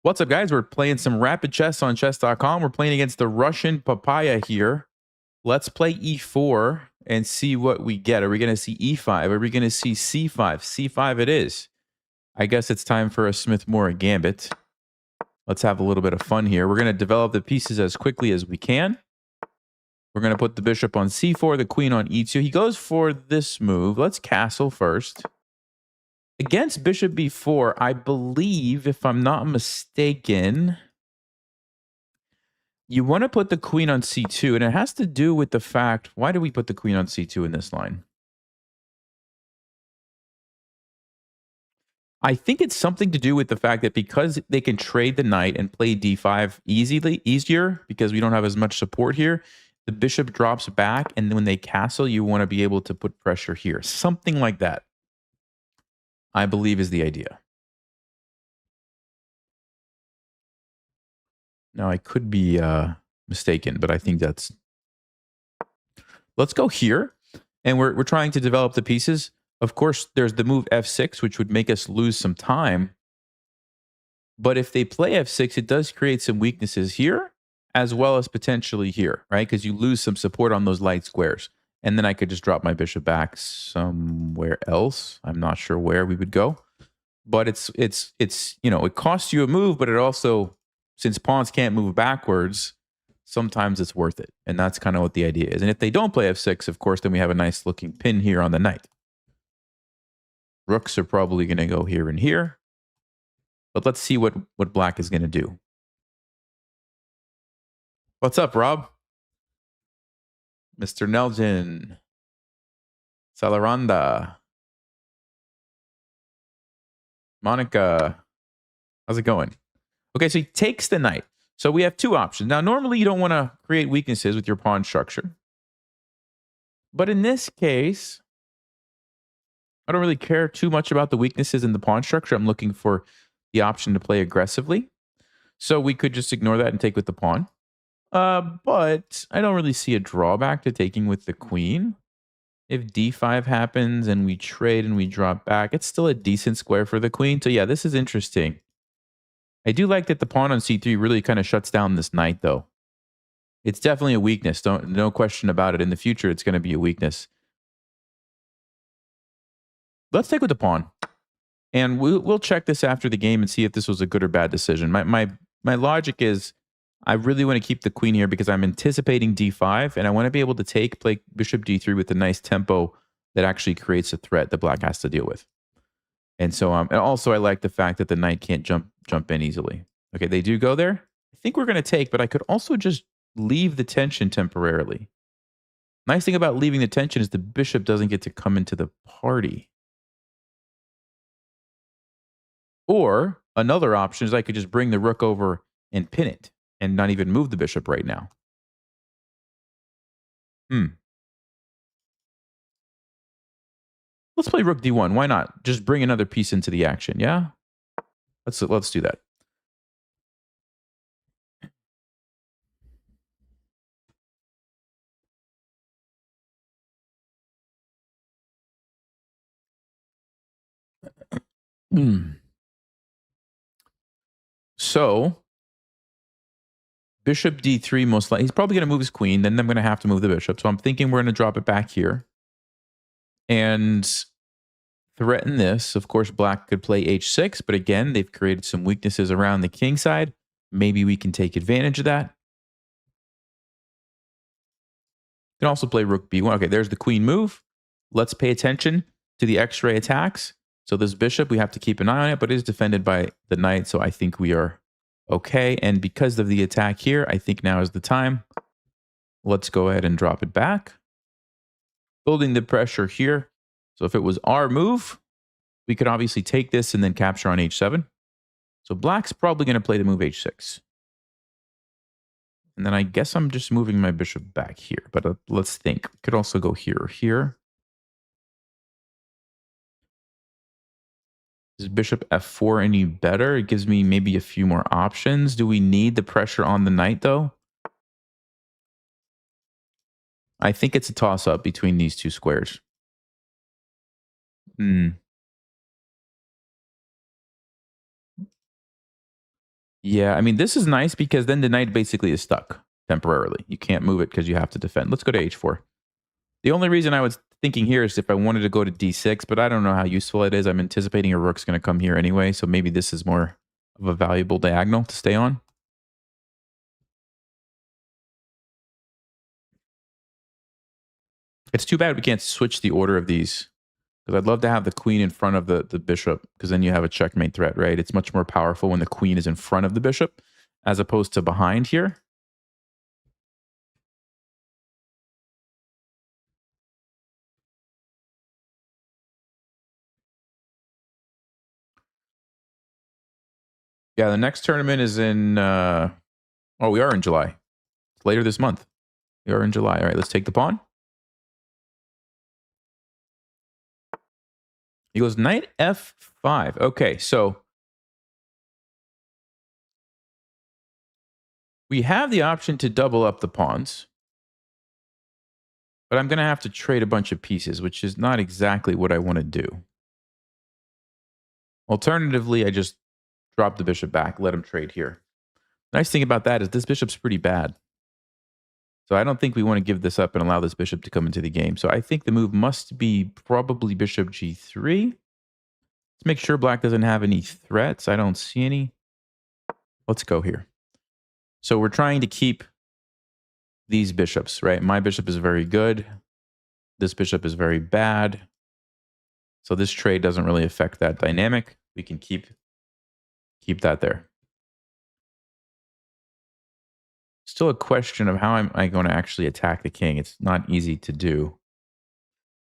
What's up, guys? We're playing some rapid chess on chess.com. We're playing against the Russian Papaya here. Let's play e4 and see what we get. Are we going to see e5? Are we going to see c5? c5 it is. I guess it's time for a Smith-Morra gambit. Let's have a little bit of fun here. We're going to develop the pieces as quickly as we can. We're going to put the bishop on c4, the queen on e2. He goes for this move. Let's castle first. Against bishop b4, I believe, if I'm not mistaken, you want to put the queen on c2, and it has to do with the fact, why do we put the queen on c2 in this line? I think it's something to do with the fact that because they can trade the knight and play d5 easier, because we don't have as much support here, the bishop drops back, and then when they castle, you want to be able to put pressure here. Something like that, I believe, is the idea. Now, I could be mistaken, but I think that's... Let's go here, and we're trying to develop the pieces. Of course, there's the move f6, which would make us lose some time. But if they play f6, it does create some weaknesses here, as well as potentially here, right? Because you lose some support on those light squares. And then I could just drop my bishop back somewhere else. I'm not sure where we would go. But it's you know, it costs you a move, but it also, since pawns can't move backwards, sometimes it's worth it. And that's kind of what the idea is. And if they don't play f6, of course, then we have a nice looking pin here on the knight. Rooks are probably going to go here and here. But let's see what black is going to do. What's up, Rob? Mr. Nelson. Salaranda. Monica. How's it going? Okay, so he takes the knight. So we have two options. Now, normally you don't want to create weaknesses with your pawn structure. But in this case, I don't really care too much about the weaknesses in the pawn structure. I'm looking for the option to play aggressively. So we could just ignore that and take with the pawn. But I don't really see a drawback to taking with the queen. If d5 happens and we trade and we drop back, it's still a decent square for the queen. So yeah, this is interesting. I do like that the pawn on c3 really kind of shuts down this knight, though. It's definitely a weakness. No question about it. In the future, it's going to be a weakness. Let's take with the pawn. And we'll check this after the game and see if this was a good or bad decision. My logic is I really want to keep the queen here because I'm anticipating d5, and I want to be able to play bishop d3 with a nice tempo that actually creates a threat that black has to deal with. And so, and also I like the fact that the knight can't jump in easily. Okay, they do go there. I think we're going to take, but I could also just leave the tension temporarily. Nice thing about leaving the tension is the bishop doesn't get to come into the party. Or another option is I could just bring the rook over and pin it and not even move the bishop right now. Let's play rook d1. Why not? Just bring another piece into the action, yeah? Let's do that. So, bishop d3 most likely. He's probably going to move his queen. Then I'm going to have to move the bishop. So I'm thinking we're going to drop it back here. And threaten this. Of course, black could play h6. But again, they've created some weaknesses around the king side. Maybe we can take advantage of that. You can also play rook b1. Okay, there's the queen move. Let's pay attention to the x-ray attacks. So this bishop, we have to keep an eye on it, but it is defended by the knight. So I think we are okay. And because of the attack here, I think now is the time. Let's go ahead and drop it back. Building the pressure here. So if it was our move, we could obviously take this and then capture on h7. So black's probably going to play the move h6. And then I guess I'm just moving my bishop back here. But let's think. Could also go here or here. Is bishop f4 any better? It gives me maybe a few more options. Do we need the pressure on the knight, though? I think it's a toss-up between these two squares. Yeah, I mean, this is nice because then the knight basically is stuck temporarily. You can't move it because you have to defend. Let's go to h4. The only reason I was thinking here is if I wanted to go to d6, but I don't know how useful it is. I'm anticipating a rook's going to come here anyway, so maybe this is more of a valuable diagonal to stay on. It's too bad we can't switch the order of these, because I'd love to have the queen in front of the bishop, because then you have a checkmate threat, right? It's much more powerful when the queen is in front of the bishop as opposed to behind here. Yeah, the next tournament is in... we are in July. It's later this month. We are in July. All right, let's take the pawn. He goes knight f5. Okay, so we have the option to double up the pawns, but I'm going to have to trade a bunch of pieces, which is not exactly what I want to do. Alternatively, I just drop the bishop back, let him trade here. Nice thing about that is this bishop's pretty bad. So I don't think we want to give this up and allow this bishop to come into the game. So I think the move must be probably bishop g3. Let's make sure black doesn't have any threats. I don't see any. Let's go here. So we're trying to keep these bishops, right? My bishop is very good. This bishop is very bad. So this trade doesn't really affect that dynamic. We can keep that there. Still a question of how am I going to actually attack the king. It's not easy to do.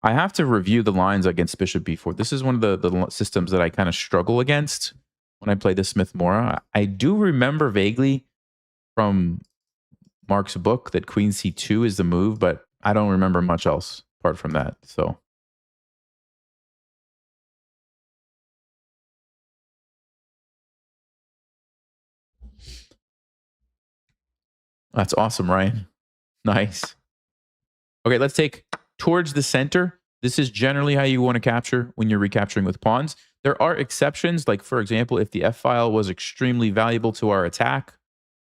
I have to review the lines against bishop b4. This is one of the systems that I kind of struggle against when I play the Smith-Morra. I do remember vaguely from Mark's book that queen c2 is the move, but I don't remember much else apart from that. So that's awesome, Ryan. Nice. Okay, let's take towards the center. This is generally how you want to capture when you're recapturing with pawns. There are exceptions, like, for example, if the f-file was extremely valuable to our attack,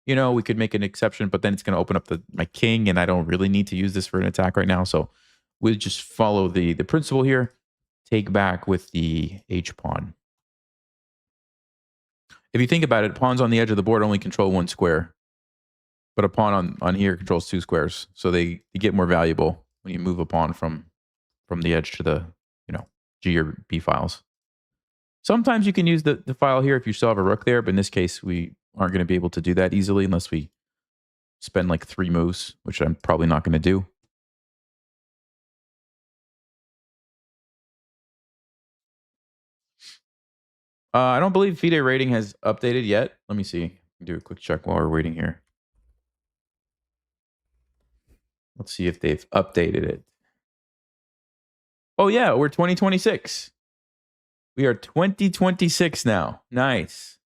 you know, we could make an exception, but then it's going to open up my king, and I don't really need to use this for an attack right now. So we'll just follow the principle here. Take back with the h-pawn. If you think about it, pawns on the edge of the board only control one square, but a pawn on here controls two squares. So they get more valuable when you move a pawn from the edge to the, G or B files. Sometimes you can use the file here if you still have a rook there, but in this case, we aren't going to be able to do that easily unless we spend like 3 moves, which I'm probably not going to do. I don't believe FIDE rating has updated yet. Let me see. Do a quick check while we're waiting here. Let's see if they've updated it. Oh yeah, we're 2026. We are 2026 now. Nice.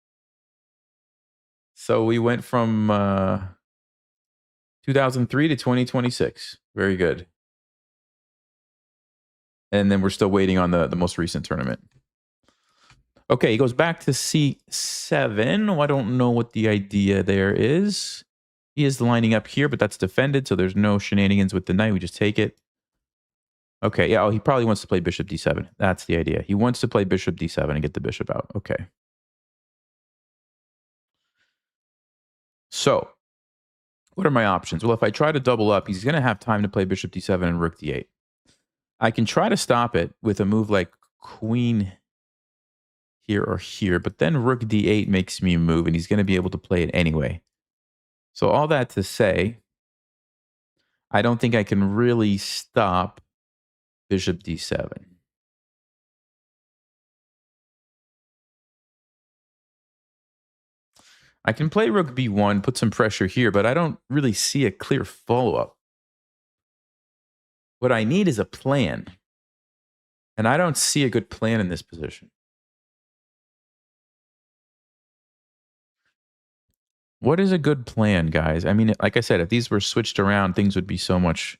So we went from 2003 to 2026. Very good. And then we're still waiting on the most recent tournament. Okay, he goes back to c7. I don't know what the idea there is. He is lining up here, but that's defended, so there's no shenanigans with the knight. We just take it. Okay, yeah, he probably wants to play bishop d7. That's the idea. He wants to play bishop d7 and get the bishop out. Okay. So, what are my options? Well, if I try to double up, he's going to have time to play bishop d7 and rook d8. I can try to stop it with a move like queen here or here, but then rook d8 makes me move, and he's going to be able to play it anyway. So all that to say, I don't think I can really stop bishop d7. I can play rook b1, put some pressure here, but I don't really see a clear follow-up. What I need is a plan. And I don't see a good plan in this position. What is a good plan, guys? I mean, like I said, if these were switched around, things would be so much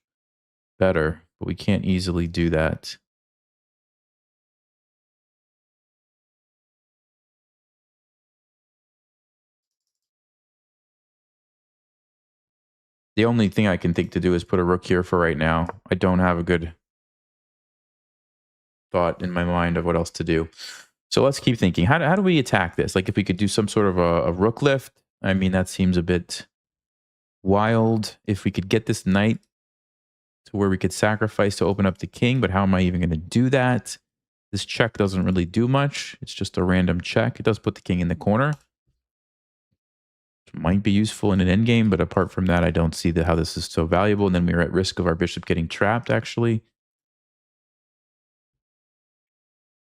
better, but we can't easily do that. The only thing I can think to do is put a rook here for right now. I don't have a good thought in my mind of what else to do. So let's keep thinking. How do we attack this? Like if we could do some sort of a rook lift. I mean, that seems a bit wild. If we could get this knight to where we could sacrifice to open up the king, but how am I even going to do that? This check doesn't really do much. It's just a random check. It does put the king in the corner. It might be useful in an endgame, but apart from that, I don't see how this is so valuable. And then we're at risk of our bishop getting trapped, actually.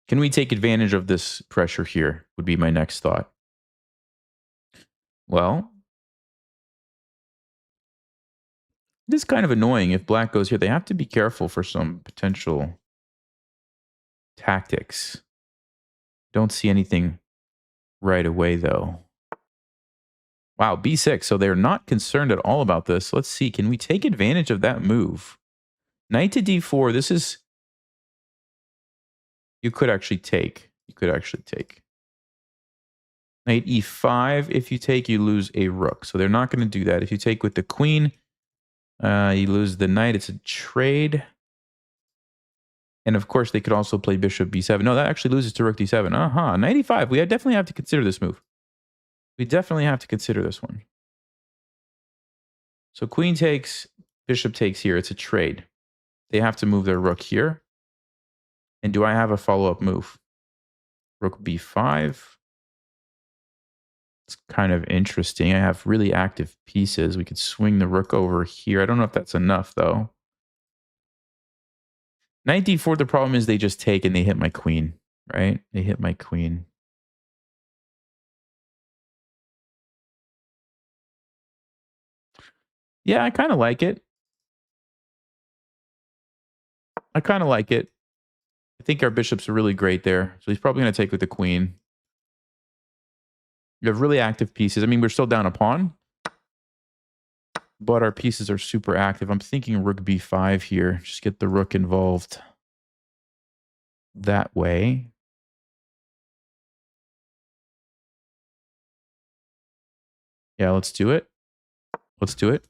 Can we take advantage of this pressure here, would be my next thought. Well, this is kind of annoying. If black goes here, they have to be careful for some potential tactics. Don't see anything right away, though. Wow, b6. So they're not concerned at all about this. Let's see. Can we take advantage of that move? Knight to d4. This is... You could actually take. Knight e5. If you take, you lose a rook. So they're not going to do that. If you take with the queen, you lose the knight. It's a trade. And of course, they could also play bishop b7. No, that actually loses to rook d7. Knight e5. We definitely have to consider this move. We definitely have to consider this one. So queen takes, bishop takes here. It's a trade. They have to move their rook here. And do I have a follow-up move? Rook b5. It's kind of interesting. I have really active pieces. We could swing the rook over here. I don't know if that's enough, though. Knight d4, the problem is they just take and they hit my queen, right? They hit my queen. Yeah, I kind of like it. I think our bishops are really great there. So he's probably going to take with the queen. You have really active pieces. I mean, we're still down a pawn. But our pieces are super active. I'm thinking rook b5 here. Just get the rook involved that way. Yeah, let's do it. Let's do it.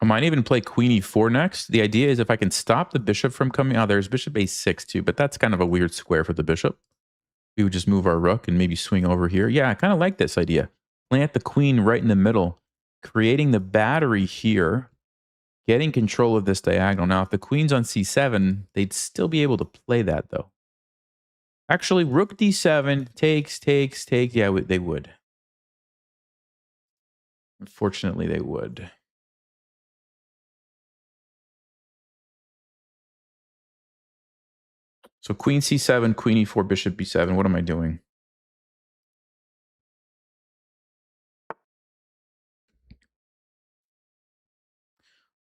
I might even play queen e4 next. The idea is if I can stop the bishop from coming... Oh, there's bishop a6 too, but that's kind of a weird square for the bishop. We would just move our rook and maybe swing over here. Yeah, I kind of like this idea. Plant the queen right in the middle, creating the battery here, getting control of this diagonal. Now, if the queen's on c7, they'd still be able to play that, though. Actually, rook d7, takes. Yeah, they would. Unfortunately, they would. So queen c7, queen e4, bishop b7. What am I doing?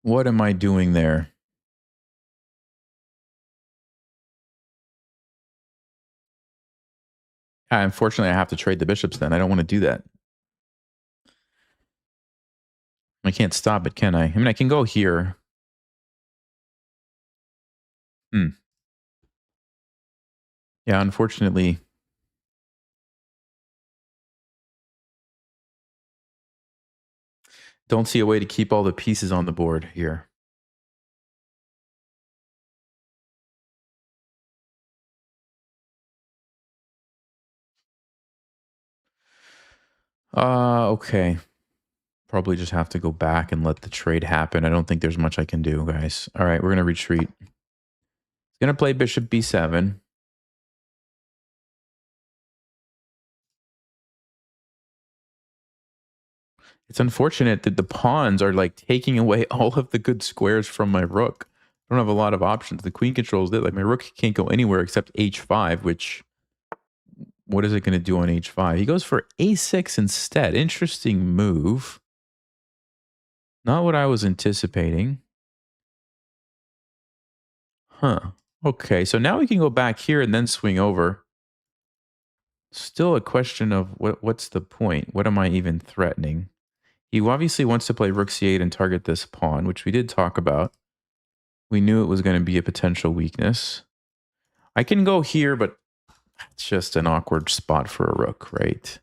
What am I doing there? Unfortunately, I have to trade the bishops then. I don't want to do that. I can't stop it, can I? I mean, I can go here. Yeah, unfortunately. Don't see a way to keep all the pieces on the board here. Okay. Probably just have to go back and let the trade happen. I don't think there's much I can do, guys. All right, we're going to retreat. He's going to play bishop b7. It's unfortunate that the pawns are like taking away all of the good squares from my rook. I don't have a lot of options. The queen controls it. Like my rook can't go anywhere except h5, which... What is it going to do on h5? He goes for a6 instead. Interesting move. Not what I was anticipating. Huh. Okay, so now we can go back here and then swing over. Still a question of what's the point? What am I even threatening? He obviously wants to play rook c8 and target this pawn, which we did talk about. We knew it was going to be a potential weakness. I can go here, but It's just an awkward spot for a rook, right?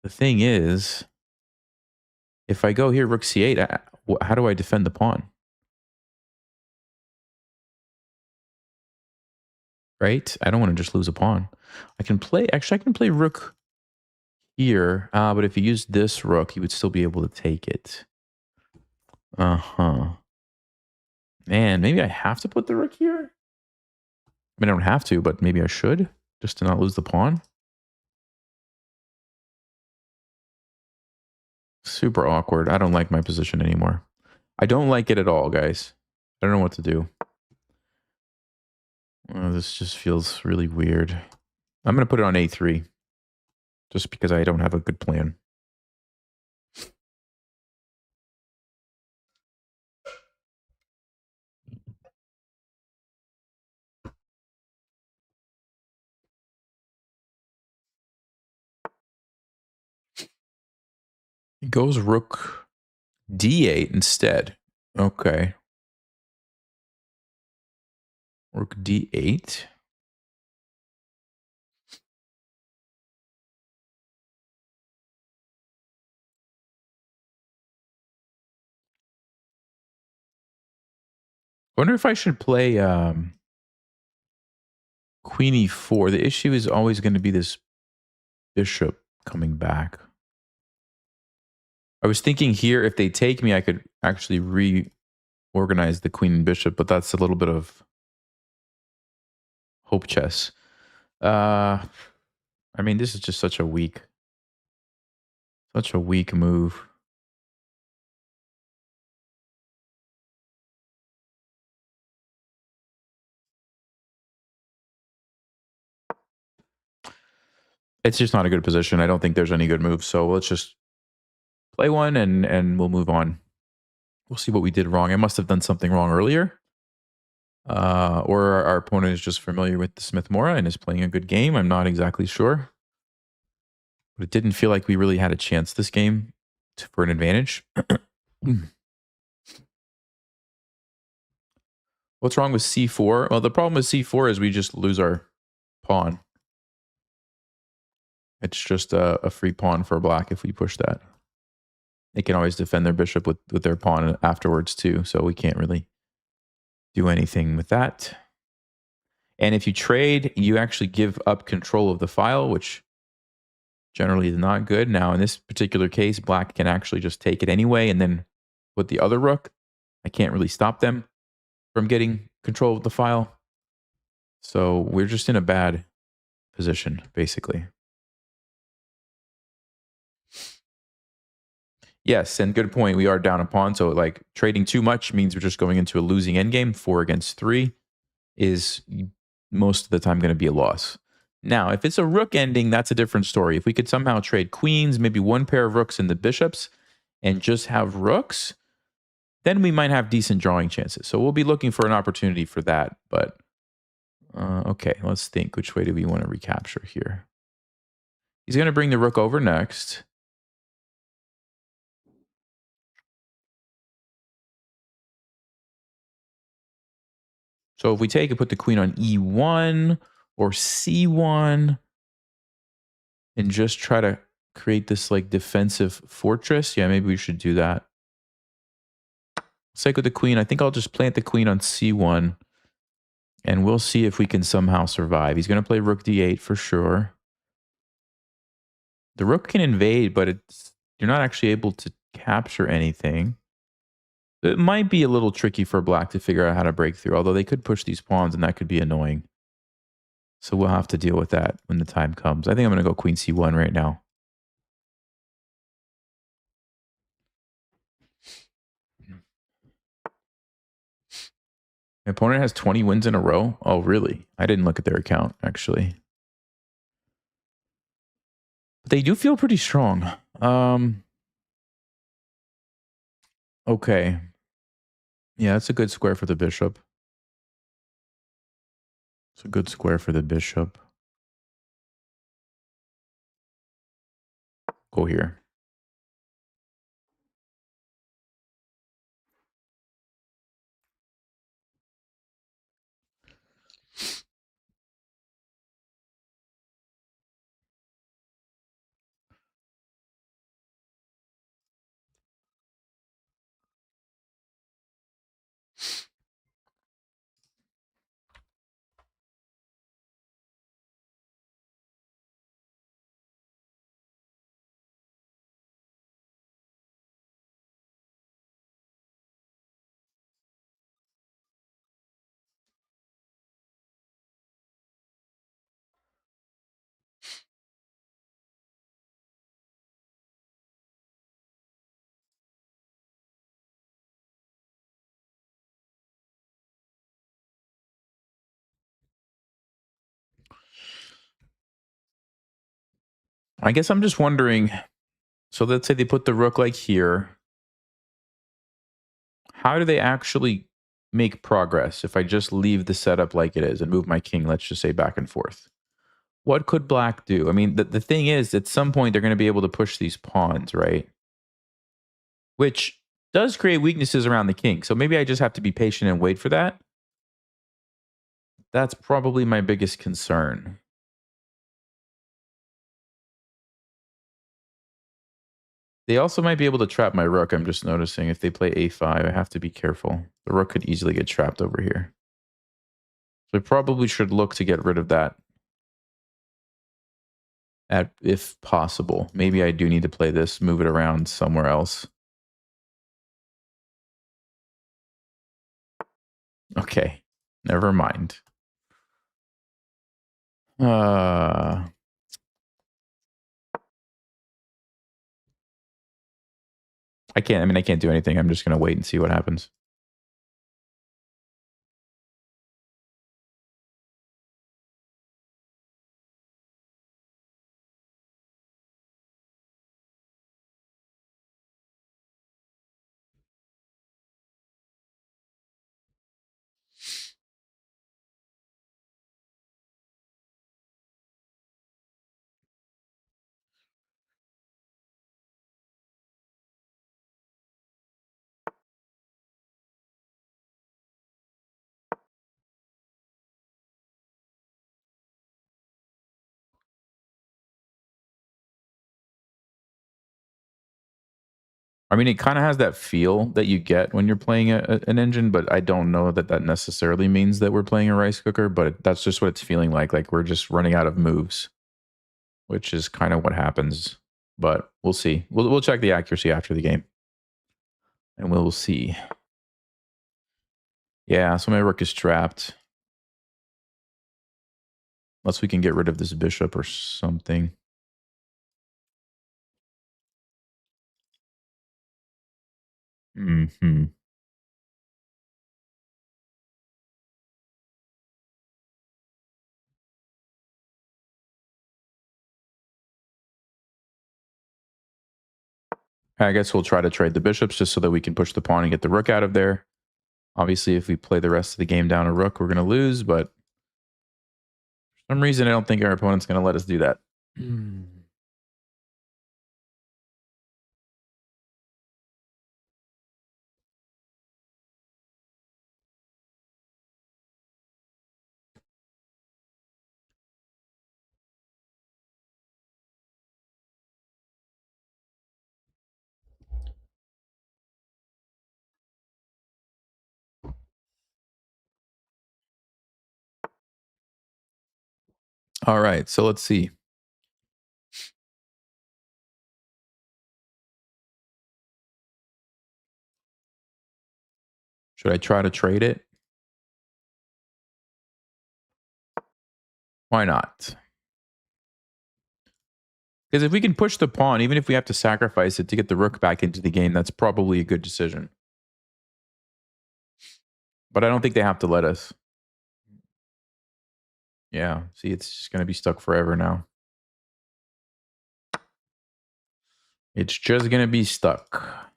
The thing is, if I go here, rook c8, how do I defend the pawn? Right? I don't want to just lose a pawn. I can play rook here, but if he used this rook, he would still be able to take it. Uh-huh. Man, maybe I have to put the rook here? I mean, I don't have to, but maybe I should, just to not lose the pawn. Super awkward. I don't like my position anymore. I don't like it at all, guys. I don't know what to do. This just feels really weird. I'm going to put it on a3, just because I don't have a good plan. He goes rook d8 instead. Okay. Rook d8. I wonder if I should play queen e4. The issue is always going to be this bishop coming back. I was thinking here, if they take me, I could actually reorganize the queen and bishop, but that's a little bit of hope chess. I mean, this is just such a weak move. It's just not a good position. I don't think there's any good moves. So let's just play one and we'll move on. We'll see what we did wrong. I must have done something wrong earlier. Or our opponent is just familiar with the Smith Mora and is playing a good game. I'm not exactly sure. But it didn't feel like we really had a chance this game for an advantage. What's wrong with c4? Well, the problem with c4 is we just lose our pawn. It's just a free pawn for black if we push that. They can always defend their bishop with their pawn afterwards too, so we can't really do anything with that. And if you trade, you actually give up control of the file, which generally is not good. Now, in this particular case, black can actually just take it anyway, and then with the other rook, I can't really stop them from getting control of the file. So we're just in a bad position, basically. Yes, and good point. We are down a pawn, so like trading too much means we're just going into a losing endgame. 4 against 3 is most of the time going to be a loss. Now, if it's a rook ending, that's a different story. If we could somehow trade queens, maybe one pair of rooks and the bishops, and just have rooks, then we might have decent drawing chances. So we'll be looking for an opportunity for that. But okay, let's think. Which way do we want to recapture here? He's going to bring the rook over next. So if we take and put the queen on e1 or c1 and just try to create this like defensive fortress, yeah, maybe we should do that. Let's take with the queen. I think I'll just plant the queen on c1 and we'll see if we can somehow survive. He's going to play rook d8 for sure. The rook can invade, but you're not actually able to capture anything. It might be a little tricky for black to figure out how to break through, although they could push these pawns and that could be annoying. So we'll have to deal with that when the time comes. I think I'm going to go queen c1 right now. My opponent has 20 wins in a row. Oh, really? I didn't look at their account, actually. But they do feel pretty strong. Okay. Yeah, that's a good square for the bishop. It's a good square for the bishop. Go here. I guess I'm just wondering. So let's say they put the rook like here. How do they actually make progress if I just leave the setup like it is and move my king, let's just say, back and forth? What could black do? I mean, the thing is, at some point, they're going to be able to push these pawns, right? Which does create weaknesses around the king. So maybe I just have to be patient and wait for that. That's probably my biggest concern. They also might be able to trap my rook, I'm just noticing. If they play a5, I have to be careful. The rook could easily get trapped over here. So I probably should look to get rid of that if possible. Maybe I do need to play this, move it around somewhere else. Okay, never mind. I can't do anything. I'm just going to wait and see what happens. I mean, it kind of has that feel that you get when you're playing an engine, but I don't know that that necessarily means that we're playing a rice cooker, but that's just what it's feeling like we're just running out of moves, which is kind of what happens. But we'll see. We'll check the accuracy after the game, and we'll see. Yeah, so my rook is trapped. Unless we can get rid of this bishop or something. Hmm. I guess we'll try to trade the bishops just so that we can push the pawn and get the rook out of there. Obviously, if we play the rest of the game down a rook, we're going to lose, but for some reason, I don't think our opponent's going to let us do that. All right, so let's see. Should I try to trade it? Why not? Because if we can push the pawn, even if we have to sacrifice it to get the rook back into the game, that's probably a good decision. But I don't think they have to let us. Yeah, see, it's just going to be stuck forever now. It's just going to be stuck.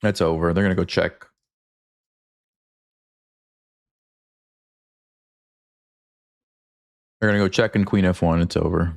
That's over. They're going to go check. They're going to go check and queen f1. It's over.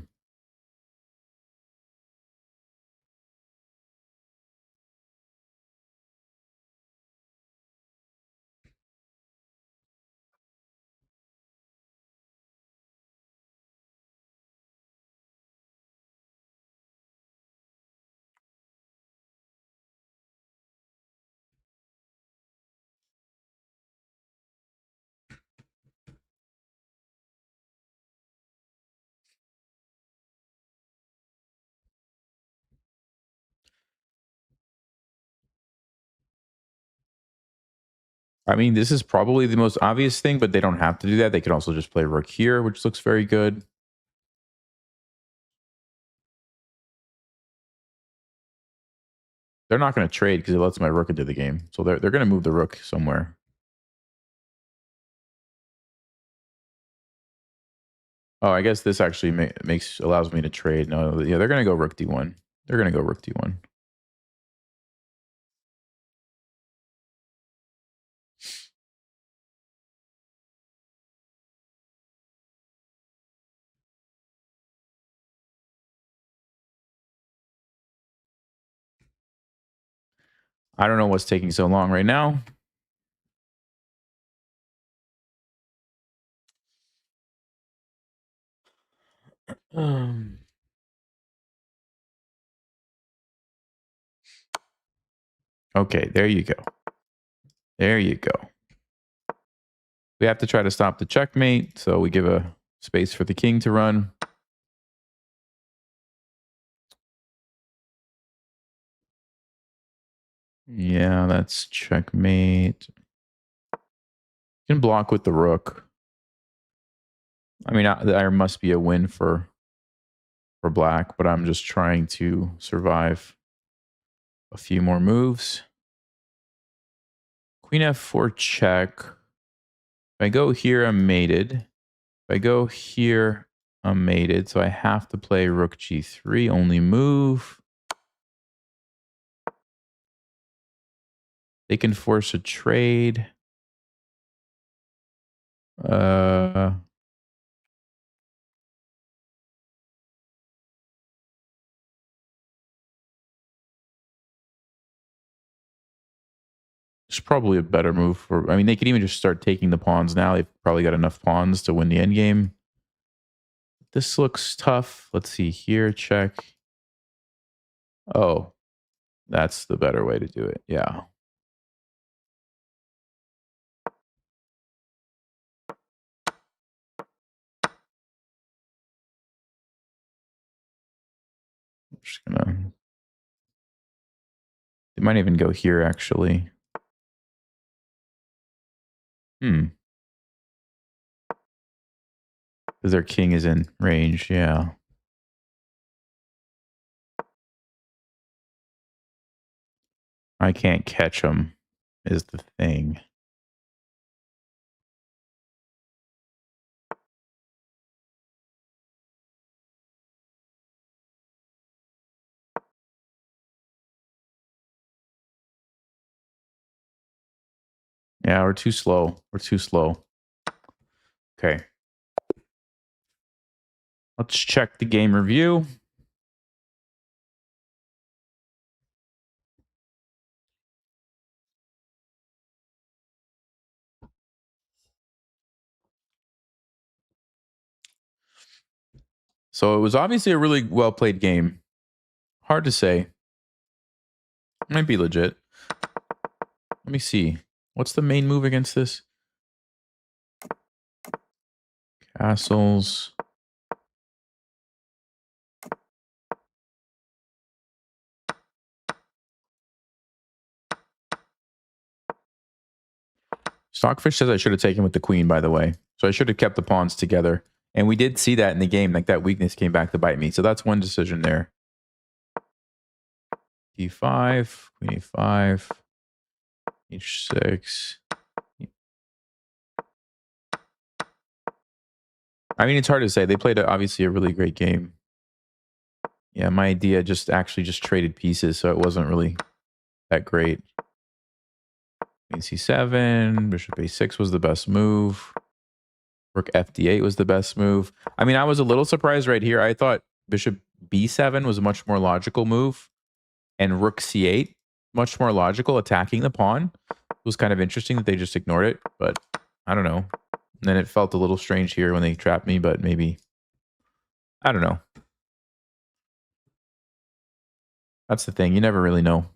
I mean, this is probably the most obvious thing, but they don't have to do that. They could also just play rook here, which looks very good. They're not going to trade because it lets my rook into the game. So they're going to move the rook somewhere. Oh, I guess this actually allows me to trade. No, yeah, they're gonna go rook d1. They're gonna go rook d1. I don't know what's taking so long right now. Okay, there you go. There you go. We have to try to stop the checkmate, so we give a space for the king to run. Yeah, that's checkmate. You can block with the rook. I mean, there must be a win for black, but I'm just trying to survive a few more moves. Queen f4 check. If I go here, I'm mated. If I go here, I'm mated. So I have to play rook g3, only move. They can force a trade. It's probably a better move for. I mean, they could even just start taking the pawns now. They've probably got enough pawns to win the endgame. This looks tough. Let's see here. Check. Oh, that's the better way to do it. Yeah. I'm just gonna. They might even go here, actually. Because their king is in range, yeah. I can't catch them, is the thing. Yeah, we're too slow. We're too slow. Okay. Let's check the game review. So it was obviously a really well played game. Hard to say. Might be legit. Let me see. What's the main move against this? Castles. Stockfish says I should have taken with the queen, by the way. So I should have kept the pawns together. And we did see that in the game. Like, that weakness came back to bite me. So that's one decision there. D5, queen e5, h6. I mean, it's hard to say. They played obviously a really great game. Yeah, my idea just traded pieces, so it wasn't really that great. Queen c7, bishop a6 was the best move. Rook fd8 was the best move. I mean, I was a little surprised right here. I thought bishop b7 was a much more logical move, and rook c8 much more logical, attacking the pawn. It was kind of interesting that they just ignored it, but I don't know. And then it felt a little strange here when they trapped me, but maybe, I don't know. That's the thing. You never really know.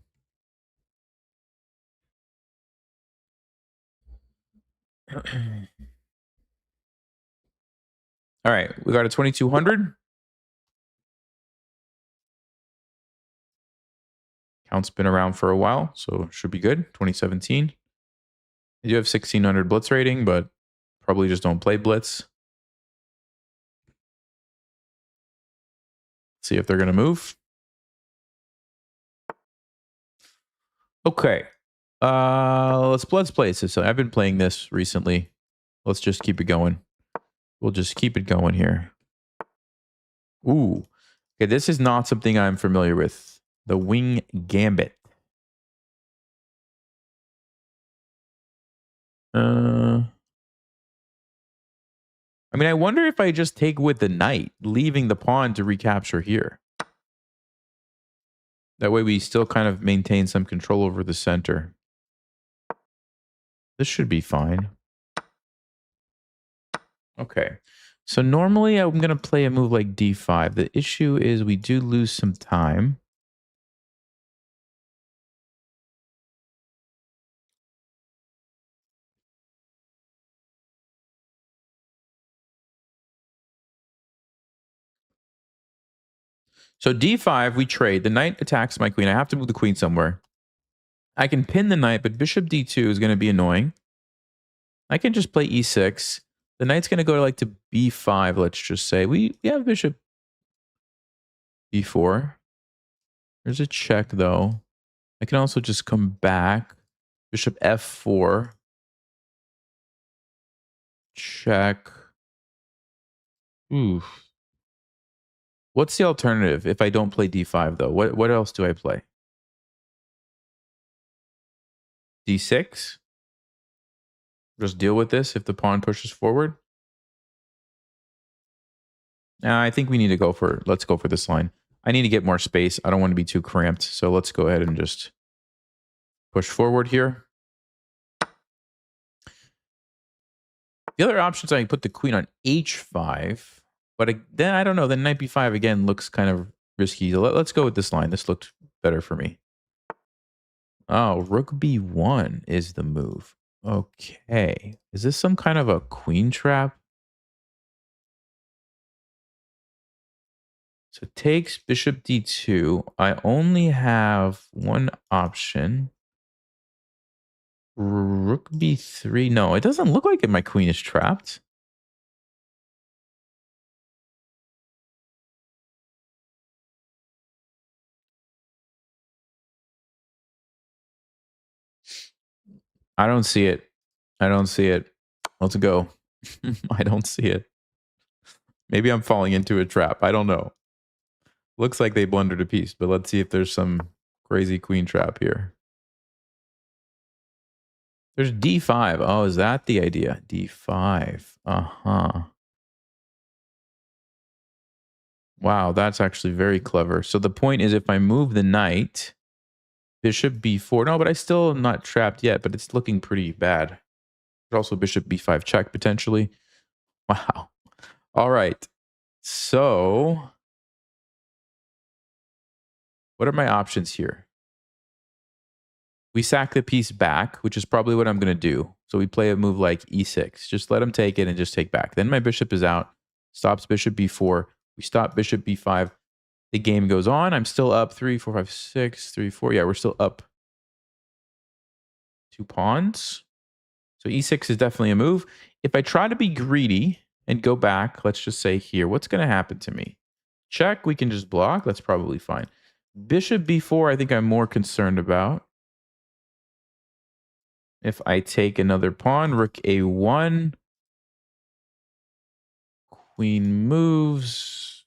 All right, we got a 2200. Count's been around for a while, so should be good. 2017. They do have 1600 blitz rating, but probably just don't play blitz. See if they're going to move. Okay. Let's play this. So I've been playing this recently. Let's just keep it going. We'll just keep it going here. Ooh. Okay, this is not something I'm familiar with. The wing gambit. I mean, I wonder if I just take with the knight, leaving the pawn to recapture here. That way we still kind of maintain some control over the center. This should be fine. Okay. So normally I'm going to play a move like d5. The issue is we do lose some time. So d5, we trade. The knight attacks my queen. I have to move the queen somewhere. I can pin the knight, but bishop d2 is going to be annoying. I can just play e6. The knight's going to go like to b5, let's just say. We have bishop b4. There's a check, though. I can also just come back. Bishop f4. Check. Oof. What's the alternative if I don't play d5, though? What else do I play? d6? Just deal with this if the pawn pushes forward? I think we need to go for... Let's go for this line. I need to get more space. I don't want to be too cramped. So let's go ahead and just push forward here. The other options, I can put the queen on h5. But then, I don't know. Then knight b5 again looks kind of risky. Let's go with this line. This looked better for me. Oh, rook b1 is the move. Okay. Is this some kind of a queen trap? So it takes bishop d2. I only have one option. Rook b3. No, it doesn't look like it. My queen is trapped. I don't see it. I don't see it. Let's go. I don't see it. Maybe I'm falling into a trap. I don't know. Looks like they blundered a piece, but let's see if there's some crazy queen trap here. There's d5. Oh, is that the idea? d5. Uh-huh. Wow, that's actually very clever. So the point is if I move the knight, bishop b4. No, but I still am not trapped yet, but it's looking pretty bad. There's also bishop b5 check potentially. Wow. All right. So what are my options here? We sack the piece back, which is probably what I'm going to do. So we play a move like e6. Just let him take it and just take back. Then my bishop is out. Stops bishop b4. We stop bishop b5. The game goes on. I'm still up 3, 4, 5, 6, 3, 4. Yeah, we're still up 2 pawns. So e6 is definitely a move. If I try to be greedy and go back, let's just say here, what's going to happen to me? Check, we can just block. That's probably fine. Bishop b4, I think I'm more concerned about. If I take another pawn, rook a1, queen moves.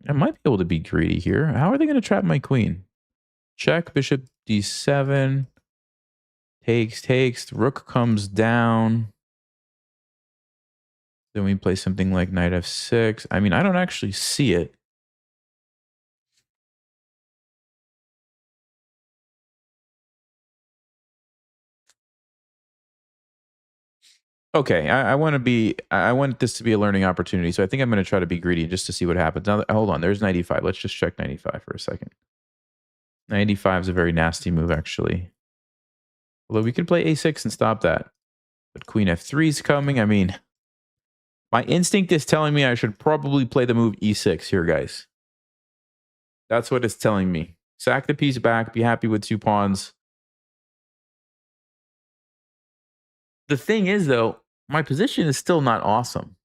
I might be able to be greedy here. How are they going to trap my queen? Check, bishop d7. Takes. Rook comes down. Then we play something like knight f6. I mean, I don't actually see it. Okay, I want this to be a learning opportunity. So I think I'm going to try to be greedy just to see what happens. Now, hold on, there's 95. Let's just check 95 for a second. 95 is a very nasty move, actually. Although we could play a6 and stop that. But queen f3 is coming. I mean, my instinct is telling me I should probably play the move e6 here, guys. That's what it's telling me. Sack the piece back, be happy with 2 pawns. The thing is, though, my position is still not awesome.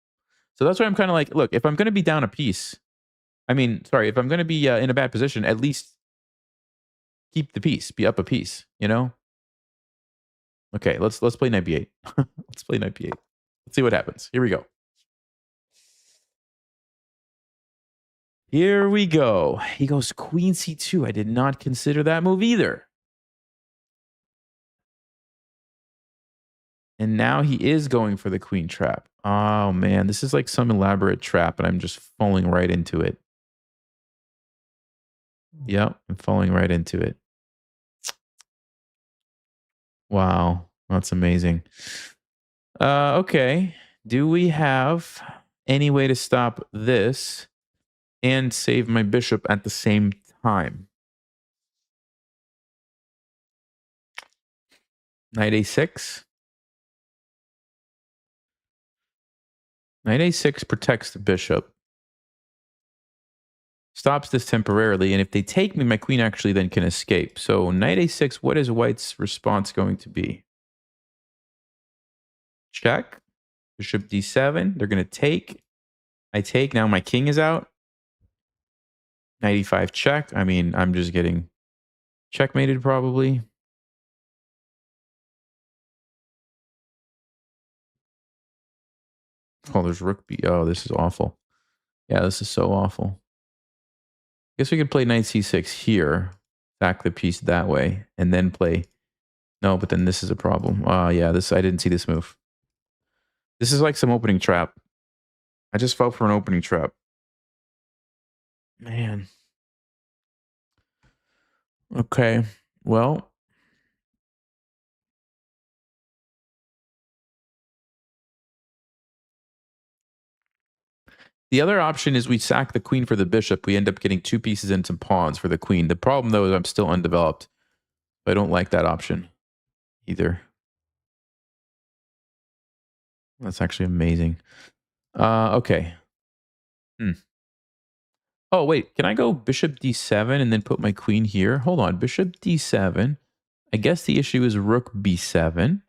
So that's why I'm kind of like, look, if I'm going to be down a piece, if I'm going to be in a bad position, at least keep the piece, be up a piece, you know? Okay, let's play knight b8. Let's play knight b8. Let's see what happens. Here we go. Here we go. He goes queen c2. I did not consider that move either. And now he is going for the queen trap. Oh, man. This is like some elaborate trap, and I'm just falling right into it. Yep, I'm falling right into it. Wow. That's amazing. Okay. Do we have any way to stop this and save my bishop at the same time? Knight a6. Knight a6 protects the bishop. Stops this temporarily, and if they take me, my queen actually then can escape. So knight a6, what is white's response going to be? Check. Bishop d7. They're going to take. I take. Now my king is out. Knight e5 check. I mean, I'm just getting checkmated probably. Oh, there's rook b. Oh, this is awful. Yeah, this is so awful. Guess we could play knight c6 here. Back the piece that way. And then play. No, but then this is a problem. Yeah, this I didn't see this move. This is like some opening trap. I just fell for an opening trap. Man. Okay. Well. The other option is we sack the queen for the bishop. We end up getting two pieces and some pawns for the queen. The problem, though, is I'm still undeveloped. I don't like that option either. That's actually amazing. Okay. Oh, wait. Can I go bishop d7 and then put my queen here? Hold on. Bishop d7. I guess the issue is rook b7.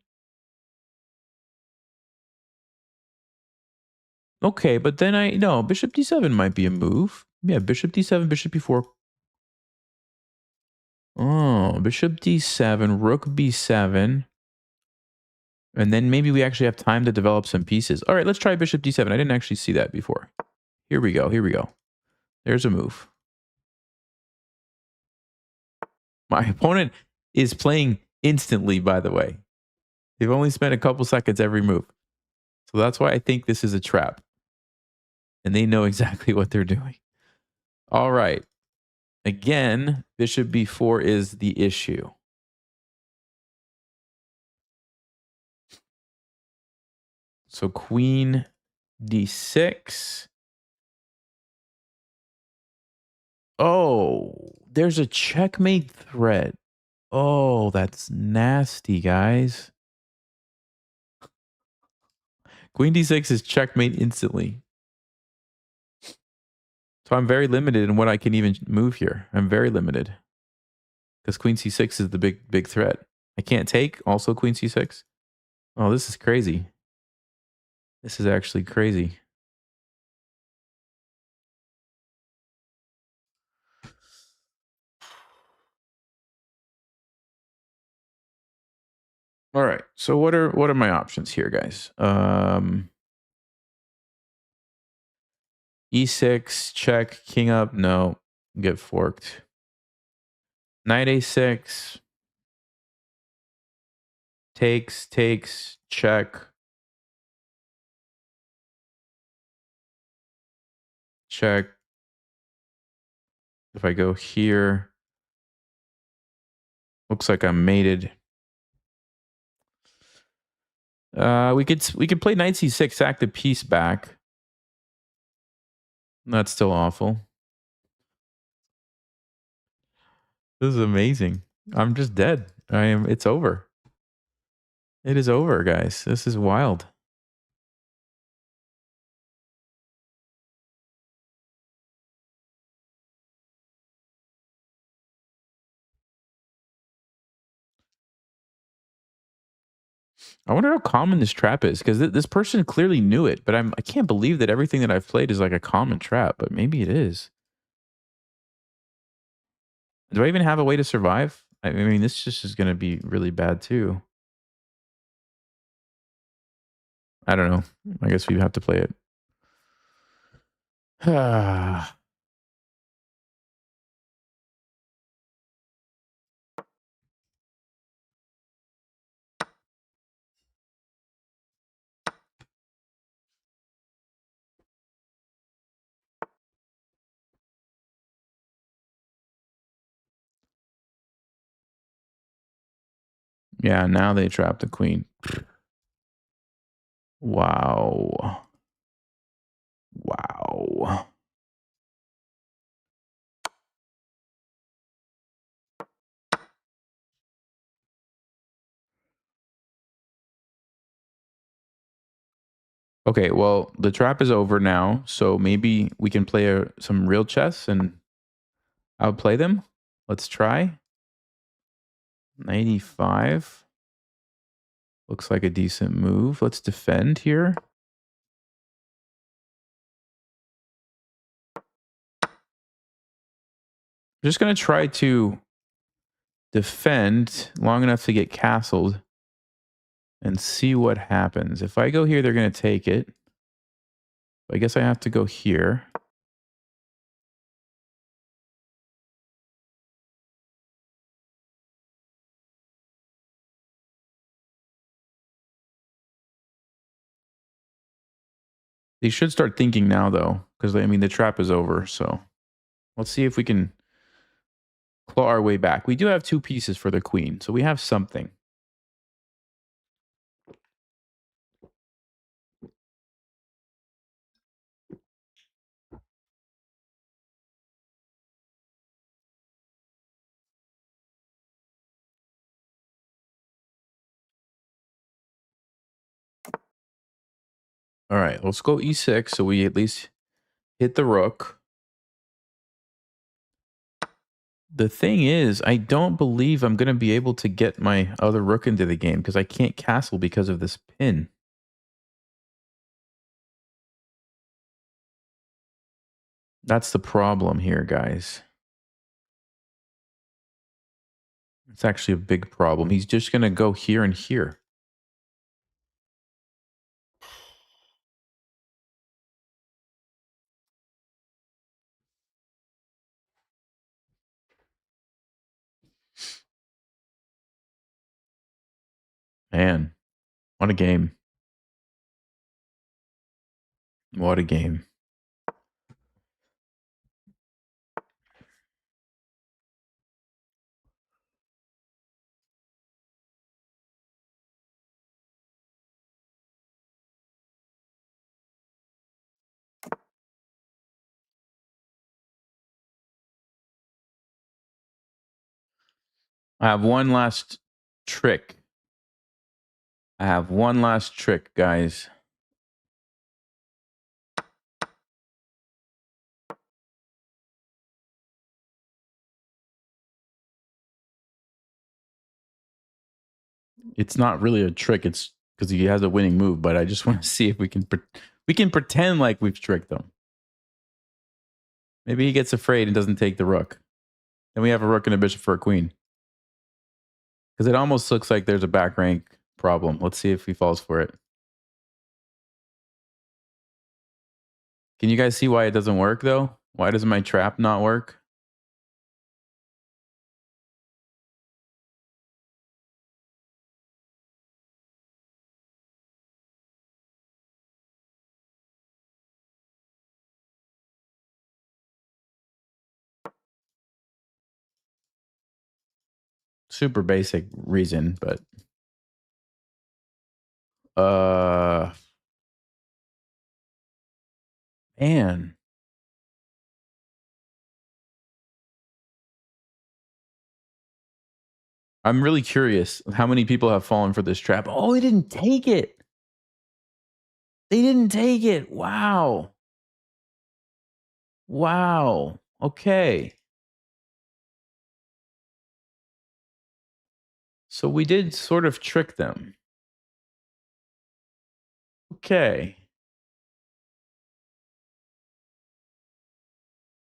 Okay, but then no, bishop d7 might be a move. Yeah, bishop d7, bishop b4. Oh, bishop d7, rook b7. And then maybe we actually have time to develop some pieces. All right, let's try bishop d7. I didn't actually see that before. Here we go. Here we go. There's a move. My opponent is playing instantly, by the way. They've only spent a couple seconds every move. So that's why I think this is a trap. And they know exactly what they're doing. All right. Again, bishop b4 is the issue. So queen d6. Oh, there's a checkmate threat. Oh, that's nasty, guys. Queen d6 is checkmate instantly. So I'm very limited in what I can even move here. I'm very limited. Because queen c6 is the big threat. I can't take. Also queen c6. Oh, this is crazy. This is actually crazy. All right. So what are my options here, guys? E6, check, king up, no, get forked. Knight a6, takes, check. Check. If I go here, looks like I'm mated. We could play knight c6, sack the piece back. That's still awful. This is amazing. I'm just dead. It's over. It is over, guys. This is wild. I wonder how common this trap is, because this person clearly knew it, but I can't believe that everything that I've played is like a common trap, but maybe it is. Do I even have a way to survive? I mean, this just is going to be really bad too. I don't know. I guess we have to play it. Yeah, now they trap the queen. Wow. Wow. Okay, well, the trap is over now, so maybe we can play some real chess and outplay them. Let's try. 95. Looks like a decent move. Let's defend here. I'm just going to try to defend long enough to get castled and see what happens. If I go here, they're going to take it. I guess I have to go here. They should start thinking now, though, because, I mean, the trap is over. So let's see if we can claw our way back. We do have 2 pieces for the queen, so we have something. All right, let's go e6 so we at least hit the rook. The thing is, I don't believe I'm going to be able to get my other rook into the game because I can't castle because of this pin. That's the problem here, guys. It's actually a big problem. He's just going to go here and here. Man, what a game. What a game. I have one last trick. I have one last trick, guys. It's not really a trick. It's because he has a winning move, but I just want to see if we can pretend like we've tricked him. Maybe he gets afraid and doesn't take the rook. Then we have a rook and a bishop for a queen. Because it almost looks like there's a back rank problem. Let's see if he falls for it. Can you guys see why it doesn't work, though? Why does my trap not work? Super basic reason, but... Man. I'm really curious how many people have fallen for this trap. Oh, they didn't take it. They didn't take it. Wow. Wow. Okay. So we did sort of trick them. Okay.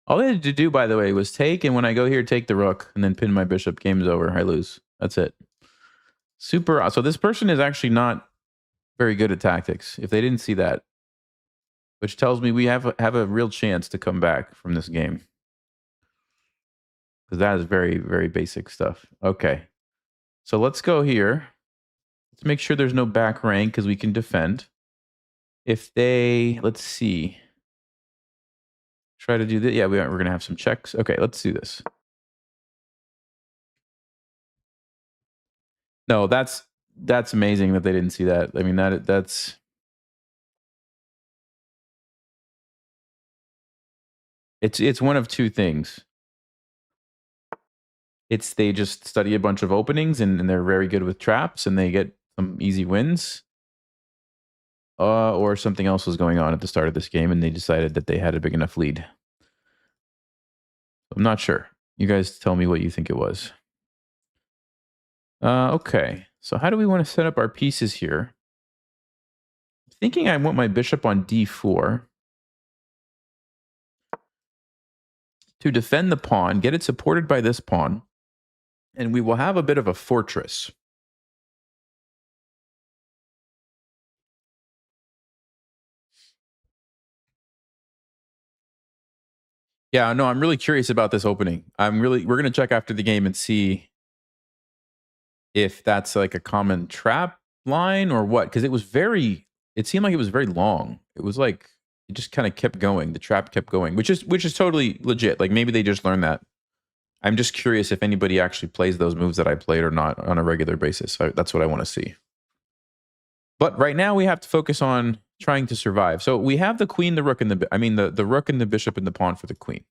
All they had to do, by the way, was take, and when I go here, take the rook, and then pin my bishop. Game's over. I lose. That's it. Super. So this person is actually not very good at tactics. If they didn't see that, which tells me we have a real chance to come back from this game, because that is very, very basic stuff. Okay. So let's go here. Let's make sure there's no back rank because we can defend. If they, let's see, try to do that. Yeah, we're going to have some checks. Okay, let's do this. No, that's amazing that they didn't see that. I mean, that's it's one of two things. It's they just study a bunch of openings and they're very good with traps and they get some easy wins. Or something else was going on at the start of this game and they decided that they had a big enough lead. I'm not sure. You guys tell me what you think it was. Okay. So how do we want to set up our pieces here? Thinking I want my bishop on d4 to defend the pawn, get it supported by this pawn, and we will have a bit of a fortress. Yeah, no, I'm really curious about this opening. We're going to check after the game and see if that's like a common trap line or what, because it seemed like it was very long. It was like it just kind of kept going. The trap kept going, which is totally legit. Like maybe they just learned that. I'm just curious if anybody actually plays those moves that I played or not on a regular basis. That's what I want to see. But right now we have to focus on trying to survive. So we have the queen, the rook, and the rook and the bishop and the pawn for the queen.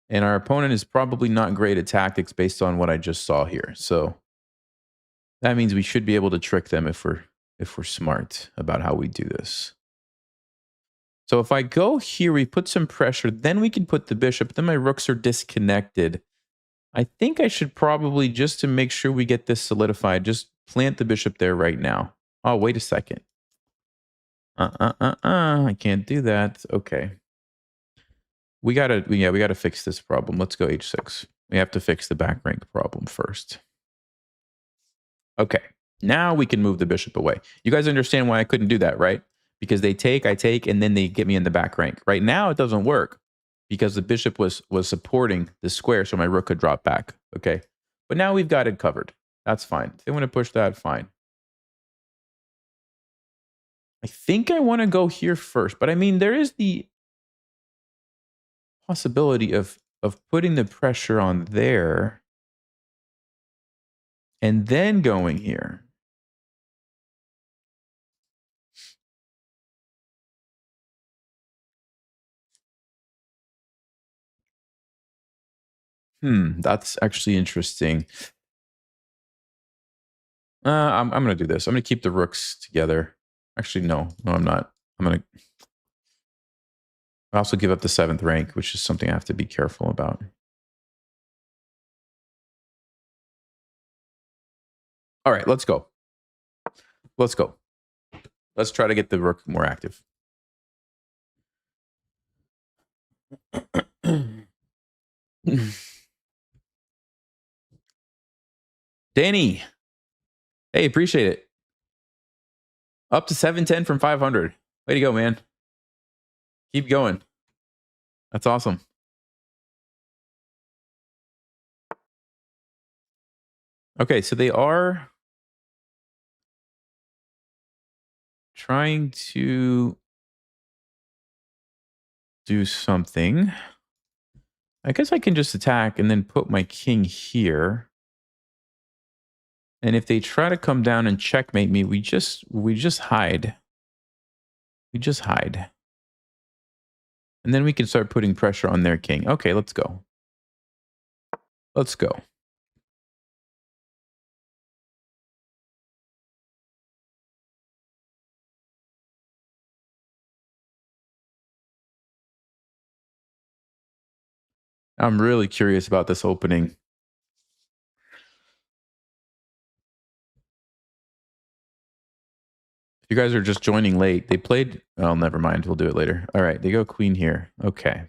And our opponent is probably not great at tactics based on what I just saw here. So that means we should be able to trick them if we're smart about how we do this. So if I go here, we put some pressure, then we can put the bishop, then my rooks are disconnected. I think I should probably, just to make sure we get this solidified, just plant the bishop there right now. Oh, wait a second. I can't do that. Okay. We gotta fix this problem. Let's go h6. We have to fix the back rank problem first. Okay. Now we can move the bishop away. You guys understand why I couldn't do that, right? Because they take, I take, and then they get me in the back rank. Right now it doesn't work because the bishop was supporting the square so my rook could drop back. Okay. But now we've got it covered. That's fine. If they want to push that, fine. I think I want to go here first, but I mean, there is the possibility of putting the pressure on there and then going here. That's actually interesting. I'm going to do this. I'm going to keep the rooks together. Actually, no, I'm not. I'm going to also give up the 7th rank, which is something I have to be careful about. All right, let's go. Let's go. Let's try to get the rook more active. Danny. Hey, appreciate it. Up to 710 from 500. Way to go, man. Keep going. That's awesome. Okay, so they are trying to do something. I guess I can just attack and then put my king here. And if they try to come down and checkmate me, we just hide. We just hide. And then we can start putting pressure on their king. Okay, let's go. Let's go. I'm really curious about this opening. If you guys are just joining late, they played... Oh, never mind. We'll do it later. All right, they go queen here. Okay.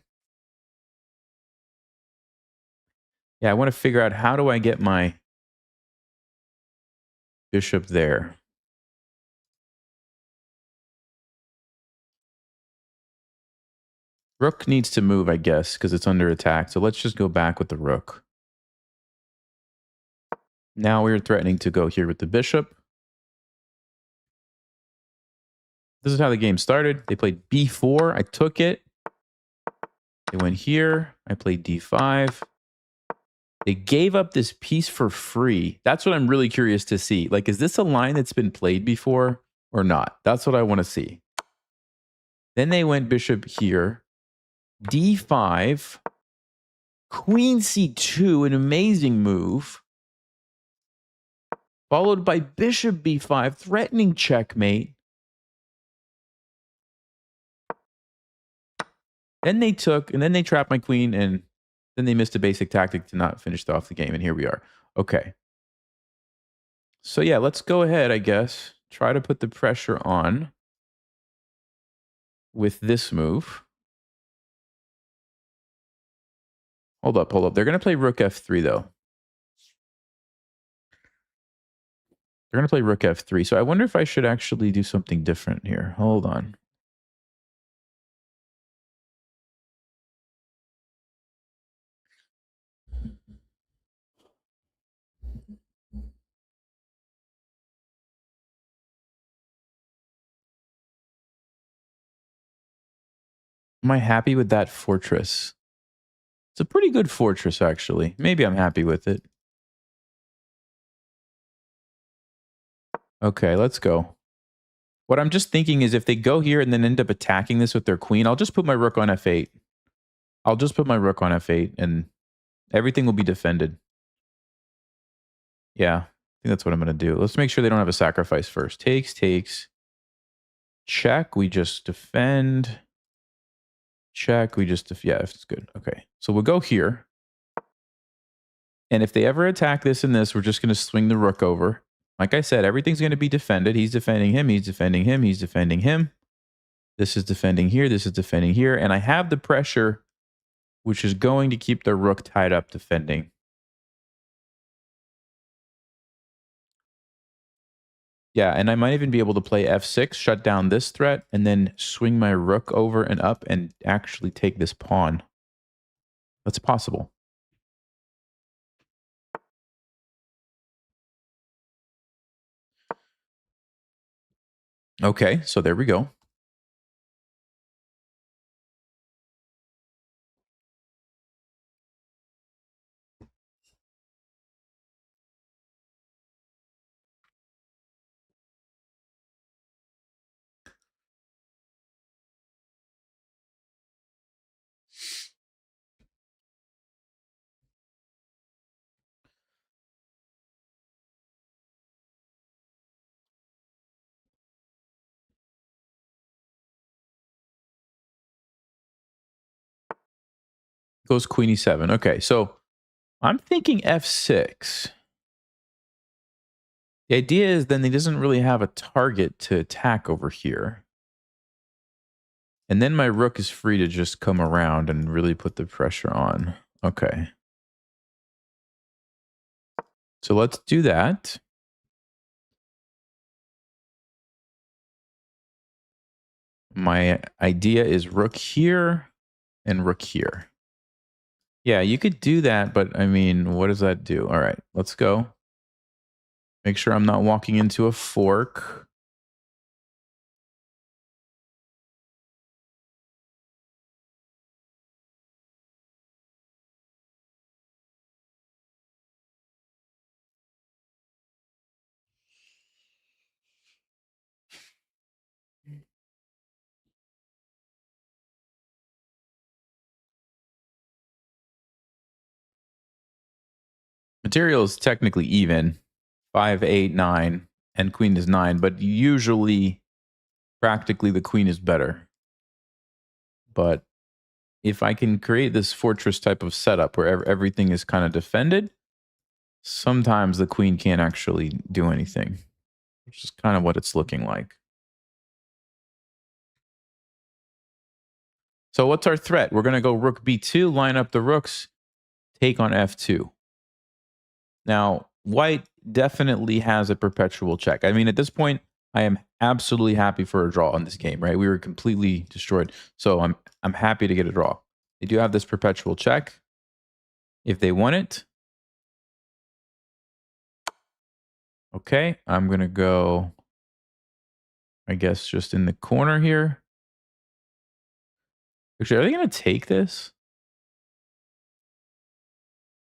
Yeah, I want to figure out how do I get my bishop there. Rook needs to move, I guess, because it's under attack. So let's just go back with the rook. Now we're threatening to go here with the bishop. This is how the game started. They played b4. I took it. They went here. I played d5. They gave up this piece for free. That's what I'm really curious to see. Like, is this a line that's been played before or not? That's what I want to see. Then they went bishop here. D5. Queen C2, an amazing move. Followed by bishop B5, threatening checkmate. Then they took, and then they trapped my queen, and then they missed a basic tactic to not finish off the game, and here we are. Okay. So yeah, let's go ahead, I guess. Try to put the pressure on with this move. Hold up, hold up. They're going to play rook F3, though. They're going to play rook F3, so I wonder if I should actually do something different here. Hold on. Am I happy with that fortress? It's a pretty good fortress, actually. Maybe I'm happy with it. Okay, let's go. What I'm just thinking is if they go here and then end up attacking this with their queen, I'll just put my rook on F8. I'll just put my rook on F8 and everything will be defended. Yeah, I think that's what I'm going to do. Let's make sure they don't have a sacrifice first. Takes, takes. Check, we just defend. Check, we just, yeah, it's good. Okay, so we'll go here. And if they ever attack this and this, we're just going to swing the rook over. Like I said, everything's going to be defended. He's defending him, he's defending him, he's defending him. This is defending here, this is defending here. And I have the pressure, which is going to keep the rook tied up defending. Yeah, and I might even be able to play F6, shut down this threat, and then swing my rook over and up and actually take this pawn. That's possible. Okay, so there we go. Goes queen e7. Okay, so I'm thinking f6. The idea is then he doesn't really have a target to attack over here. And then my rook is free to just come around and really put the pressure on. Okay. So let's do that. My idea is rook here and rook here. Yeah, you could do that, but I mean, what does that do? All right, let's go. Make sure I'm not walking into a fork. Material is technically even. 5, 8, 9, and queen is 9, but usually, practically, the queen is better. But if I can create this fortress type of setup where everything is kind of defended, sometimes the queen can't actually do anything, which is kind of what it's looking like. So what's our threat? We're going to go rook b2, line up the rooks, take on f2. Now, white definitely has a perpetual check. I mean, at this point, I am absolutely happy for a draw in this game, right? We were completely destroyed. So I'm happy to get a draw. They do have this perpetual check if they want it. Okay, I'm going to go, I guess, just in the corner here. Actually, are they going to take this?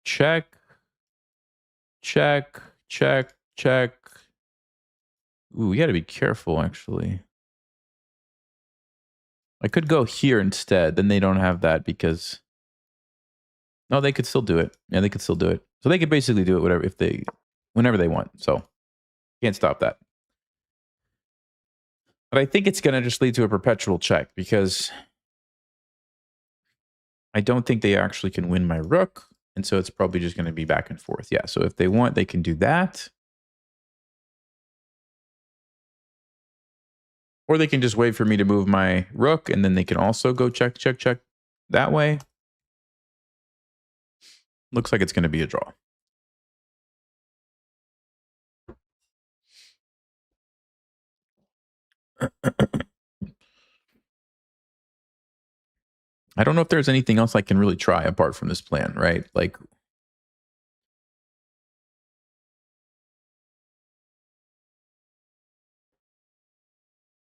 Check. check, check, check. Ooh, we got to be careful, actually. I could go here instead. Then they don't have that because... No, they could still do it. Yeah, they could still do it. So they could basically do it whenever they want. So can't stop that. But I think it's going to just lead to a perpetual check because I don't think they actually can win my rook. And so it's probably just going to be back and forth. Yeah, so if they want, they can do that. Or they can just wait for me to move my rook, and then they can also go check, check, check that way. Looks like it's going to be a draw. I don't know if there's anything else I can really try apart from this plan, right? Like,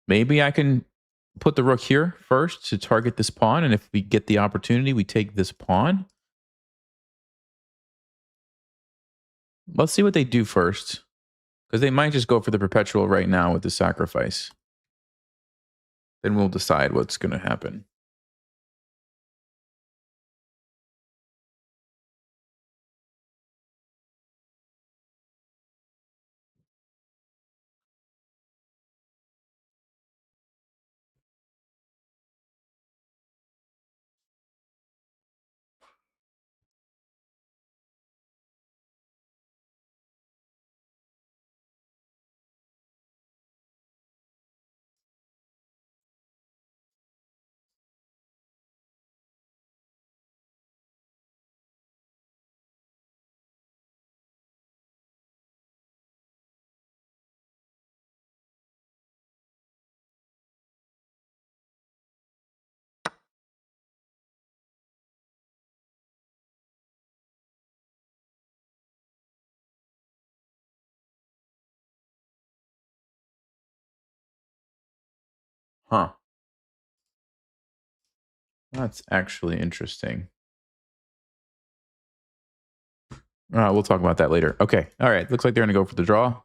maybe I can put the rook here first to target this pawn, and if we get the opportunity, we take this pawn. Let's see what they do first, because they might just go for the perpetual right now with the sacrifice. Then we'll decide what's going to happen. Huh. That's actually interesting. We'll talk about that later. Okay. All right. Looks like they're going to go for the draw.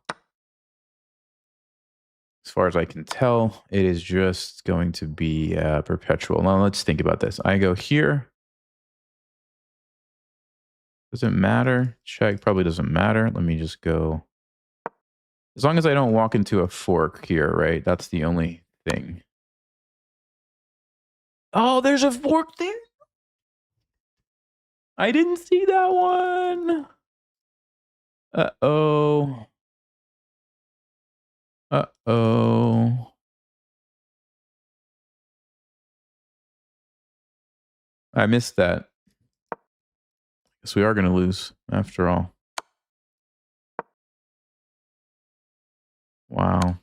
As far as I can tell, it is just going to be perpetual. Now, let's think about this. I go here. Does it matter? Check. Probably doesn't matter. Let me just go. As long as I don't walk into a fork here, right? That's the only thing. Oh, there's a fork there? I didn't see that one. Uh-oh. Uh-oh. I missed that. Guess we are going to lose after all. Wow.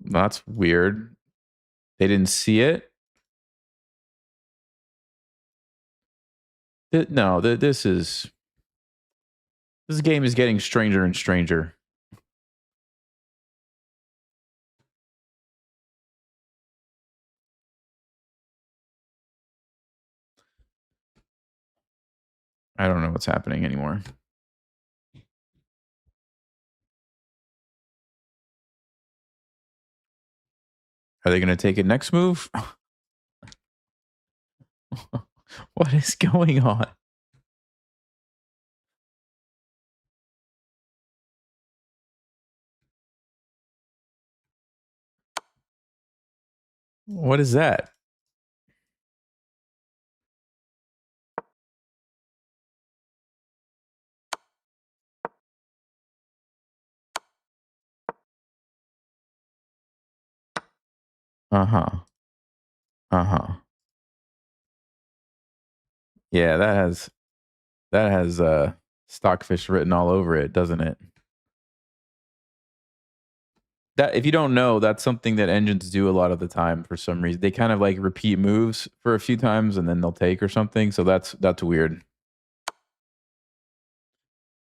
That's weird. They didn't see it? No, this game is getting stranger and stranger. I don't know what's happening anymore. Are they going to take it next move? What is going on? What is that? Uh-huh. Uh-huh. Yeah, that has stockfish written all over it, doesn't it? That, if you don't know, that's something that engines do a lot of the time for some reason. They kind of like repeat moves for a few times and then they'll take or something. So that's weird.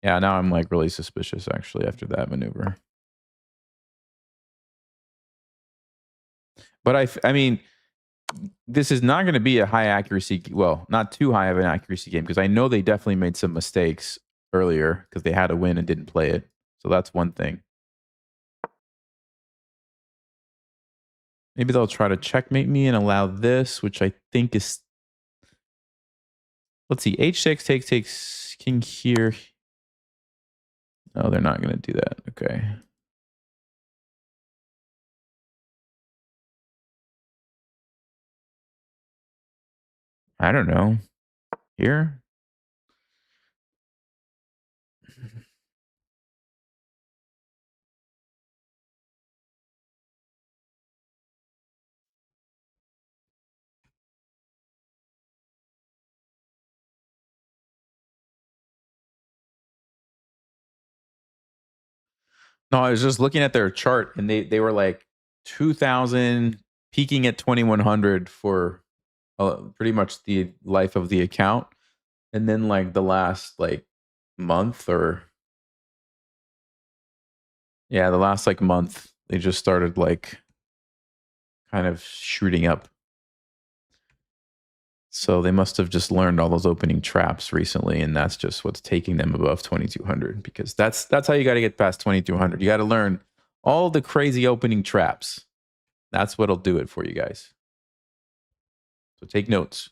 Yeah, now I'm like really suspicious actually after that maneuver. But I mean, this is not going to be a high accuracy. Well, not too high of an accuracy game because I know they definitely made some mistakes earlier because they had a win and didn't play it. So that's one thing. Maybe they'll try to checkmate me and allow this, which I think is. Let's see. H6 takes king here. No, they're not going to do that. Okay. I don't know. Here? No, I was just looking at their chart and they were like 2,000 peaking at 2,100 for pretty much the life of the account. And then like the last like month or yeah, the last like month, they just started like kind of shooting up. So they must have just learned all those opening traps recently, and that's just what's taking them above 2,200 because that's how you got to get past 2,200. You got to learn all the crazy opening traps. That's what'll do it for you guys. So take notes.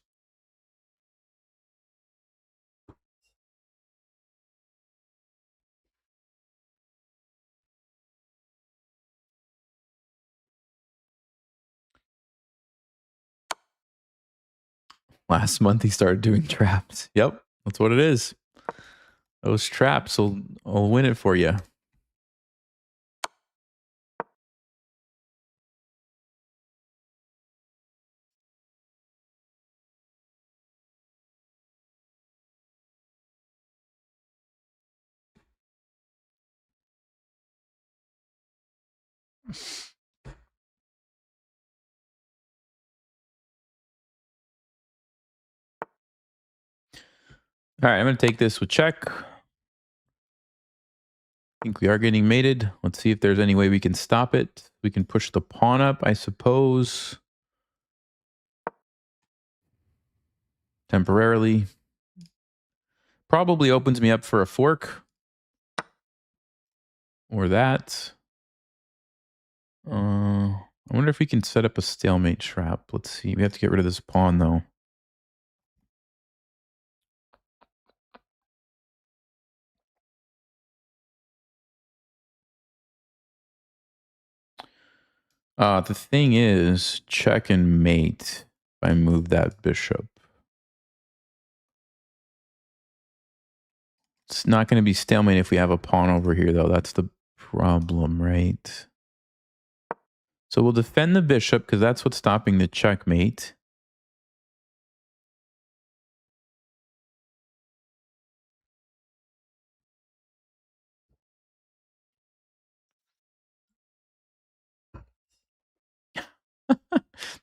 Last month he started doing traps. Yep, that's what it is. Those traps will win it for you. All right, I'm going to take this with check. I think we are getting mated. Let's see if there's any way we can stop it. We can push the pawn up, I suppose. Temporarily. Probably opens me up for a fork. Or that. I wonder if we can set up a stalemate trap. Let's see. We have to get rid of this pawn, though. The thing is, check and mate if I move that bishop. It's not going to be stalemate if we have a pawn over here, though. That's the problem, right? So we'll defend the bishop because that's what's stopping the checkmate.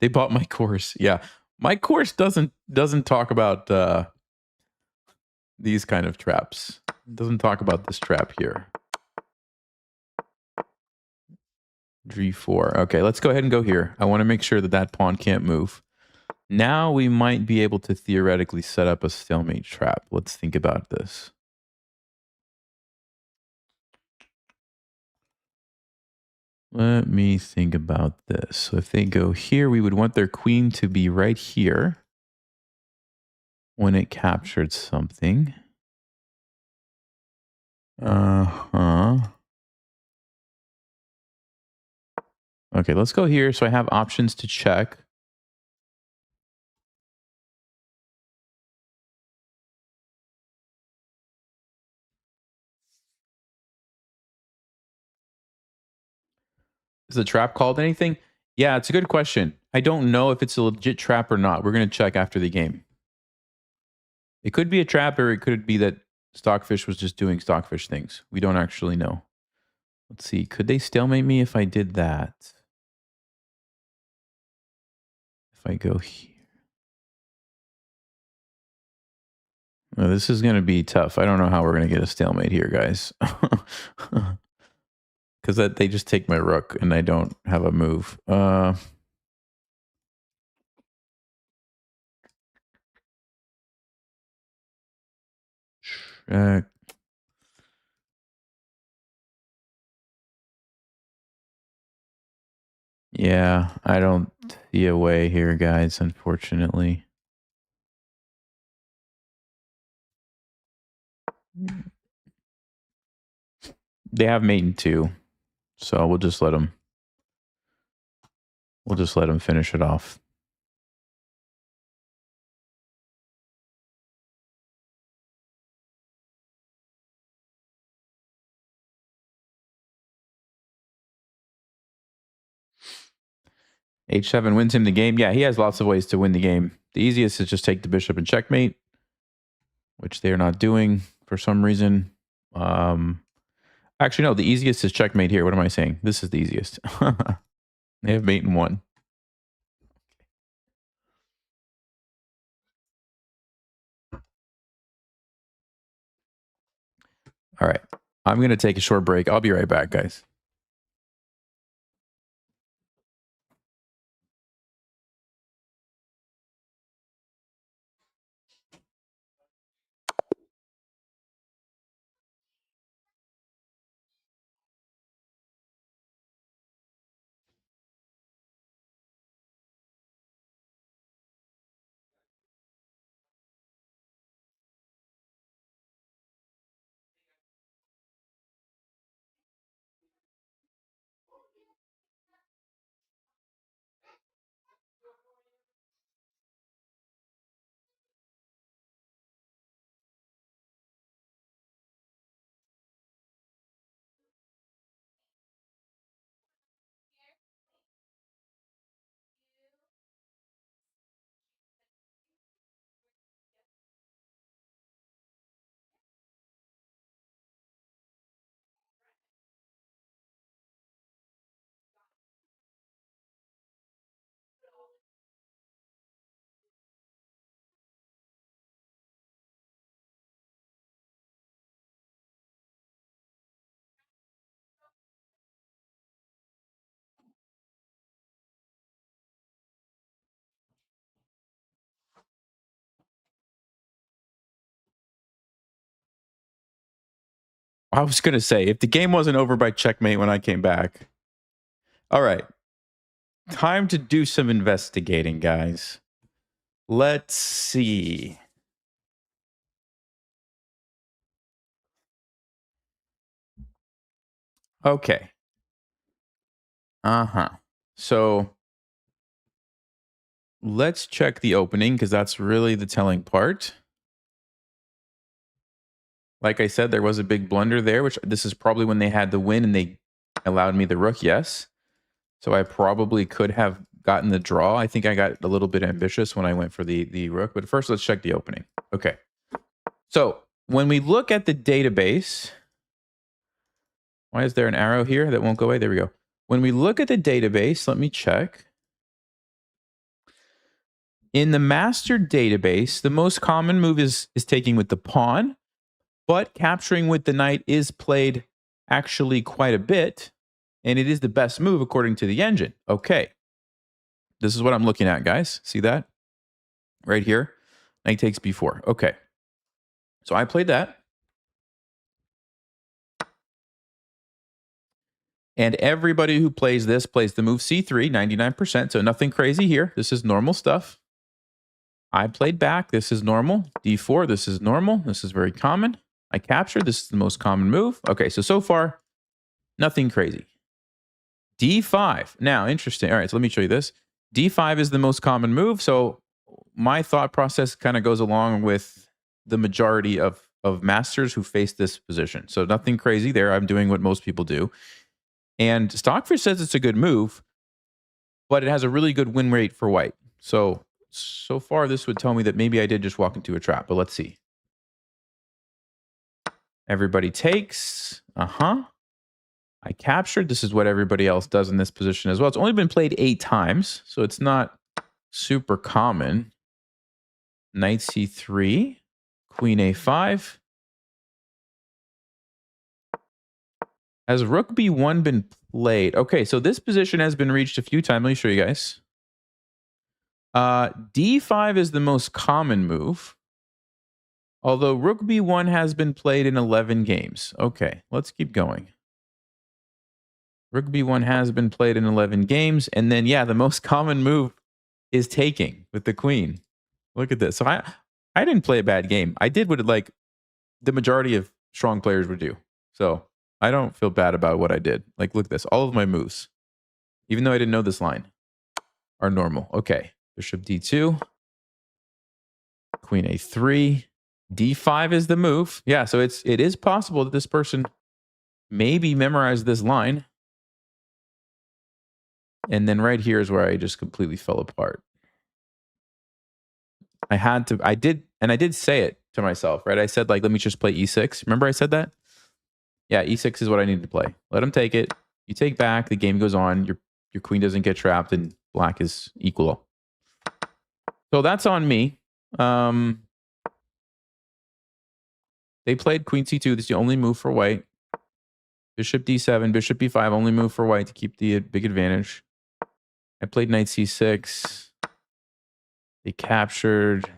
They bought my course. Yeah. My course doesn't talk about these kind of traps. It doesn't talk about this trap here. G4. Okay, let's go ahead and go here. I want to make sure that that pawn can't move. Now we might be able to theoretically set up a stalemate trap. Let's think about this. Let me think about this. So if they go here, we would want their queen to be right here when it captured something. Okay, let's go here. So I have options to check. Is the trap called anything? Yeah, it's a good question. I don't know if it's a legit trap or not. We're going to check after the game. It could be a trap or it could be that Stockfish was just doing Stockfish things. We don't actually know. Let's see. Could they stalemate me if I did that? If I go here. Well, this is going to be tough. I don't know how we're going to get a stalemate here, guys. Because they just take my rook and I don't have a move. Yeah, I don't see a way here, guys, unfortunately. They have mate in 2, so we'll just let them finish it off. H7 wins him the game. Yeah, he has lots of ways to win the game. The easiest is just take the bishop and checkmate, which they're not doing for some reason. Actually, no, the easiest is checkmate here. What am I saying? This is the easiest. They have mate in 1. All right. I'm going to take a short break. I'll be right back, guys. I was going to say, if the game wasn't over by checkmate when I came back. All right. Time to do some investigating, guys. Let's see. Okay. So let's check the opening because that's really the telling part. Like I said, there was a big blunder there, which this is probably when they had the win and they allowed me the rook, yes. So I probably could have gotten the draw. I think I got a little bit ambitious when I went for the rook. But first, let's check the opening. Okay. So when we look at the database, why is there an arrow here that won't go away? There we go. When we look at the database, let me check. In the master database, the most common move is taking with the pawn, but capturing with the knight is played actually quite a bit, and it is the best move according to the engine. Okay. This is what I'm looking at, guys. See that? Right here. Knight takes b4. Okay. So I played that. And everybody who plays this plays the move c3, 99%. So nothing crazy here. This is normal stuff. I played back. This is normal. d4. This is normal. This is very common. I captured. This is the most common move. Okay, so far, nothing crazy. d5. Now, interesting. All right, so let me show you this. d5 is the most common move. So my thought process kind of goes along with the majority of masters who face this position. So nothing crazy there. I'm doing what most people do. And Stockfish says it's a good move, but it has a really good win rate for white. So far, this would tell me that maybe I did just walk into a trap, but let's see. Everybody takes. I captured. This is what everybody else does in this position as well. It's only been played 8 times, so it's not super common. Knight c3, queen a5. Has rook b1 been played? Okay, so this position has been reached a few times. Let me show you guys. D5 is the most common move. Although rook b1 has been played in 11 games. Okay, let's keep going. Rook b1 has been played in 11 games. And then, yeah, the most common move is taking with the queen. Look at this. So I didn't play a bad game. I did what like the majority of strong players would do. So I don't feel bad about what I did. Like, look at this. All of my moves, even though I didn't know this line, are normal. Okay. Bishop d2. Queen a3. d5 is the move. Yeah, so it is possible that this person maybe memorized this line. And then right here is where I just completely fell apart. I did say it to myself, right? I said, like, let me just play e6. Remember I said that? Yeah, e6 is what I need to play. Let him take it. You take back, the game goes on. Your queen doesn't get trapped, and black is equal. So that's on me. They played queen c2. This is the only move for white. Bishop d7, bishop b5, only move for white to keep the big advantage. I played knight c6. They captured.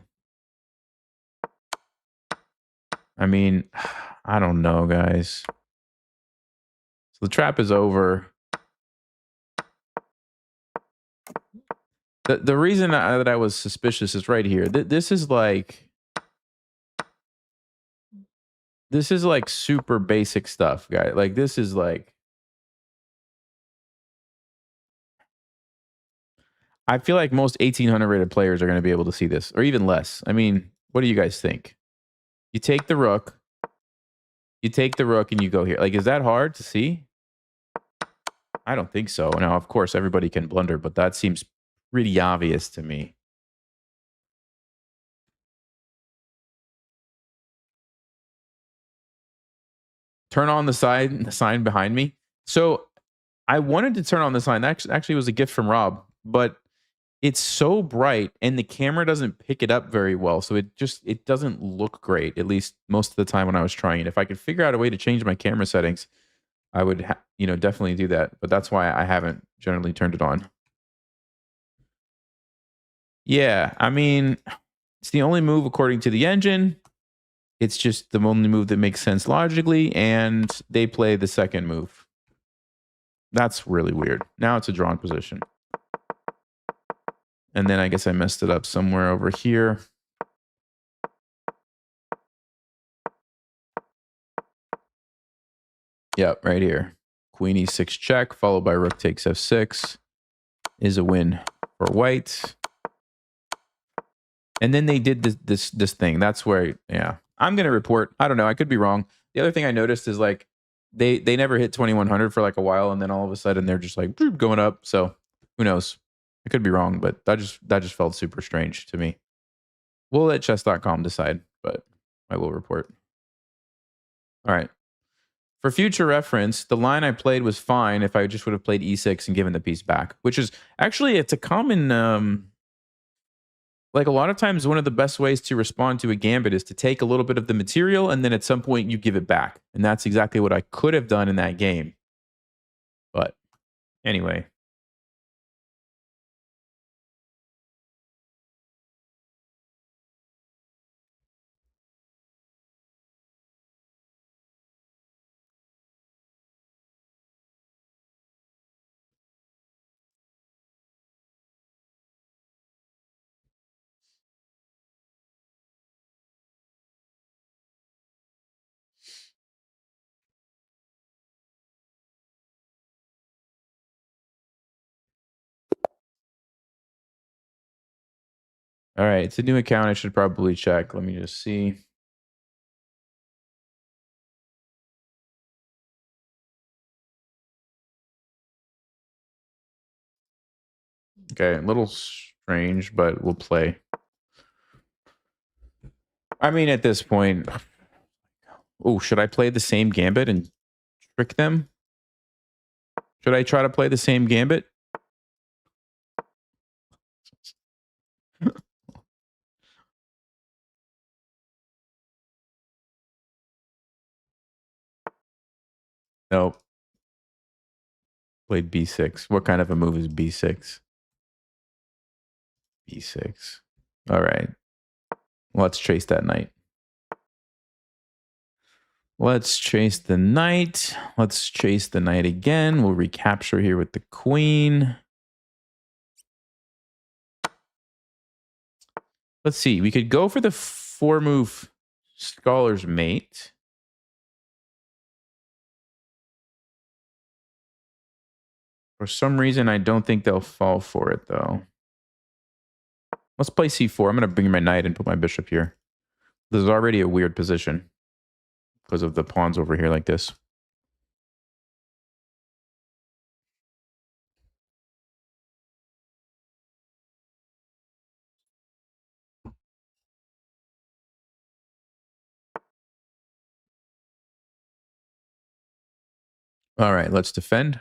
I mean, I don't know, guys. So the trap is over. The reason that I was suspicious is right here. This is like super basic stuff, guys. Like, this is like, I feel like most 1800 rated players are going to be able to see this, or even less. I mean, what do you guys think? You take the rook. You take the rook and you go here. Like, is that hard to see? I don't think so. Now, of course, everybody can blunder, but that seems pretty obvious to me. Turn on the sign behind me. So I wanted to turn on the sign. That actually was a gift from Rob, but it's so bright and the camera doesn't pick it up very well. So it doesn't look great, at least most of the time when I was trying it. If I could figure out a way to change my camera settings, I would definitely do that. But that's why I haven't generally turned it on. Yeah, I mean, it's the only move according to the engine. It's just the only move that makes sense logically, and they play the second move. That's really weird. Now it's a drawn position. And then I guess I messed it up somewhere over here. Yep, right here. Queen e6 check, followed by rook takes f6 is a win for white. And then they did this thing. That's where, yeah. I'm going to report. I don't know. I could be wrong. The other thing I noticed is, like, they never hit 2100 for like a while, and then all of a sudden they're just like going up. So who knows? I could be wrong, but that just felt super strange to me. We'll let chess.com decide, but I will report. All right. For future reference, the line I played was fine if I just would have played e6 and given the piece back, which is actually, it's a common, like, a lot of times one of the best ways to respond to a gambit is to take a little bit of the material and then at some point you give it back. And that's exactly what I could have done in that game. But anyway. All right, it's a new account. I should probably check. Let me just see. Okay, a little strange, but we'll play. I mean, at this point, oh, should I play the same gambit and trick them? Should I try to play the same gambit? Nope. Played b6. What kind of a move is b6? b6. All right. Let's chase that knight. Let's chase the knight. Let's chase the knight again. We'll recapture here with the queen. Let's see. We could go for the 4-move Scholar's Mate. For some reason, I don't think they'll fall for it, though. Let's play c4. I'm going to bring my knight and put my bishop here. This is already a weird position because of the pawns over here like this. All right, let's defend.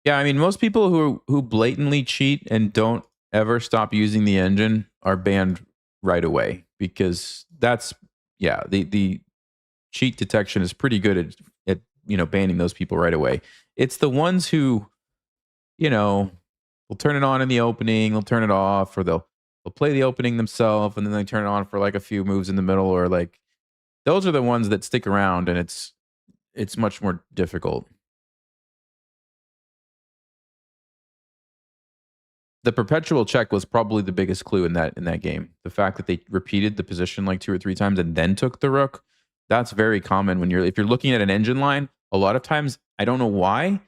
Yeah, I mean, most people who blatantly cheat and don't ever stop using the engine are banned right away because that's, yeah, the cheat detection is pretty good at banning those people right away. It's the ones who, will turn it on in the opening, they'll turn it off, or they'll play the opening themselves and then they turn it on for like a few moves in the middle, or like those are the ones that stick around, and it's much more difficult. The perpetual check was probably the biggest clue in that game. The fact that they repeated the position like 2 or 3 times and then took the rook. That's very common when if you're looking at an engine line. A lot of times, I don't know why,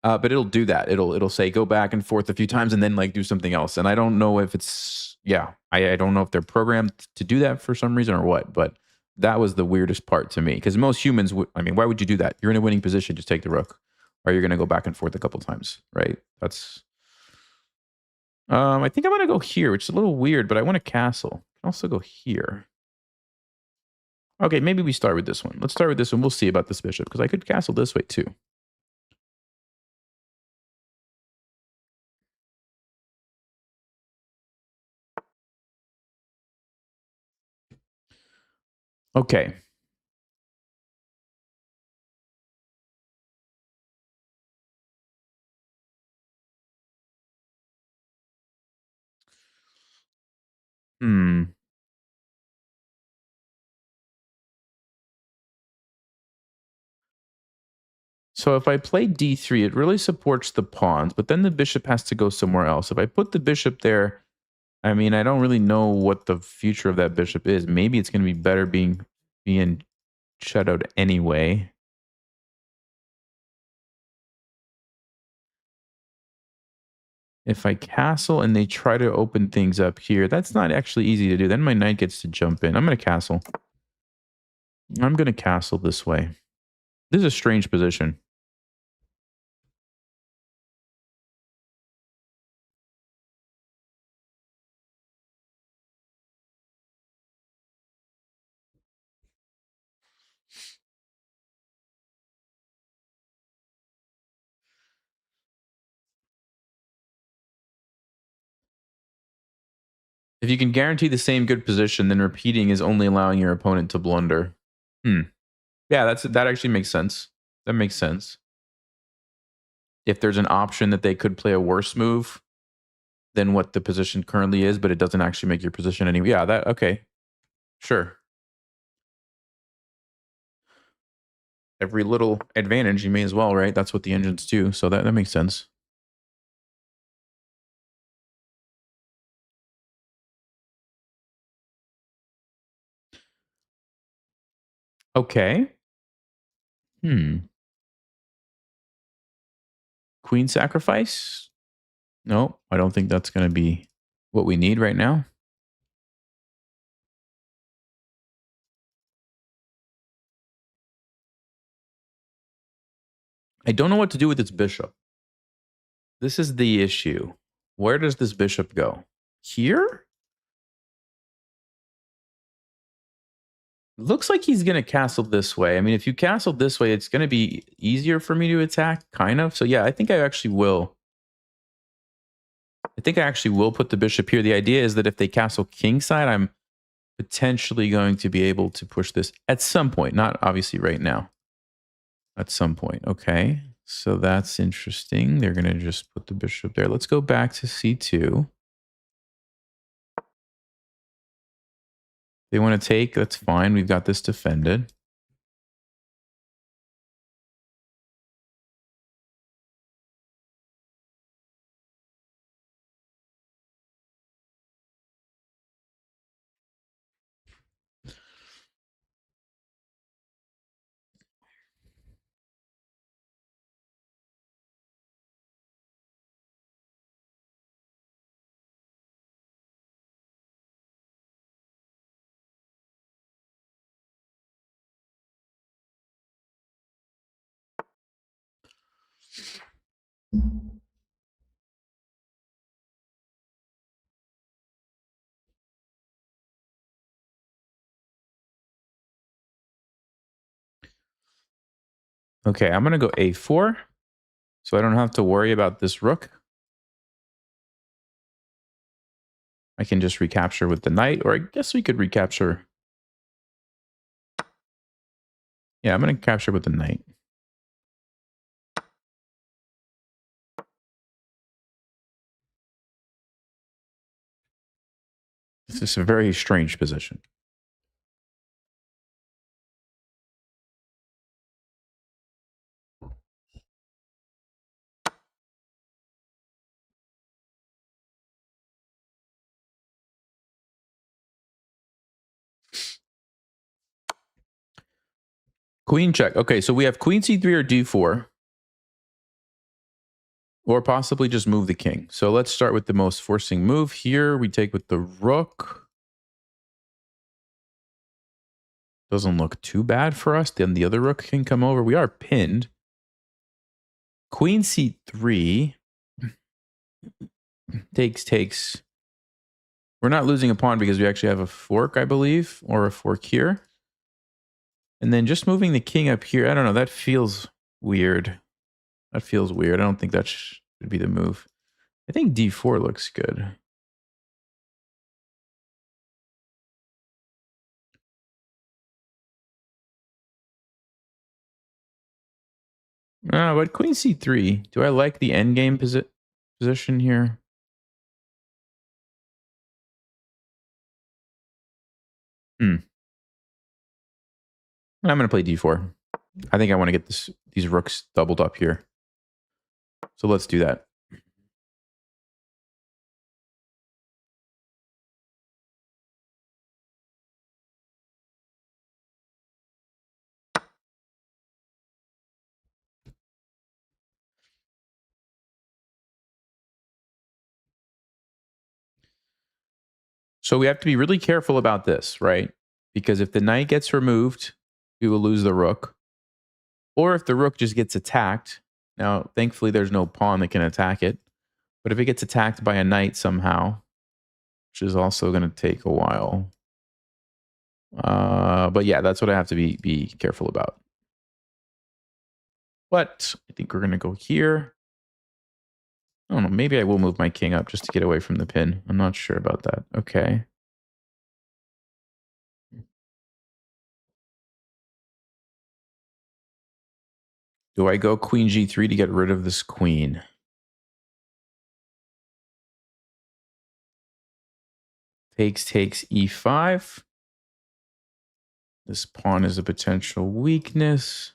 but it'll do that. It'll say go back and forth a few times and then like do something else. And I don't know if it's I don't know if they're programmed to do that for some reason or what. But that was the weirdest part to me, because most humans why would you do that? You're in a winning position, just take the rook, or you're going to go back and forth a couple times, right? That's. I think I'm going to go here, which is a little weird, but I want a castle. I can also go here. Okay, maybe we start with this one. Let's start with this one. We'll see about this bishop, because I could castle this way too. Okay. So if I play d3, it really supports the pawns, but then the bishop has to go somewhere else. If I put the bishop there, I mean, I don't really know what the future of that bishop is. Maybe it's going to be better being shadowed anyway. If I castle and they try to open things up here, that's not actually easy to do. Then my knight gets to jump in. I'm going to castle. I'm going to castle this way. This is a strange position. If you can guarantee the same good position, then repeating is only allowing your opponent to blunder. Yeah, that actually makes sense. That makes sense. If there's an option that they could play a worse move than what the position currently is, but it doesn't actually make your position any. Yeah, okay. Sure. Every little advantage, you may as well, right? That's what the engines do. So that makes sense. Okay. Queen sacrifice? No, I don't think that's going to be what we need right now. I don't know what to do with its bishop. This is the issue. Where does this bishop go? Here? Looks like he's going to castle this way. I mean, if you castle this way, it's going to be easier for me to attack, kind of. So yeah, I think I actually will. I think I actually will put the bishop here. The idea is that if they castle kingside, I'm potentially going to be able to push this at some point. Not obviously right now. At some point. Okay. So that's interesting. They're going to just put the bishop there. Let's go back to c2. They want to take, that's fine. We've got this defended. Okay, I'm going to go a4. So I don't have to worry about this rook. I can just recapture with the knight, or I guess we could recapture. Yeah, I'm going to capture with the knight. This is a very strange position. Queen check. Okay, so we have queen c3 or d4. Or possibly just move the king. So let's start with the most forcing move. Here we take with the rook. Doesn't look too bad for us. Then the other rook can come over. We are pinned. Queen c3. Takes. We're not losing a pawn because we actually have a fork, I believe, or a fork here. And then just moving the king up here. I don't know. That feels weird. I don't think that should be the move. I think d4 looks good. But queen c3. Do I like the endgame position here? I'm going to play d4. I think I want to get these rooks doubled up here. So let's do that. So we have to be really careful about this, right? Because if the knight gets removed, we will lose the rook. Or if the rook just gets attacked. Now, thankfully, there's no pawn that can attack it. But if it gets attacked by a knight somehow, which is also going to take a while. But yeah, that's what I have to be careful about. But I think we're going to go here. I don't know. Maybe I will move my king up just to get away from the pin. I'm not sure about that. Okay. Do I go queen g3 to get rid of this queen? Takes e5. This pawn is a potential weakness.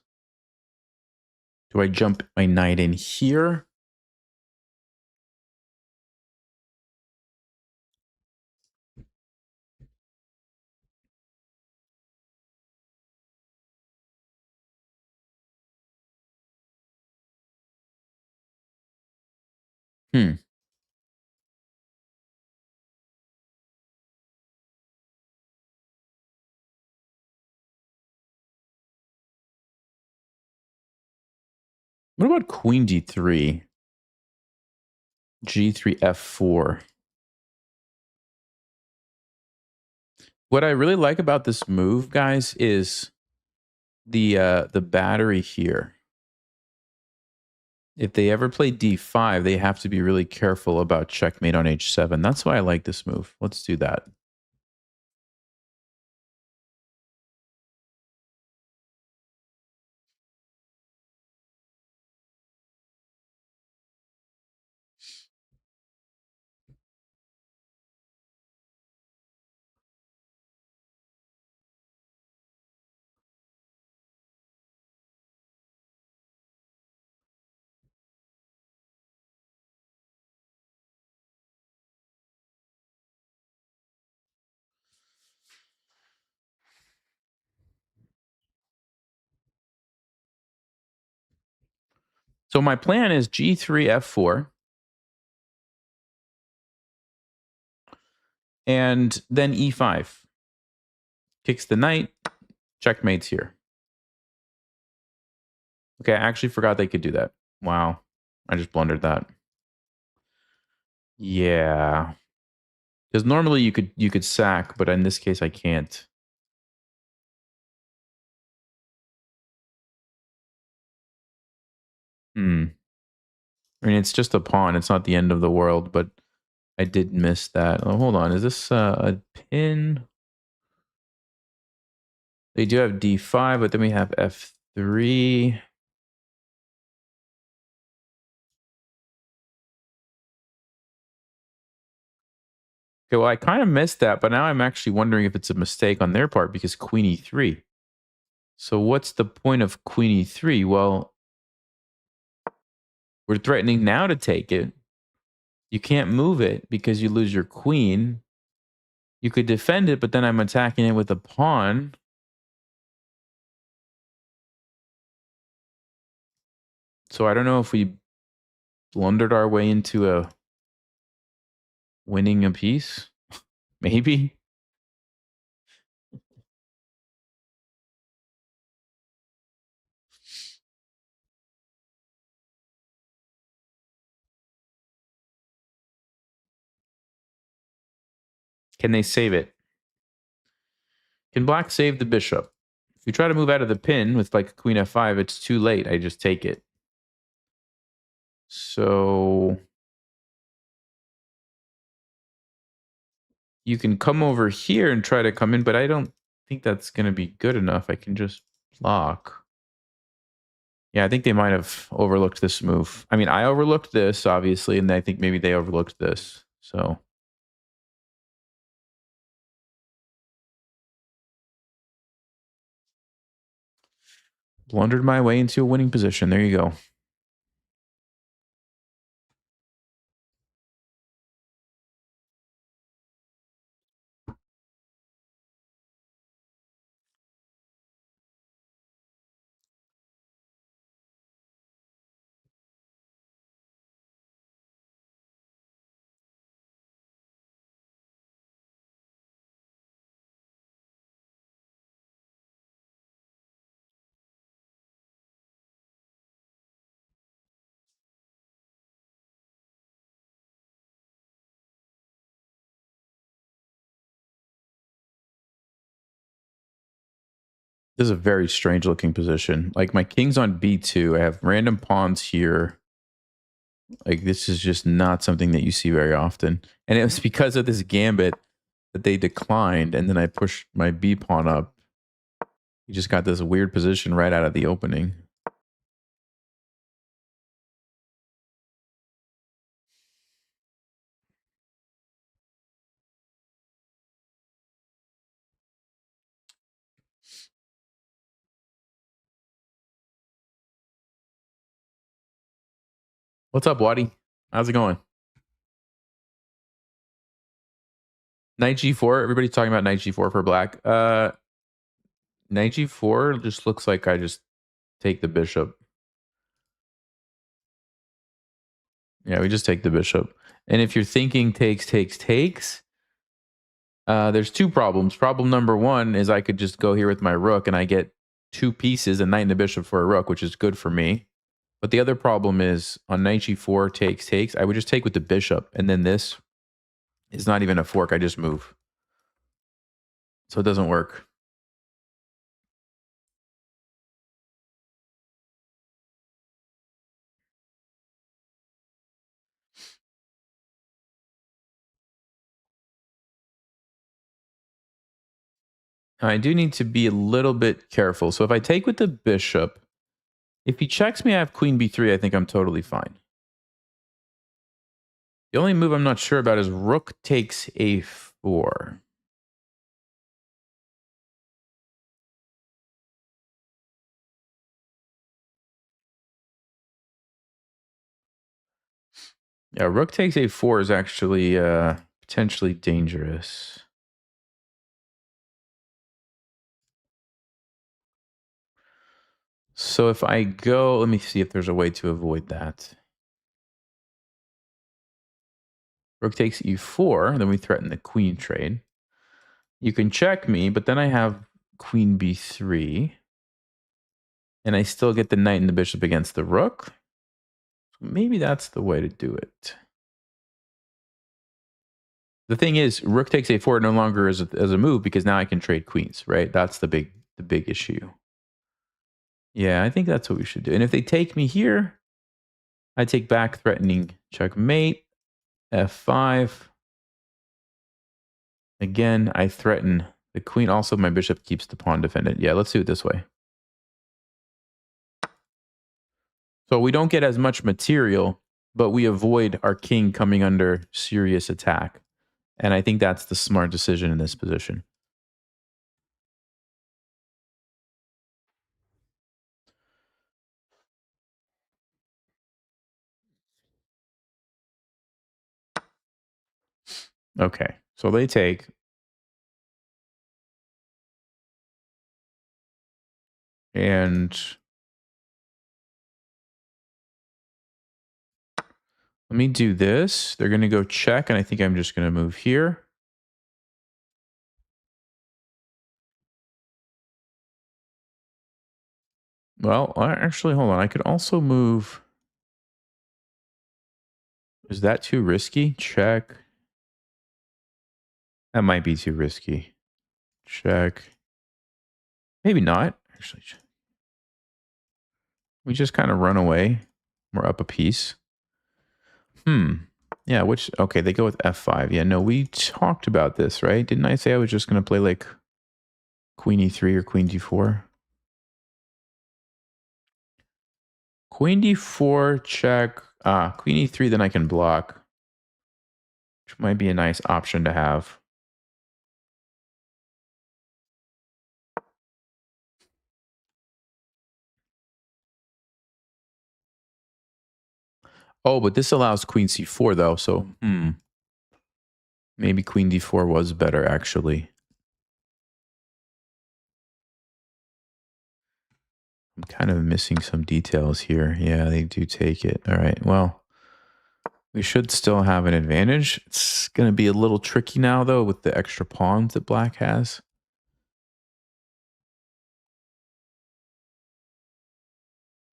Do I jump my knight in here? What about queen d3? g3 f4. What I really like about this move, guys, is the battery here. If they ever play d5, they have to be really careful about checkmate on h7. That's why I like this move. Let's do that. So my plan is G3, F4, and then E5. Kicks the knight, checkmates here. Okay, I actually forgot they could do that. Wow. I just blundered that. Yeah. Because normally you could sack, but in this case I can't. I mean, it's just a pawn. It's not the end of the world, but I did miss that. Oh, hold on. Is this a pin? They do have D5, but then we have F3. Okay, well, I kind of missed that, but now I'm actually wondering if it's a mistake on their part because Queen E3. So what's the point of Queen E3? Well, we're threatening now to take it. You can't move it because you lose your queen. You could defend it, but then I'm attacking it with a pawn. So I don't know if we blundered our way into a winning a piece. Maybe. Can they save it? Can black save the bishop? If you try to move out of the pin with like queen f5, it's too late. I just take it. So you can come over here and try to come in, but I don't think that's going to be good enough. I can just block. Yeah, I think they might have overlooked this move. I mean, I overlooked this, obviously, and I think maybe they overlooked this. So blundered my way into a winning position. There you go. This is a very strange looking position. Like my king's on b2. I have random pawns here. Like this is just not something that you see very often. And it was because of this gambit that they declined. And then I pushed my b pawn up. You just got this weird position right out of the opening. What's up, Waddy? How's it going? Knight g4. Everybody's talking about knight g4 for black. Knight g4 just looks like I just take the bishop. Yeah, we just take the bishop. And if you're thinking takes, there's two problems. Problem number one is I could just go here with my rook and I get two pieces, a knight and a bishop for a rook, which is good for me. But the other problem is on knight g4 takes, I would just take with the bishop. And then this is not even a fork. I just move. So it doesn't work. I do need to be a little bit careful. So if I take with the bishop, if he checks me, I have queen b3. I think I'm totally fine. The only move I'm not sure about is rook takes a4. Yeah, rook takes a4 is actually potentially dangerous. So if I go, let me see if there's a way to avoid that. Rook takes e4, then we threaten the queen trade. You can check me, but then I have queen b3. And I still get the knight and the bishop against the rook. Maybe that's the way to do it. The thing is, rook takes a4 no longer as a move because now I can trade queens, right? That's the big issue. Yeah, I think that's what we should do. And if they take me here, I take back threatening checkmate, f5. Again, I threaten the queen. Also, my bishop keeps the pawn defended. Yeah, let's do it this way. So we don't get as much material, but we avoid our king coming under serious attack. And I think that's the smart decision in this position. Okay, so they take. And let me do this. They're going to go check, and I think I'm just going to move here. Well, actually, hold on. I could also move. Is that too risky? Check. That might be too risky. Check. Maybe not. Actually, we just kind of run away. We're up a piece. Yeah, okay, they go with f5. Yeah, no, we talked about this, right? Didn't I say I was just going to play like queen e3 or queen d4? Queen d4, check. Queen e3, then I can block. Which might be a nice option to have. Oh, but this allows queen c4, though, so maybe queen d4 was better, actually. I'm kind of missing some details here. Yeah, they do take it. All right, well, we should still have an advantage. It's going to be a little tricky now, though, with the extra pawns that black has.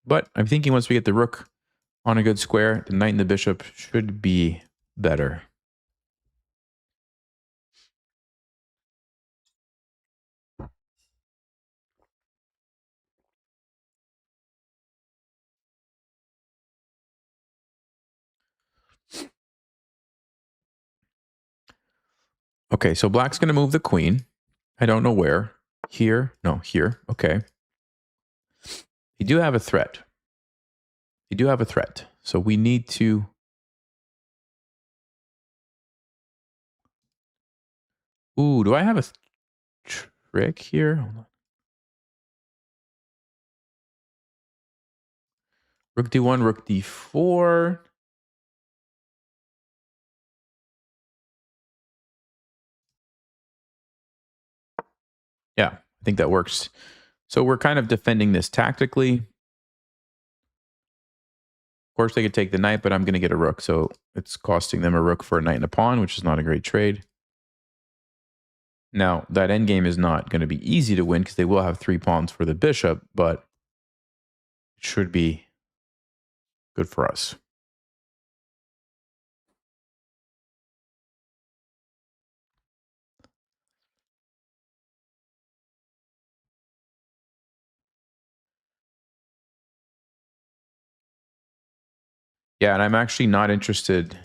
But I'm thinking once we get the rook on a good square, the knight and the bishop should be better. Okay, so black's going to move the queen. I don't know where. Here? No, here. Okay. You do have a threat. You do have a threat. So we need to... Ooh, do I have a trick here? Hold on. Rook d1, rook d4. Yeah, I think that works. So we're kind of defending this tactically. Of course, they could take the knight, but I'm going to get a rook. So it's costing them a rook for a knight and a pawn, which is not a great trade. Now, that endgame is not going to be easy to win because they will have 3 pawns for the bishop, but it should be good for us. Yeah, and I'm actually not interested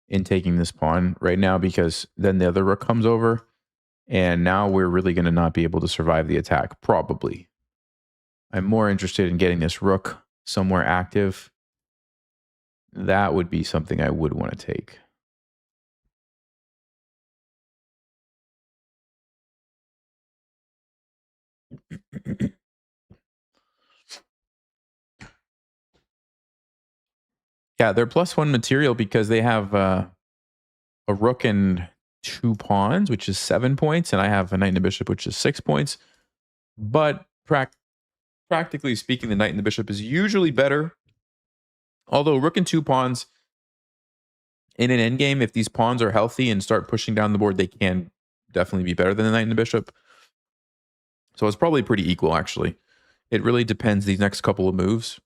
in taking this pawn right now because then the other rook comes over, and now we're really going to not be able to survive the attack, probably. I'm more interested in getting this rook somewhere active. That would be something I would want to take. Yeah, they're +1 material because they have a rook and 2 pawns, which is 7 points, and I have a knight and a bishop, which is 6 points. But practically speaking, the knight and the bishop is usually better. Although rook and 2 pawns in an endgame, if these pawns are healthy and start pushing down the board, they can definitely be better than the knight and the bishop. So it's probably pretty equal, actually. It really depends these next couple of moves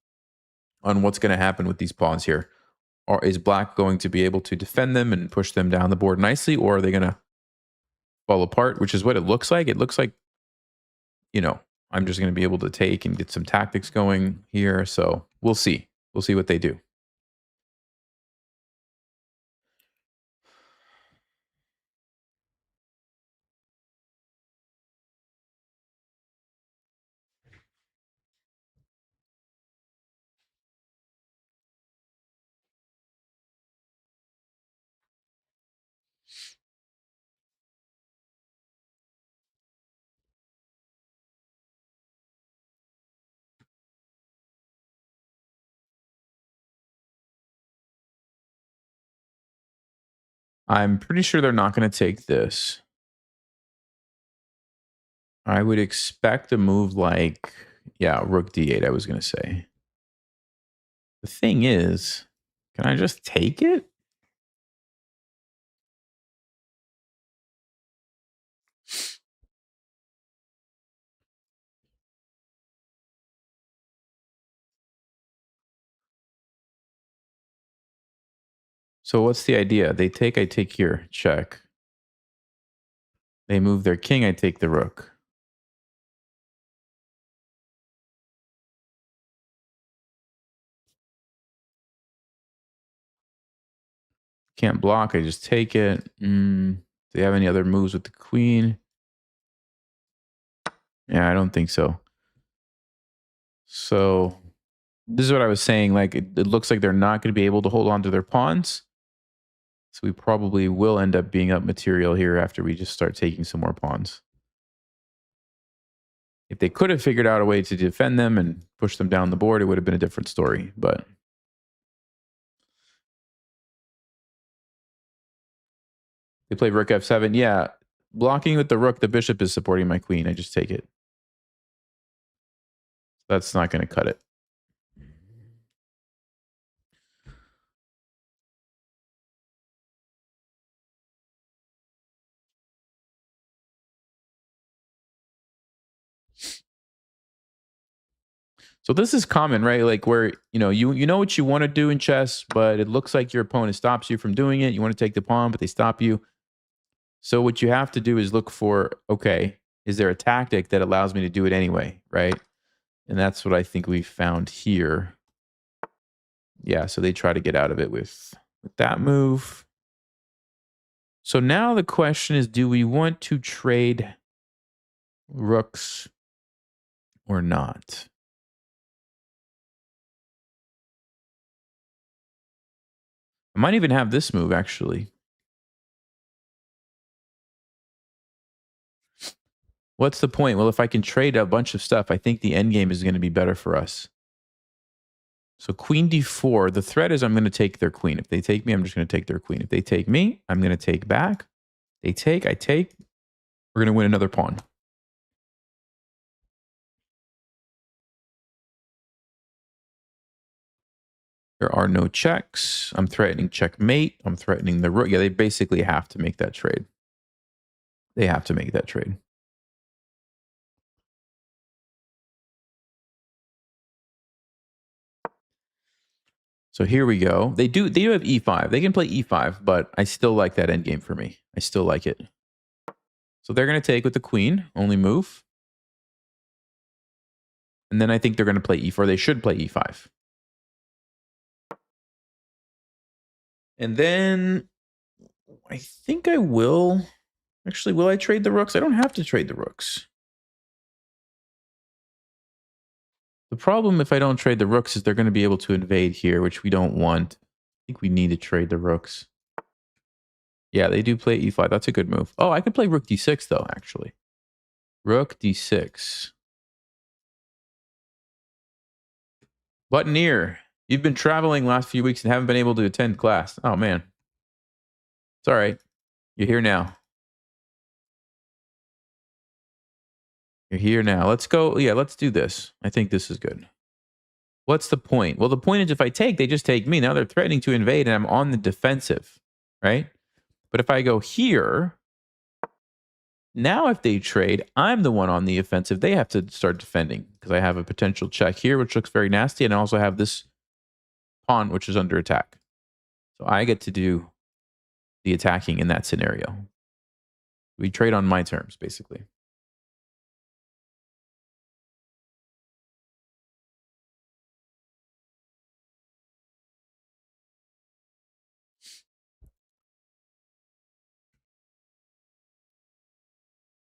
on what's going to happen with these pawns here. Or is black going to be able to defend them and push them down the board nicely, or are they going to fall apart, which is what it looks like. It looks like, you know, I'm just going to be able to take and get some tactics going here. So we'll see. We'll see what they do. I'm pretty sure they're not going to take this. I would expect a move like, yeah, rook d8, I was going to say. The thing is, can I just take it? So what's the idea? They take, I take here, check. They move their king, I take the rook. Can't block, I just take it. Do they have any other moves with the queen? Yeah, I don't think so. So this is what I was saying. Like, it looks like they're not going to be able to hold on to their pawns. So we probably will end up being up material here after we just start taking some more pawns. If they could have figured out a way to defend them and push them down the board, it would have been a different story. But they play rook f7. Yeah, blocking with the rook, the bishop is supporting my queen. I just take it. That's not going to cut it. So this is common, right? Like where, you know what you want to do in chess, but it looks like your opponent stops you from doing it. You want to take the pawn, but they stop you. So what you have to do is look for, okay, is there a tactic that allows me to do it anyway, right? And that's what I think we found here. Yeah, so they try to get out of it with that move. So now the question is, do we want to trade rooks or not? I might even have this move, actually. What's the point? Well, if I can trade a bunch of stuff, I think the endgame is going to be better for us. So queen d4, the threat is I'm going to take their queen. If they take me, I'm just going to take their queen. If they take me, I'm going to take back. They take, I take. We're going to win another pawn. There are no checks. I'm threatening checkmate. I'm threatening the rook. Yeah, they basically have to make that trade. They have to make that trade. So here we go. They do have e5. They can play e5, but I still like that endgame for me. I still like it. So they're going to take with the queen, only move. And then I think they're going to play e4. They should play e5. And then I think I will. Actually, will I trade the rooks? I don't have to trade the rooks. The problem if I don't trade the rooks is they're going to be able to invade here, which we don't want. I think we need to trade the rooks. Yeah, they do play e5. That's a good move. Oh, I could play rook d6, though, actually. Rook d6. Buttoneer, you've been traveling last few weeks and haven't been able to attend class. Oh, man. It's all right. You're here now. You're here now. Let's go. Yeah, let's do this. I think this is good. What's the point? Well, the point is if I take, they just take me. Now they're threatening to invade and I'm on the defensive, right? But if I go here, now if they trade, I'm the one on the offensive. They have to start defending because I have a potential check here, which looks very nasty. And I also have this pawn, which is under attack. So I get to do the attacking in that scenario. We trade on my terms, basically.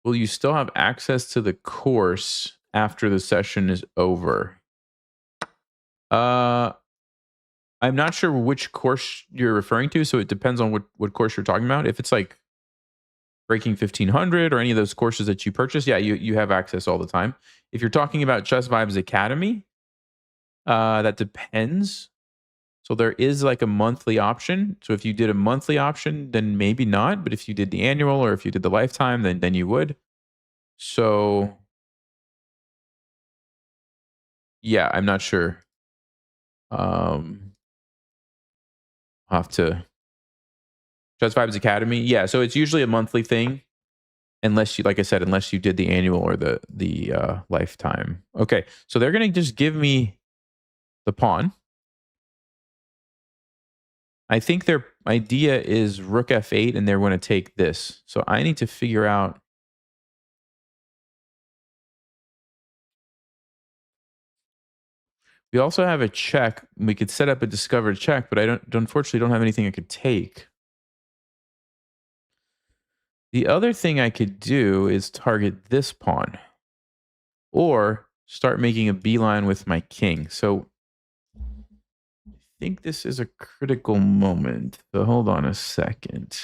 Will you still have access to the course after the session is over? I'm not sure which course you're referring to, so it depends on what course you're talking about. If it's like Breaking 1500 or any of those courses that you purchase, yeah, you have access all the time. If you're talking about Chess Vibes Academy, that depends. So there is like a monthly option. So if you did a monthly option, then maybe not. But if you did the annual or if you did the lifetime, then you would. So yeah, I'm not sure. I'll have to Chess Vibes Academy. Yeah, so it's usually a monthly thing. Unless you, like I said, unless you did the annual or the lifetime. Okay, so they're gonna just give me the pawn. I think their idea is Rook F8, and they're going to take this. So I need to figure out. We also have a check. We could set up a discovered check, but unfortunately don't have anything I could take. The other thing I could do is target this pawn or start making a beeline with my king. So I think this is a critical moment. So hold on a second.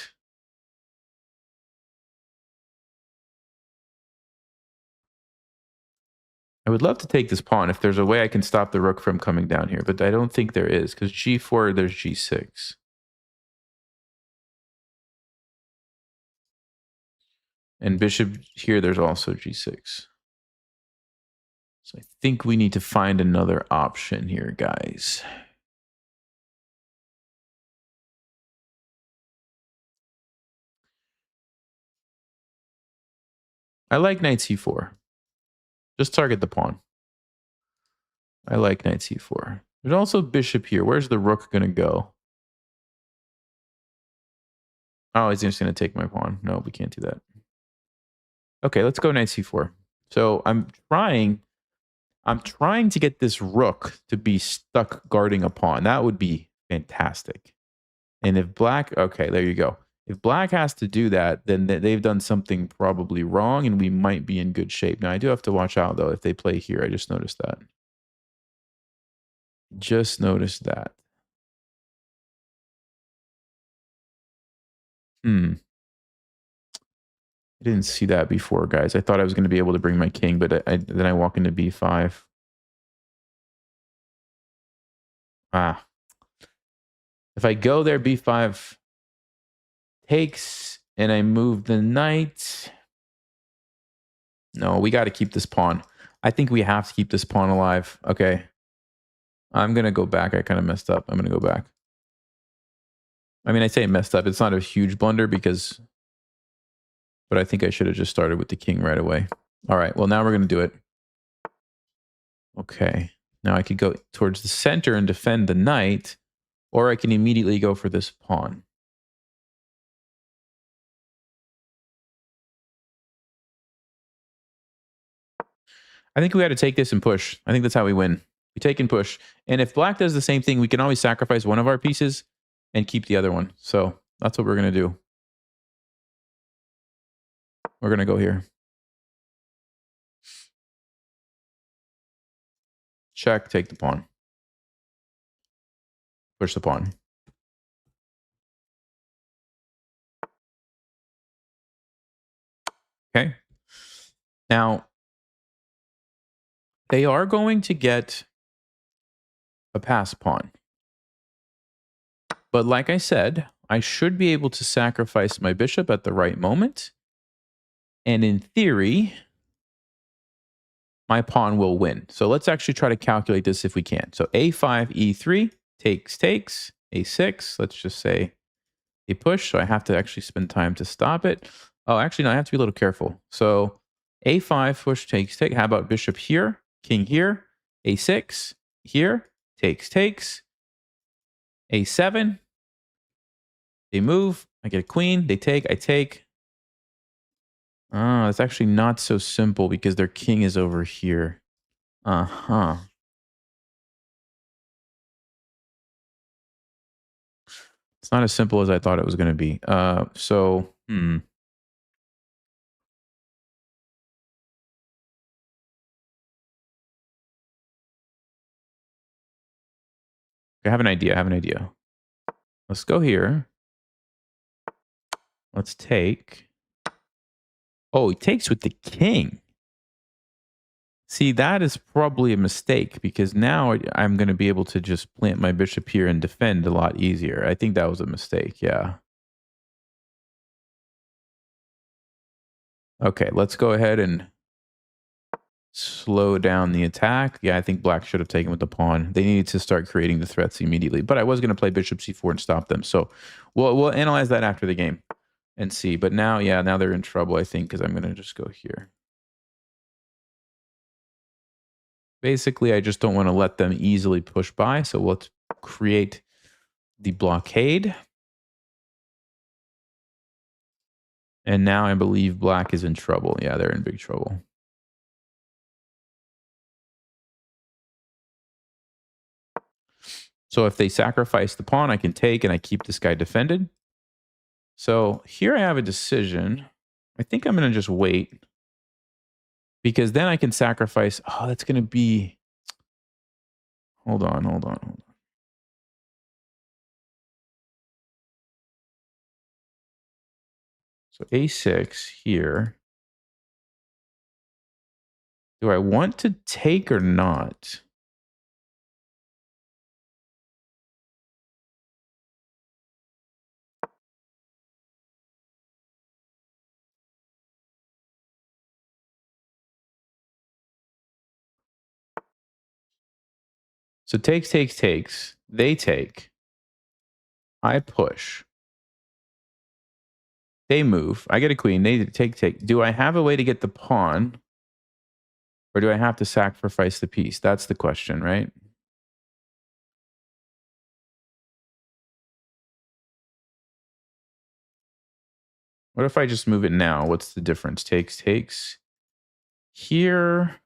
I would love to take this pawn if there's a way I can stop the rook from coming down here, but I don't think there is because g4, there's g6. And bishop here, there's also g6. So I think we need to find another option here, guys. I like knight c4. Just target the pawn. I like knight c4. There's also bishop here. Where's the rook going to go? Oh, he's just going to take my pawn. No, we can't do that. Okay, let's go knight c4. So I'm trying to get this rook to be stuck guarding a pawn. That would be fantastic. And if black, okay, there you go. If black has to do that, then they've done something probably wrong and we might be in good shape. Now, I do have to watch out, though, if they play here. I just noticed that. Just noticed that. I didn't see that before, guys. I thought I was going to be able to bring my king, but then I walk into b5. Ah. If I go there, b5 takes, and I move the knight. No, we got to keep this pawn. I think we have to keep this pawn alive. Okay. I'm going to go back. I kind of messed up. I'm going to go back. I mean, I say messed up. It's not a huge blunder but I think I should have just started with the king right away. All right. Well, now we're going to do it. Okay. Now I could go towards the center and defend the knight, or I can immediately go for this pawn. I think we got to take this and push. I think that's how we win. We take and push. And if black does the same thing, we can always sacrifice one of our pieces and keep the other one. So that's what we're going to do. We're going to go here. Check, take the pawn. Push the pawn. Okay. Now, they are going to get a pass pawn. But like I said, I should be able to sacrifice my bishop at the right moment. And in theory, my pawn will win. So let's actually try to calculate this if we can. So a5, e3, takes, a6. Let's just say a push. So I have to actually spend time to stop it. Oh, actually, no, I have to be a little careful. So a5, push, takes. How about bishop here, king here, a6, here, takes, a7. They move. I get a queen. They take. I take. It's actually not so simple because their king is over here. Uh-huh. It's not as simple as I thought it was going to be. I have an idea. Let's go here. Let's take. Oh, he takes with the king. See, that is probably a mistake because now I'm going to be able to just plant my bishop here and defend a lot easier. I think that was a mistake. Yeah. Okay, let's go ahead and slow down the attack. Yeah, I think black should have taken with the pawn. They needed to start creating the threats immediately, but I was going to play bishop c4 and stop them. So we'll analyze that after the game and see. But now, yeah, now they're in trouble, I think, because I'm going to just go here. Basically, I just don't want to let them easily push by. So let's create the blockade. And now I believe black is in trouble. Yeah, they're in big trouble. So if they sacrifice the pawn, I can take and I keep this guy defended. So here I have a decision. I think I'm going to just wait because then I can sacrifice. Oh, that's going to be. Hold on. So a6 here. Do I want to take or not? So takes. They take. I push. They move. I get a queen. They take. Do I have a way to get the pawn? Or do I have to sacrifice the piece? That's the question, right? What if I just move it now? What's the difference? Takes. Here.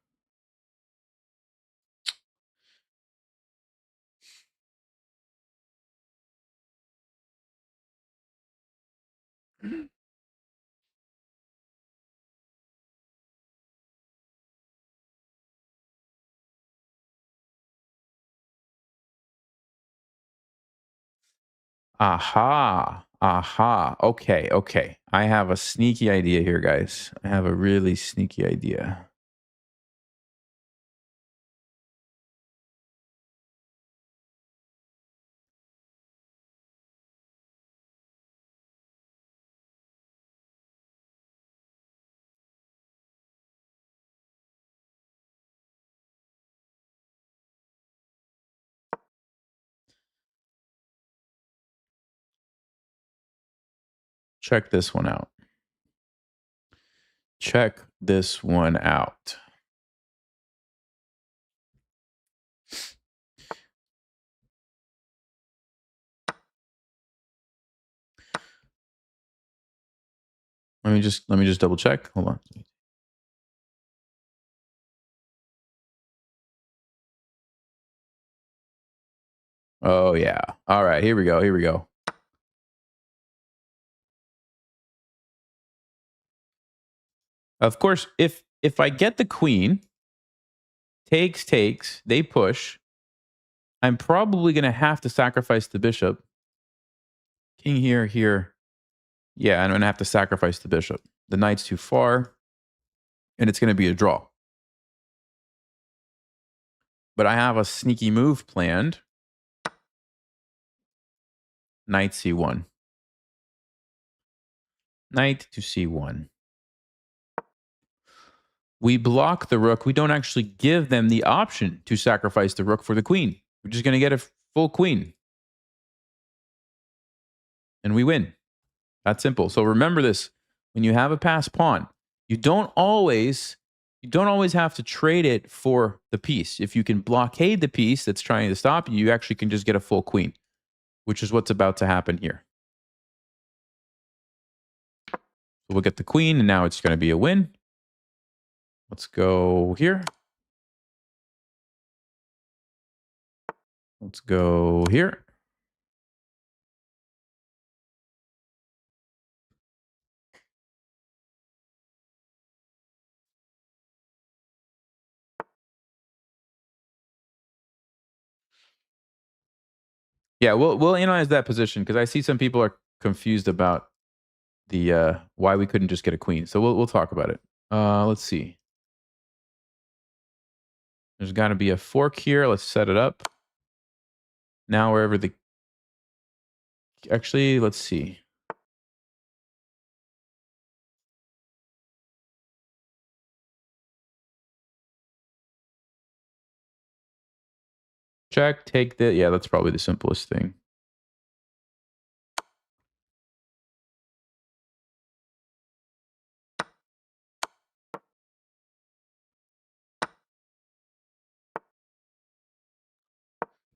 Aha. Okay. I have a sneaky idea here, guys. I have a really sneaky idea. Check this one out. Let me just double check. Hold on. Oh yeah. All right, here we go. Of course, if I get the queen, takes, they push, I'm probably going to have to sacrifice the bishop. King here. Yeah, I'm going to have to sacrifice the bishop. The knight's too far, and it's going to be a draw. But I have a sneaky move planned. Knight c1. Knight to c1. we block the rook. We don't actually give them the option to sacrifice the rook for the queen. We're just going to get a full queen. And we win. That's simple. So remember this. When you have a passed pawn, you don't always have to trade it for the piece. If you can blockade the piece that's trying to stop you, you actually can just get a full queen, which is what's about to happen here. So we'll get the queen, and now it's going to be a win. Let's go here. Let's go here. Yeah, we'll analyze that position because I see some people are confused about the why we couldn't just get a queen. So we'll talk about it. Let's see. There's got to be a fork here. Let's set it up. Now wherever the actually, let's see. Check, take the yeah, that's probably the simplest thing.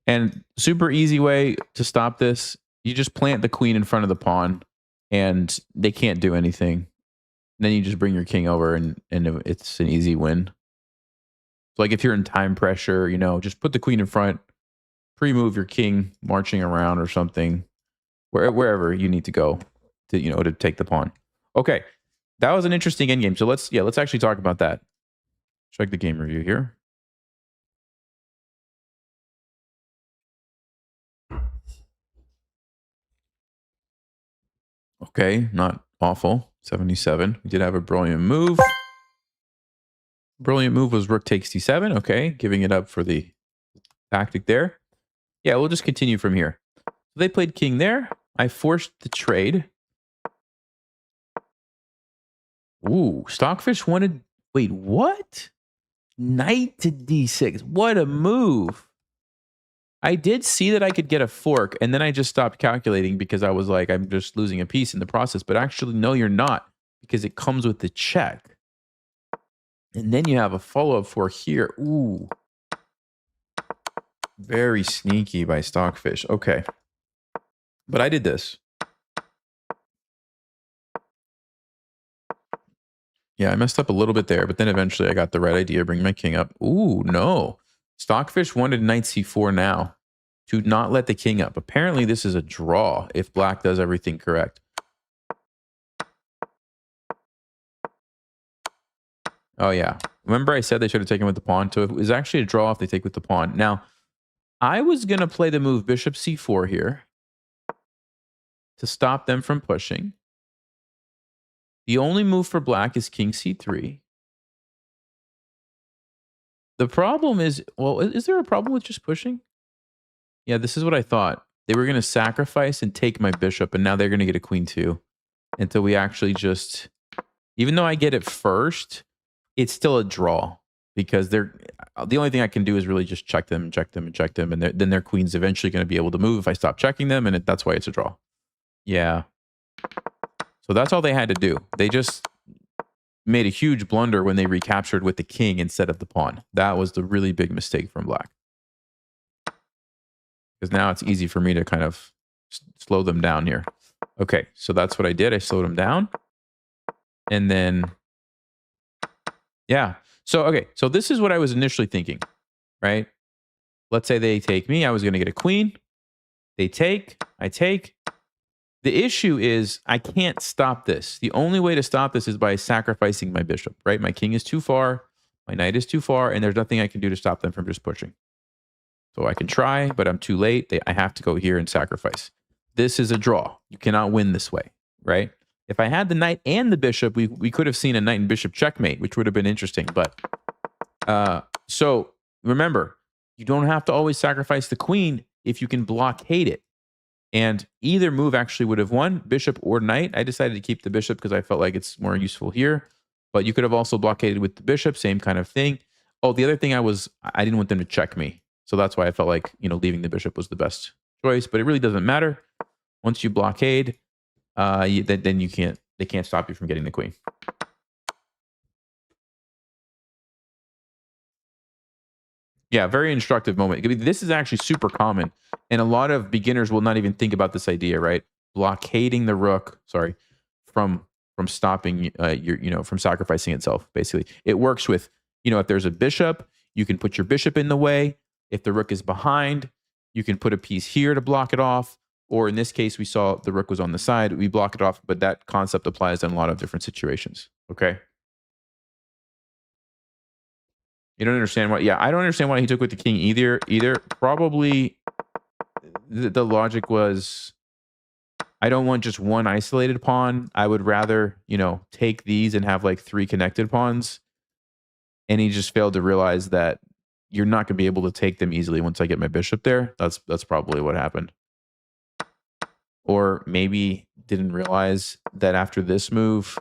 And super easy way to stop this, you just plant the queen in front of the pawn and they can't do anything. Then you just bring your king over and it's an easy win. So like if you're in time pressure, you know, just put the queen in front, pre-move your king marching around or something, wherever you need to go to, you know, to take the pawn. Okay, that was an interesting endgame. So let's actually talk about that. Check the game review here. Okay, not awful. 77. We did have a brilliant move. Brilliant move was rook takes d7. Okay, giving it up for the tactic there. Yeah, we'll just continue from here. So they played king there. I forced the trade. Ooh, Stockfish wanted... Wait, what? Knight to d6. What a move. I did see that I could get a fork, and then I just stopped calculating because I was like, I'm just losing a piece in the process. But actually, no, you're not, because it comes with the check. And then you have a follow-up fork here. Ooh. Very sneaky by Stockfish. Okay. But I did this. Yeah, I messed up a little bit there, but then eventually I got the right idea, bring my king up. Ooh, no. Stockfish wanted knight c4 now to not let the king up. Apparently, this is a draw if black does everything correct. Oh, yeah. Remember I said they should have taken with the pawn? So it was actually a draw if they take with the pawn. Now, I was going to play the move bishop c4 here to stop them from pushing. The only move for black is king c3. The problem is, well, is there a problem with just pushing? Yeah, this is what I thought. They were going to sacrifice and take my bishop, and now they're going to get a queen too. Until we actually just... Even though I get it first, it's still a draw. Because they're... The only thing I can do is really just check them, and check them, and check them. And then their queen's eventually going to be able to move if I stop checking them, and that's why it's a draw. Yeah. So that's all they had to do. They just made a huge blunder when they recaptured with the king instead of the pawn. That was the really big mistake from black. Because now it's easy for me to kind of slow them down here. Okay, so that's what I did. I slowed them down. And then, yeah. So, okay, so this is what I was initially thinking, right? Let's say they take me. I was going to get a queen. They take. I take. The issue is I can't stop this. The only way to stop this is by sacrificing my bishop, right? My king is too far. My knight is too far. And there's nothing I can do to stop them from just pushing. So I can try, but I'm too late. I have to go here and sacrifice. This is a draw. You cannot win this way, right? If I had the knight and the bishop, we could have seen a knight and bishop checkmate, which would have been interesting. But so remember, you don't have to always sacrifice the queen if you can blockade it. And either move actually would have won, bishop or knight. I decided to keep the bishop because I felt like it's more useful here. But you could have also blockaded with the bishop, same kind of thing. Oh, the other thing I didn't want them to check me. So that's why I felt like, leaving the bishop was the best choice, but it really doesn't matter. Once you blockade, then they can't stop you from getting the queen. Yeah, very instructive moment. This is actually super common, and a lot of beginners will not even think about this idea, right? Blockading the rook, from stopping from sacrificing itself. Basically, it works with if there's a bishop, you can put your bishop in the way. If the rook is behind, you can put a piece here to block it off. Or in this case, we saw the rook was on the side, we block it off. But that concept applies in a lot of different situations. Okay. You don't understand why? Yeah, I don't understand why he took with the king either. Probably the logic was, I don't want just one isolated pawn. I would rather, take these and have like 3 connected pawns. And he just failed to realize that you're not going to be able to take them easily once I get my bishop there. That's probably what happened. Or maybe didn't realize that after this move,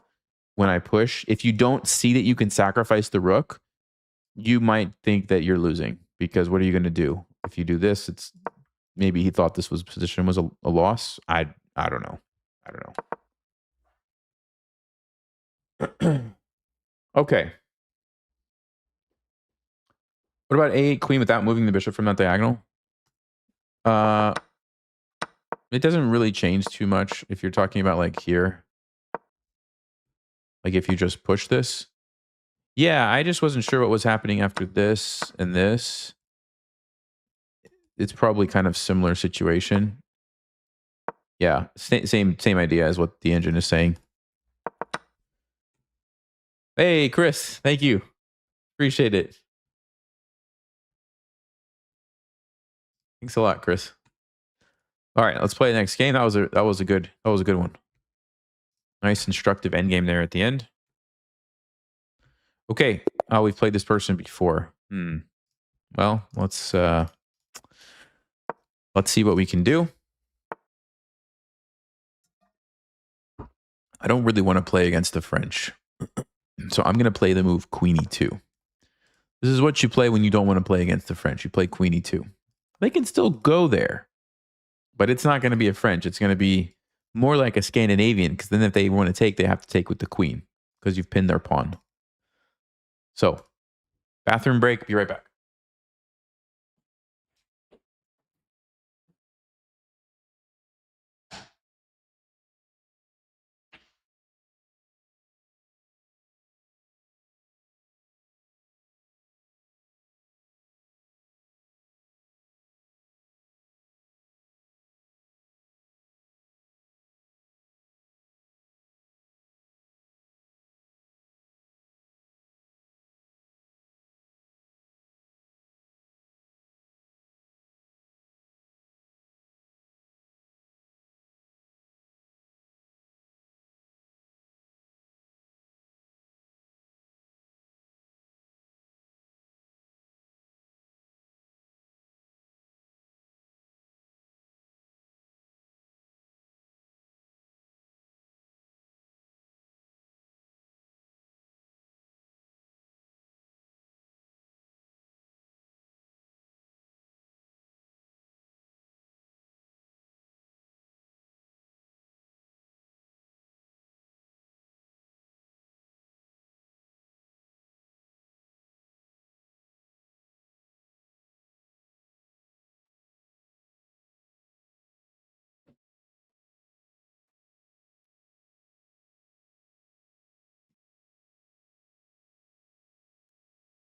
when I push, if you don't see that you can sacrifice the rook, you might think that you're losing, because what are you going to do? If you do this, maybe he thought this position was a loss. I don't know. Okay. What about A8 queen without moving the bishop from that diagonal? It doesn't really change too much if you're talking about like here. Like if you just push this. Yeah, I just wasn't sure what was happening after this and this. It's probably kind of similar situation. Yeah, same idea as what the engine is saying. Hey, Chris, thank you. Appreciate it. Thanks a lot, Chris. All right, let's play the next game. That was a good one. Nice instructive endgame there at the end. Okay, we've played this person before. Well, let's see what we can do. I don't really want to play against the French. So I'm going to play the move Queen E2. This is what you play when you don't want to play against the French. You play Queen E2. They can still go there, but it's not going to be a French. It's going to be more like a Scandinavian, because then if they want to take, they have to take with the queen because you've pinned their pawn. So, bathroom break. Be right back.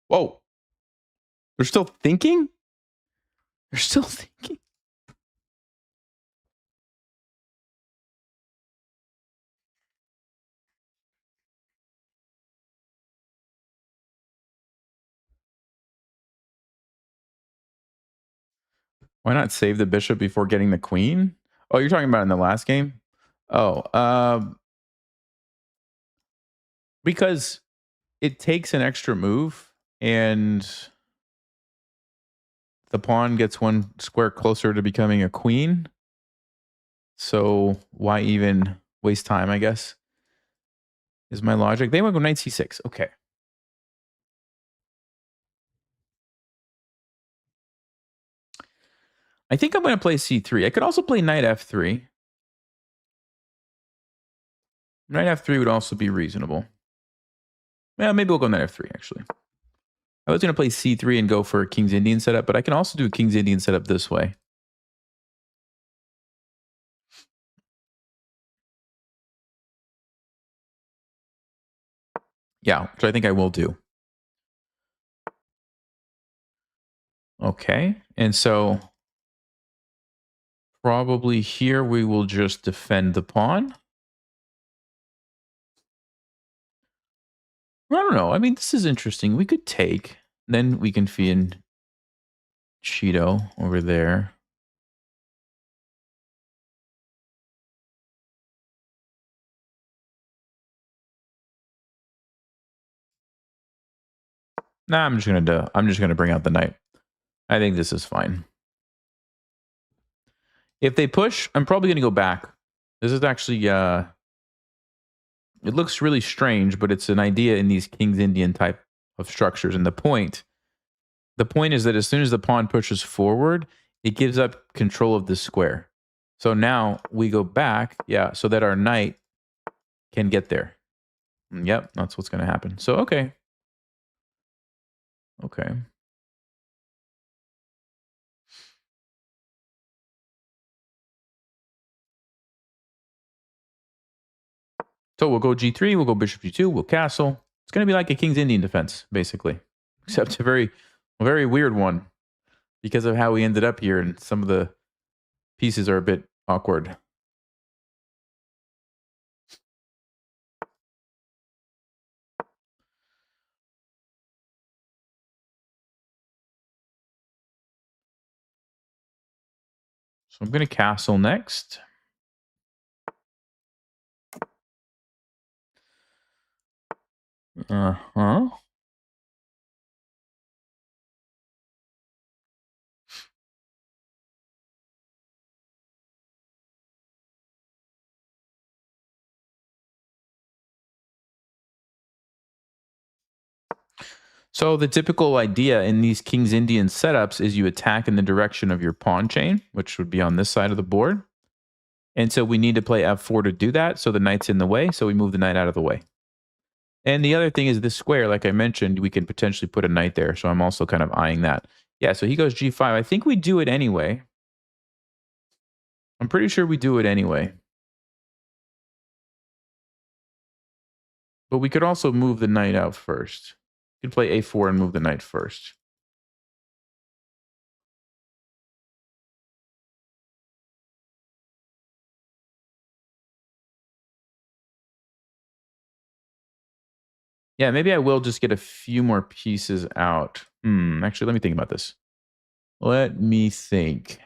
Whoa. They're still thinking? They're still thinking? Why not save the bishop before getting the queen? Oh, you're talking about in the last game? Oh, because it takes an extra move and the pawn gets one square closer to becoming a queen. So why even waste time, I guess? is my logic. They want to go knight c6. Okay. I think I'm going to play c3. I could also play knight f3. Knight f3 would also be reasonable. Yeah, maybe we'll go knight f3, actually. I was going to play c3 and go for a King's Indian setup, but I can also do a King's Indian setup this way. Yeah, which I think I will do. Okay, and so probably here we will just defend the pawn. I don't know. I mean, this is interesting. We could take. Then we can feed Cheeto over there. Nah, I'm just gonna bring out the knight. I think this is fine. If they push, I'm probably gonna go back. This is actually it looks really strange, but it's an idea in these King's Indian type of structures. And the point is that as soon as the pawn pushes forward, it gives up control of the square. So now we go back, yeah, so that our knight can get there. Yep, that's what's going to happen. So, okay. Okay. So we'll go g3, we'll go bishop g2, we'll castle. It's going to be like a King's Indian defense, basically. Except a very weird one because of how we ended up here, and some of the pieces are a bit awkward. So I'm going to castle next. Uh-huh. So the typical idea in these King's Indian setups is you attack in the direction of your pawn chain, which would be on this side of the board. And so we need to play f4 to do that. So the knight's in the way. So we move the knight out of the way. And the other thing is this square, like I mentioned, we can potentially put a knight there. So I'm also kind of eyeing that. Yeah, so he goes g5. I think we do it anyway. I'm pretty sure we do it anyway. But we could also move the knight out first. We could play a4 and move the knight first. Yeah, maybe I will just get a few more pieces out. Actually, let me think about this. Let me think.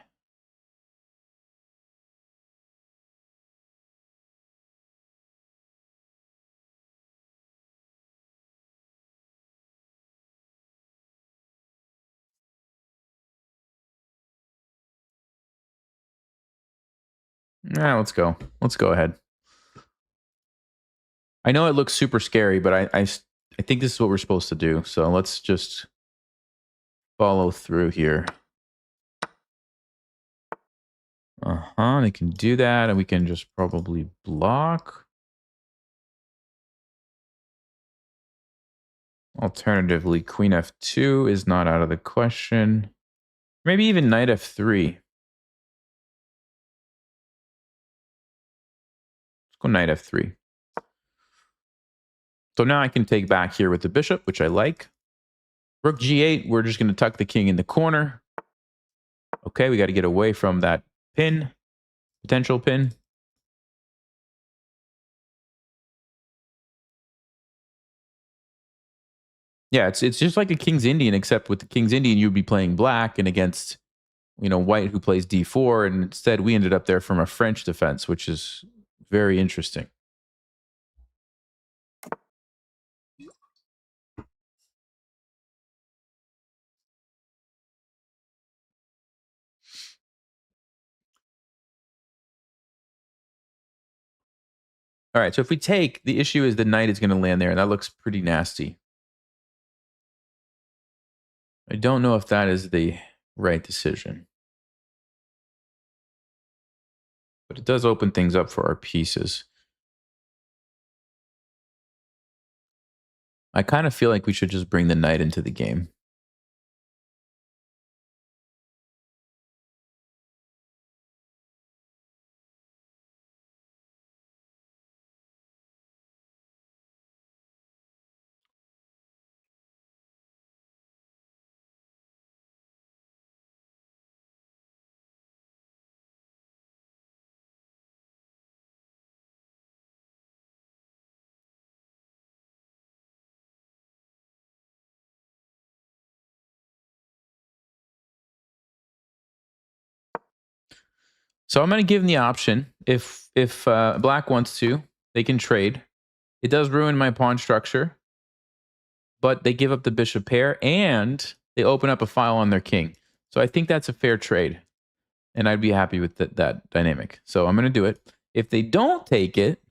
Let's go. Let's go ahead. I know it looks super scary, but I think this is what we're supposed to do. So let's just follow through here. They can do that, and we can just probably block. Alternatively, queen f2 is not out of the question. Maybe even knight f3. Let's go knight f3. So now I can take back here with the bishop, which I like. Rook g8, we're just going to tuck the king in the corner. Okay, we got to get away from that pin, potential pin. Yeah, it's just like a King's Indian, except with the King's Indian, you'd be playing black and against, white who plays d4. And instead, we ended up there from a French defense, which is very interesting. All right, so if we take, the issue is the knight is going to land there, and that looks pretty nasty. I don't know if that is the right decision. But it does open things up for our pieces. I kind of feel like we should just bring the knight into the game. So I'm going to give them the option. If black wants to, they can trade. It does ruin my pawn structure, but they give up the bishop pair and they open up a file on their king. So I think that's a fair trade, and I'd be happy with that dynamic. So I'm going to do it. If they don't take it,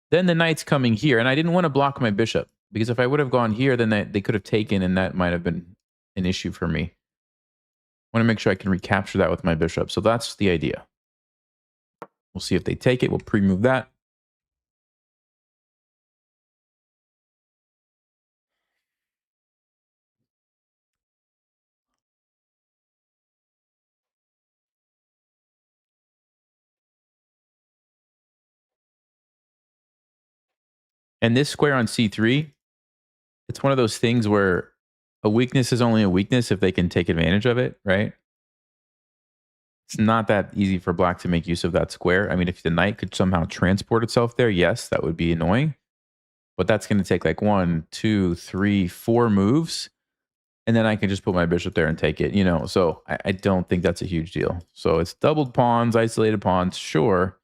then the knight's coming here, and I didn't want to block my bishop because if I would have gone here, then they could have taken, and that might have been an issue for me. I want to make sure I can recapture that with my bishop. So that's the idea. We'll see if they take it. We'll pre-move that. And this square on c3, it's one of those things where a weakness is only a weakness if they can take advantage of it, right? It's not that easy for black to make use of that square. I mean, if the knight could somehow transport itself there, yes, that would be annoying. But that's going to take like 1, 2, 3, 4 moves. And then I can just put my bishop there and take it, you know. So I don't think that's a huge deal. So it's doubled pawns, isolated pawns, sure.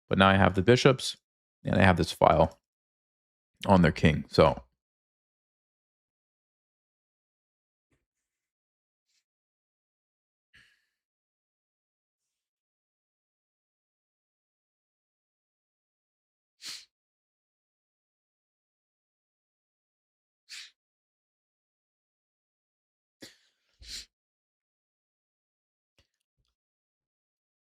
But now I have the bishops and I have this file on their king. So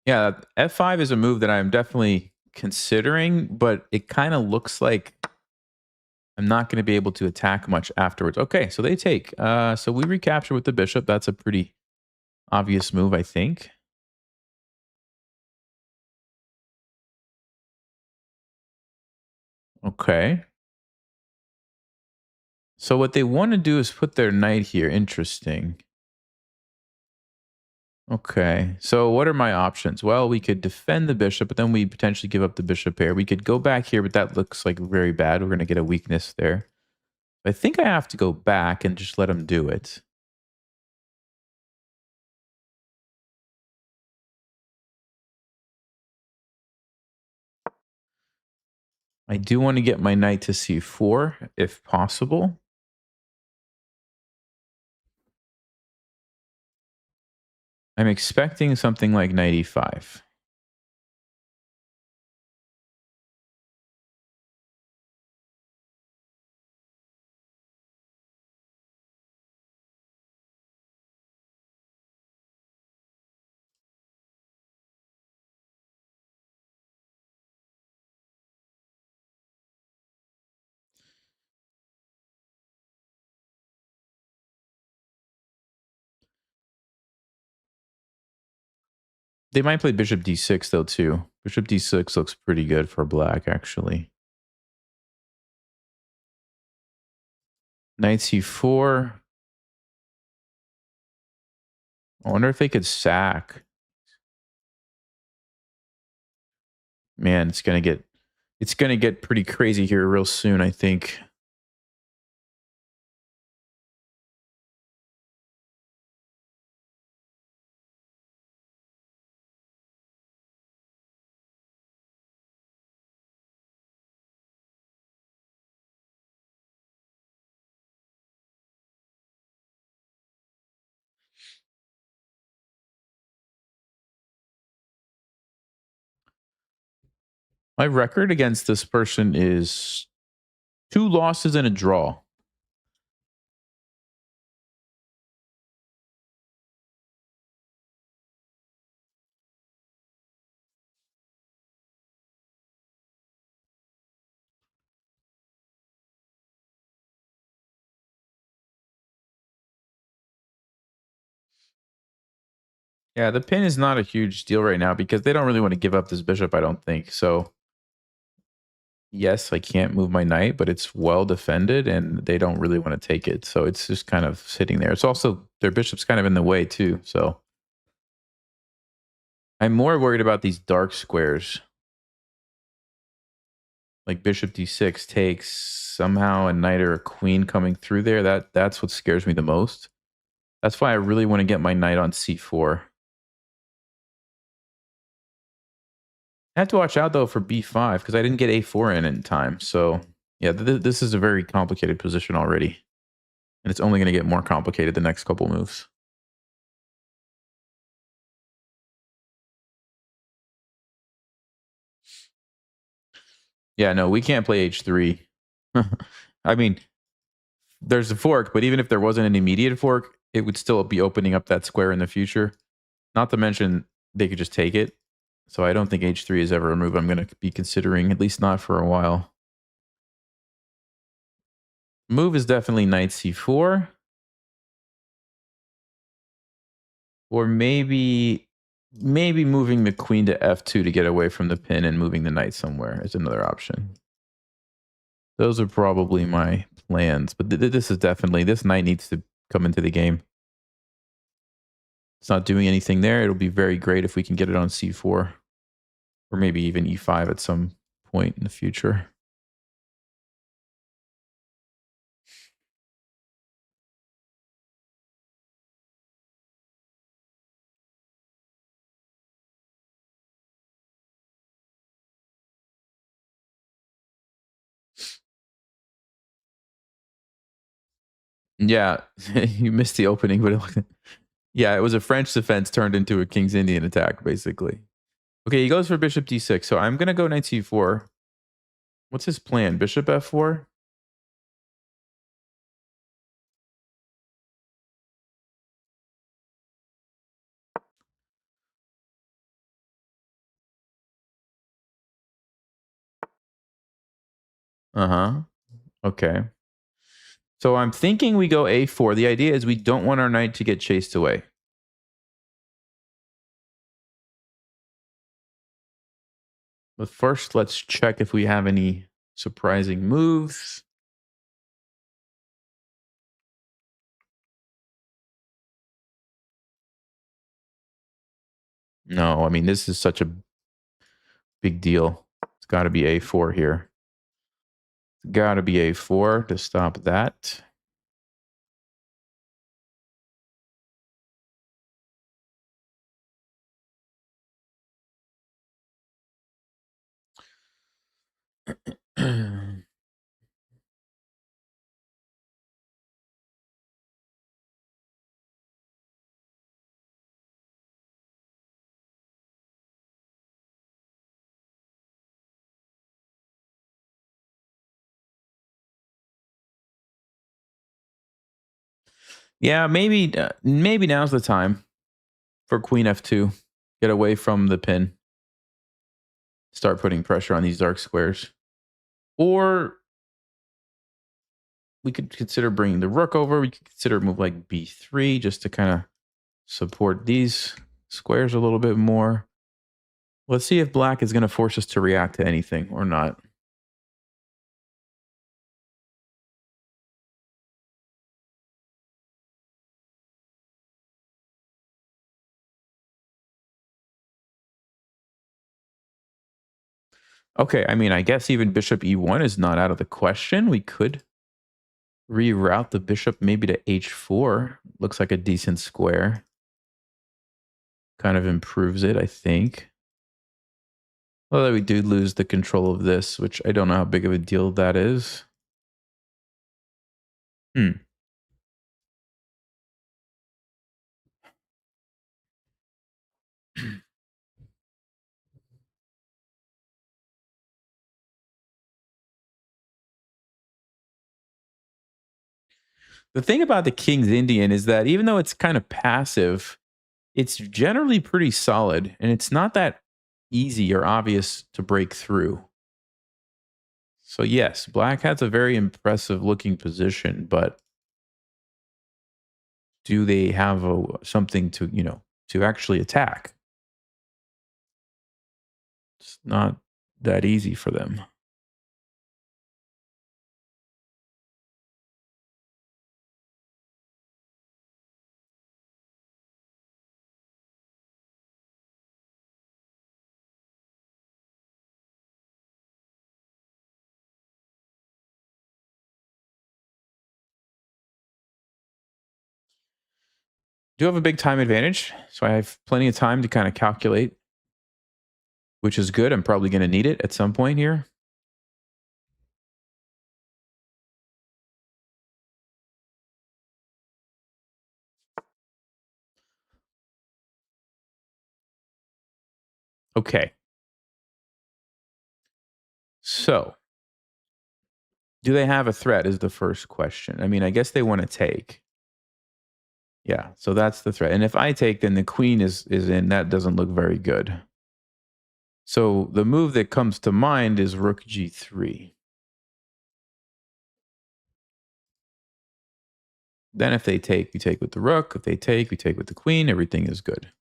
yeah, f5 is a move that I'm definitely considering, but it kind of looks like I'm not going to be able to attack much afterwards. Okay, so they take. So we recapture with the bishop. That's a pretty obvious move, I think. Okay. So what they want to do is put their knight here. Interesting. Okay. So what are my options? Well, we could defend the bishop, but then we potentially give up the bishop pair. We could go back here, but that looks like very bad. We're going to get a weakness there. I think I have to go back and just let him do it. I do want to get my knight to c4 if possible. I'm expecting something like knight e5. They might play bishop d6 though too. Bishop d6 looks pretty good for black actually. Knight c4. I wonder if they could sack. Man, it's gonna get pretty crazy here real soon, I think. My record against this person is 2 losses and a draw. Yeah, the pin is not a huge deal right now because they don't really want to give up this bishop, I don't think. So, yes, I can't move my knight, but it's well defended and they don't really want to take it. So it's just kind of sitting there. It's also their bishop's kind of in the way too. So I'm more worried about these dark squares. Like bishop d6 takes somehow a knight or a queen coming through there. That's what scares me the most. That's why I really want to get my knight on c4. I have to watch out though for b5 because I didn't get a4 in time. So yeah, this is a very complicated position already. And it's only going to get more complicated the next couple moves. Yeah, no, we can't play h3. I mean, there's a fork, but even if there wasn't an immediate fork, it would still be opening up that square in the future. Not to mention, they could just take it. So I don't think h3 is ever a move I'm going to be considering, at least not for a while. Move is definitely knight c4. Or maybe moving the queen to f2 to get away from the pin and moving the knight somewhere is another option. Those are probably my plans. But this is definitely, this knight needs to come into the game. It's not doing anything there. It'll be very great if we can get it on c4. Or maybe even e5 at some point in the future. Yeah, you missed the opening, but yeah, it was a French defense turned into a King's Indian attack, basically. Okay, he goes for bishop d6. So I'm going to go knight c4. What's his plan? Bishop f4? Uh-huh. Okay. So I'm thinking we go a4. The idea is we don't want our knight to get chased away. But first, let's check if we have any surprising moves. No, I mean, this is such a big deal. It's got to be a4 here. It's got to be a4 to stop that. Yeah, maybe now's the time for queen f2. Get away from the pin. Start putting pressure on these dark squares. Or we could consider bringing the rook over. We could consider a move like b3 just to kind of support these squares a little bit more. Let's see if black is going to force us to react to anything or not. Okay, I mean, I guess even bishop e1 is not out of the question. We could reroute the bishop maybe to h4. Looks like a decent square. Kind of improves it, I think. Although we do lose the control of this, which I don't know how big of a deal that is. Hmm. The thing about the King's Indian is that even though it's kind of passive, it's generally pretty solid, and it's not that easy or obvious to break through. So yes, black has a very impressive looking position, but do they have something to, to actually attack? It's not that easy for them. Do have a big time advantage, so I have plenty of time to kind of calculate, which is good. I'm probably going to need it at some point here. Okay. So, do they have a threat is the first question. I mean, I guess they want to take. Yeah, so that's the threat. And if I take, then the queen is in. That doesn't look very good. So the move that comes to mind is rook g3. Then if they take, we take with the rook. If they take, we take with the queen. Everything is good.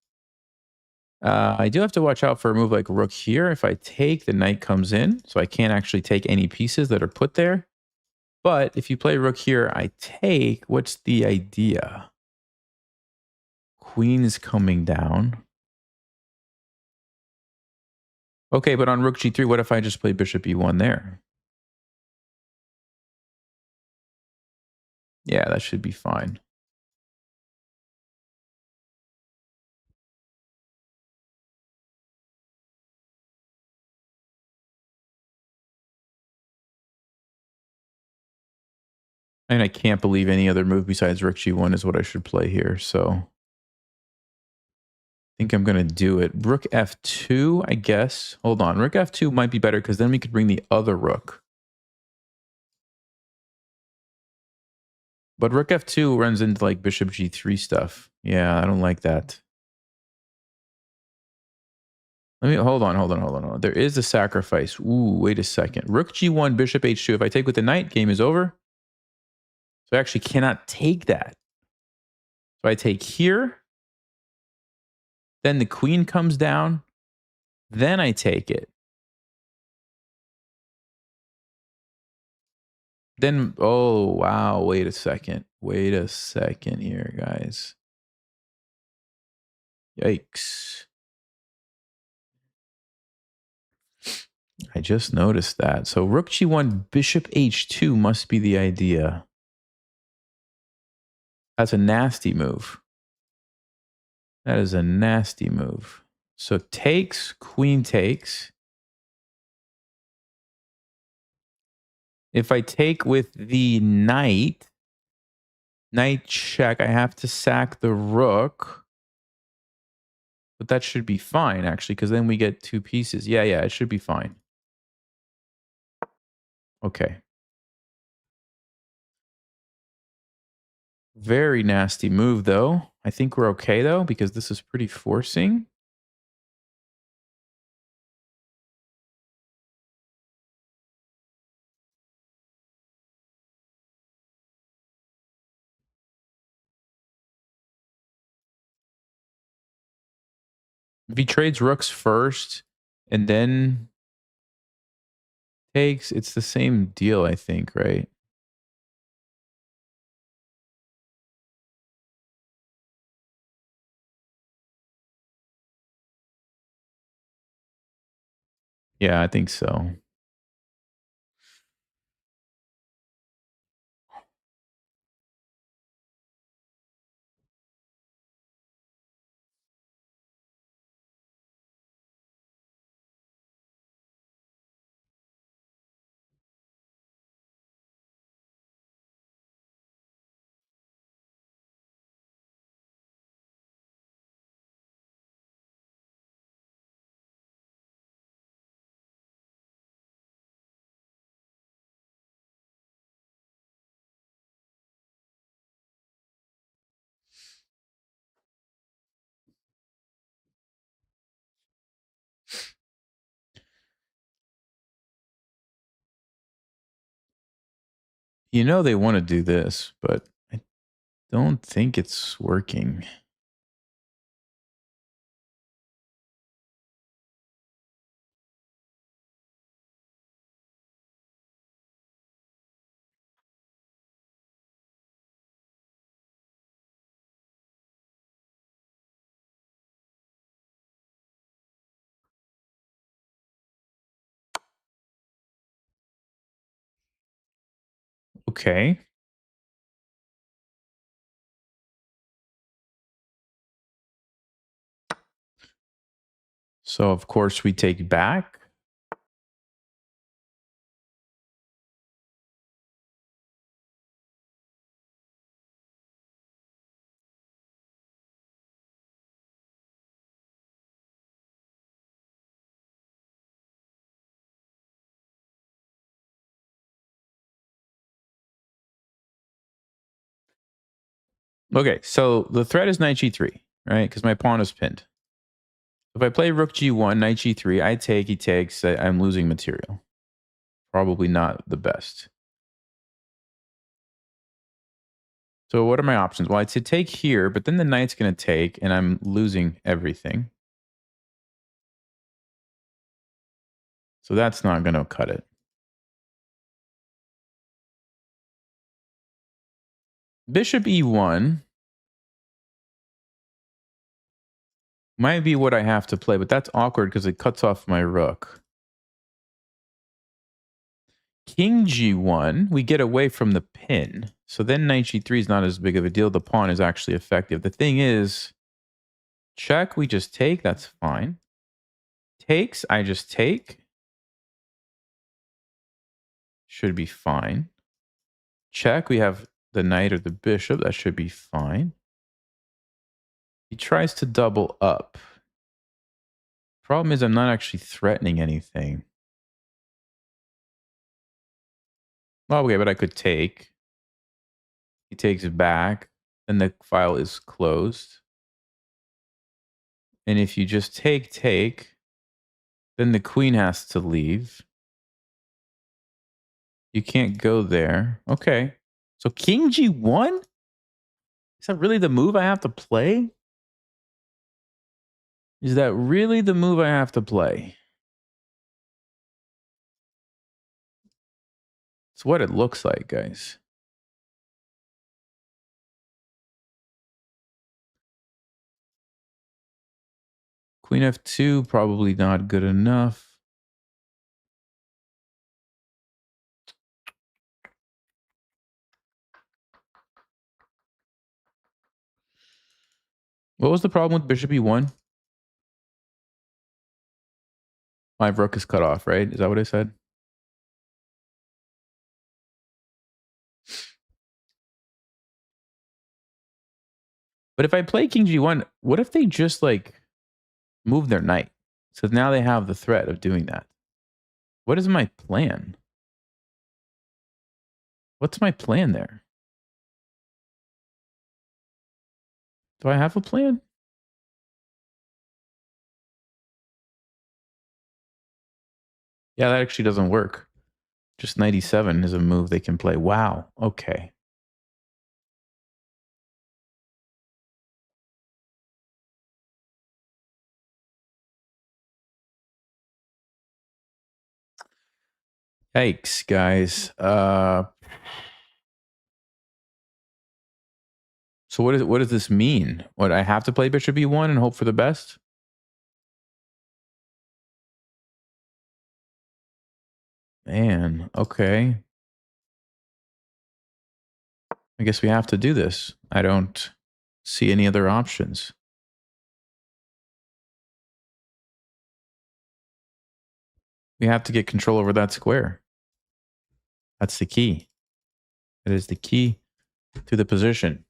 I do have to watch out for a move like rook here. If I take, the knight comes in, so I can't actually take any pieces that are put there. But if you play rook here, I take, what's the idea? Queen is coming down. Okay, but on rook g3, what if I just play bishop e1 there? Yeah, that should be fine. And I can't believe any other move besides rook g1 is what I should play here. So I think I'm going to do it. Rook f2, I guess. Hold on. Rook f2 might be better because then we could bring the other rook. But rook f2 runs into like bishop g3 stuff. Yeah, I don't like that. Let me hold on. There is a sacrifice. Ooh, wait a second. Rook g1, bishop h2. If I take with the knight, game is over. So I actually cannot take that. So I take here. Then the queen comes down. Then I take it. Then, oh, wow. Wait a second. Wait a second here, guys. Yikes. I just noticed that. So rook g1, bishop h2 must be the idea. That's a nasty move. That is a nasty move. So takes, queen takes. If I take with the knight, knight check, I have to sack the rook. But that should be fine, actually, because then we get two pieces. Yeah, it should be fine. Okay. Very nasty move, though. I think we're okay, though, because this is pretty forcing. If he trades rooks first and then takes, it's the same deal, I think, right? Yeah, I think so. You know they want to do this, but I don't think it's working. Okay. So of course we take back. Okay, so the threat is knight g3, right? Because my pawn is pinned. If I play rook g1, knight g3, I take, he takes, I'm losing material. Probably not the best. So what are my options? Well, I'd say take here, but then the knight's going to take, and I'm losing everything. So that's not going to cut it. Bishop e1 might be what I have to play, but that's awkward because it cuts off my rook. King g1, we get away from the pin. So then knight g3 is not as big of a deal. The pawn is actually effective. The thing is, check, we just take. That's fine. Takes, I just take. Should be fine. Check, we have the knight or the bishop. That should be fine. He tries to double up. Problem is, I'm not actually threatening anything. Oh, okay, but I could take. He takes it back, and the file is closed. And if you just take, then the queen has to leave. You can't go there. Okay. So king g1? Is that really the move I have to play? Is that really the move I have to play? It's what it looks like, guys. Queen f2, probably not good enough. What was the problem with bishop e1? My rook is cut off, right? Is that what I said? But if I play king g1, what if they just like move their knight? So now they have the threat of doing that. What is my plan? What's my plan there? Do I have a plan? Yeah, that actually doesn't work. Just 97 is a move they can play. Wow. Okay. Yikes, guys. So what does this mean? What, I have to play bishop e1 and hope for the best? Man, okay. I guess we have to do this. I don't see any other options. We have to get control over that square. That's the key. It is the key to the position.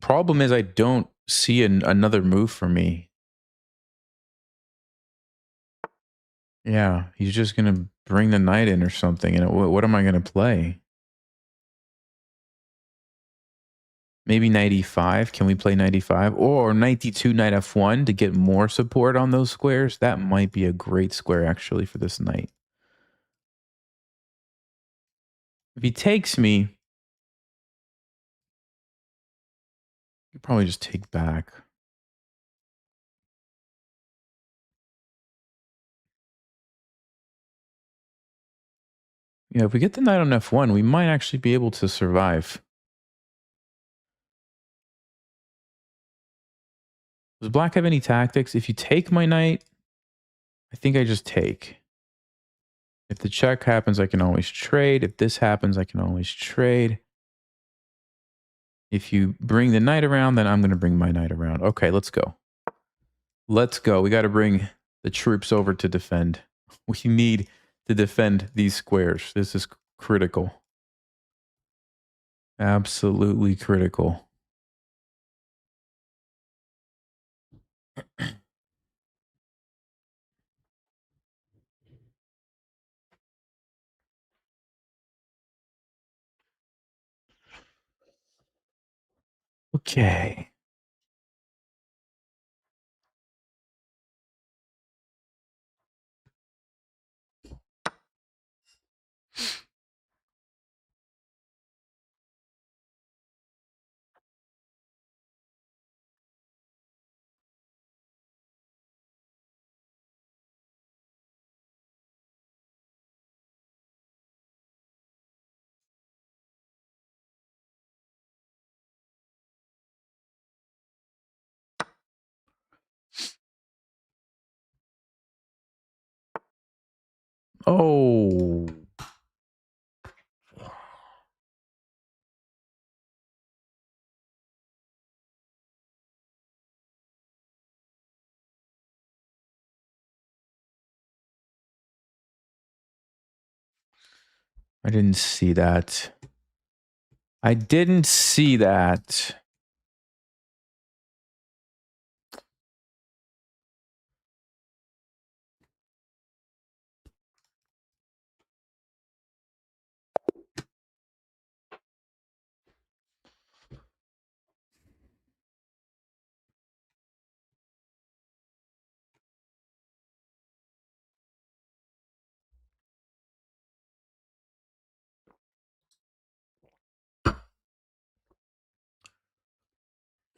Problem is I don't see another move for me. Yeah, he's just going to bring the knight in or something. And what am I going to play? Maybe knight e5. Can we play knight e5? Or knight d2, knight f1 to get more support on those squares? That might be a great square, actually, for this knight. If he takes me, you probably just take back. Yeah, if we get the knight on f1, we might actually be able to survive. Does black have any tactics? If you take my knight, I think I just take. If the check happens, I can always trade. If this happens, I can always trade. If you bring the knight around, then I'm going to bring my knight around. Okay, let's go. Let's go. We got to bring the troops over to defend. We need to defend these squares. This is critical. Absolutely critical. Okay. Oh. I didn't see that. I didn't see that.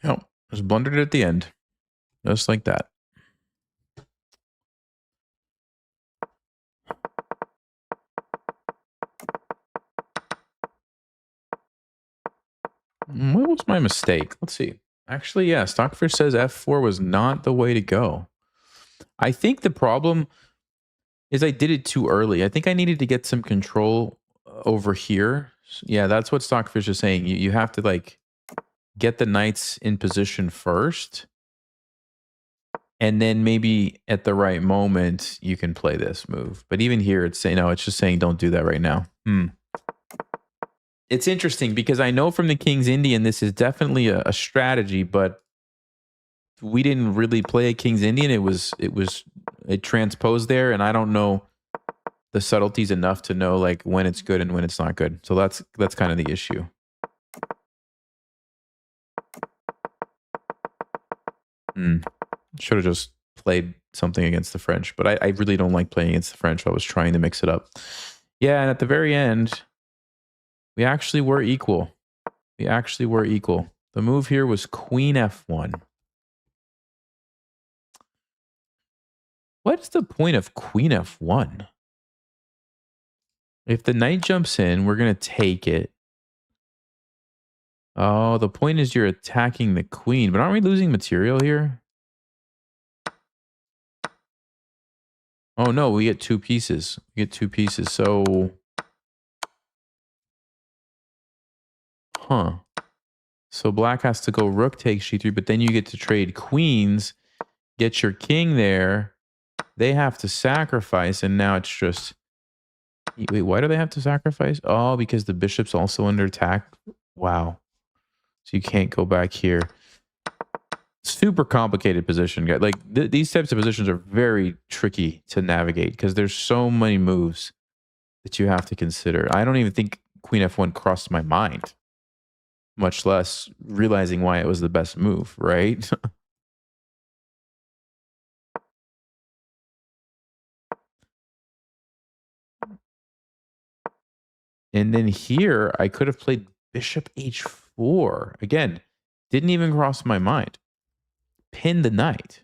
Yep. Just blundered at the end. Just like that. What was my mistake? Let's see. Actually, yeah, Stockfish says F4 was not the way to go. I think the problem is I did it too early. I think I needed to get some control over here. Yeah, that's what Stockfish is saying. You have to like get the knights in position first. And then maybe at the right moment, you can play this move. But even here, it's saying, no, it's just saying don't do that right now. It's interesting because I know from the King's Indian, this is definitely a strategy, but we didn't really play a King's Indian. It transposed there, and I don't know the subtleties enough to know like when it's good and when it's not good. So that's kind of the issue. Should have just played something against the French, but I really don't like playing against the French. I was trying to mix it up. Yeah, and at the very end, we actually were equal. We actually were equal. The move here was Queen F1. What's the point of Queen F1? If the knight jumps in, we're going to take it. Oh, the point is you're attacking the queen, but aren't we losing material here? Oh no, we get two pieces. We get two pieces, so... Huh. So black has to go rook takes g3, but then you get to trade queens, get your king there. They have to sacrifice, and now it's just... Wait, why do they have to sacrifice? Oh, because the bishop's also under attack? Wow. So you can't go back here. Super complicated position, guys. Like these types of positions are very tricky to navigate because there's so many moves that you have to consider. I don't even think Queen F1 crossed my mind, much less realizing why it was the best move, right? And then here, I could have played Bishop H4. Again, didn't even cross my mind. Pin the knight.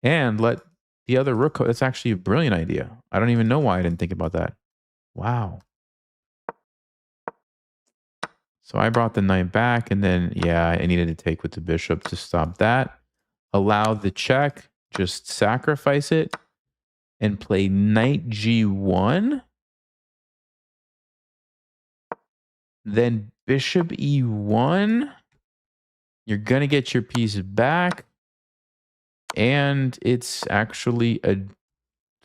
And let the other rook go. That's actually a brilliant idea. I don't even know why I didn't think about that. Wow. So I brought the knight back, and then, yeah, I needed to take with the bishop to stop that. Allow the check. Just sacrifice it. And play knight G1. Then bishop E1. You're going to get your piece back. And it's actually a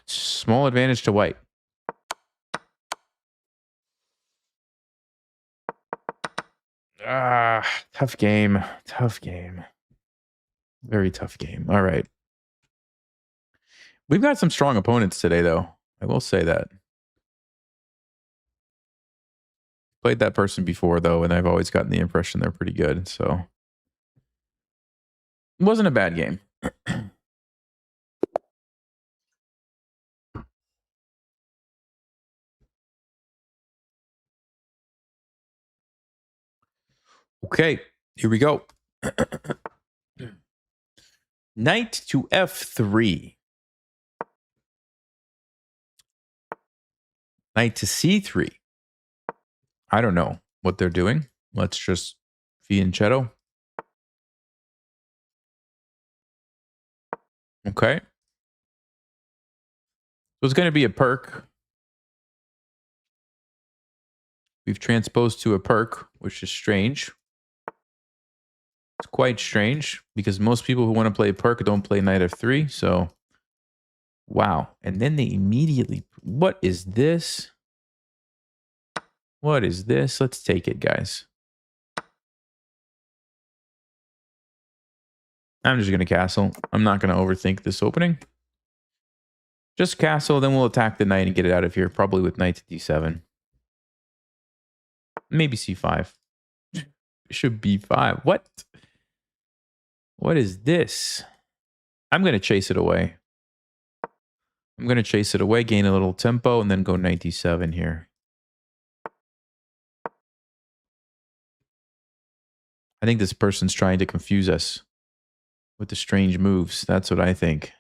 small advantage to white. Tough game. Tough game. Very tough game. All right. We've got some strong opponents today, though. I will say that. Played that person before, though, and I've always gotten the impression they're pretty good. So it wasn't a bad game. Okay, here we go. Knight to F3. Knight to C3. I don't know what they're doing. Let's just fianchetto. Okay. So it's going to be a perk. We've transposed to a perk, which is strange. It's quite strange because most people who want to play perk don't play knight f3. So, wow. And then they immediately, what is this? What is this? Let's take it, guys. I'm just going to castle. I'm not going to overthink this opening. Just castle, then we'll attack the knight and get it out of here, probably with knight to d7. Maybe c5. Bishop b5. What? What is this? I'm going to chase it away. I'm going to chase it away, gain a little tempo, and then go knight d7 here. I think this person's trying to confuse us with the strange moves. That's what I think.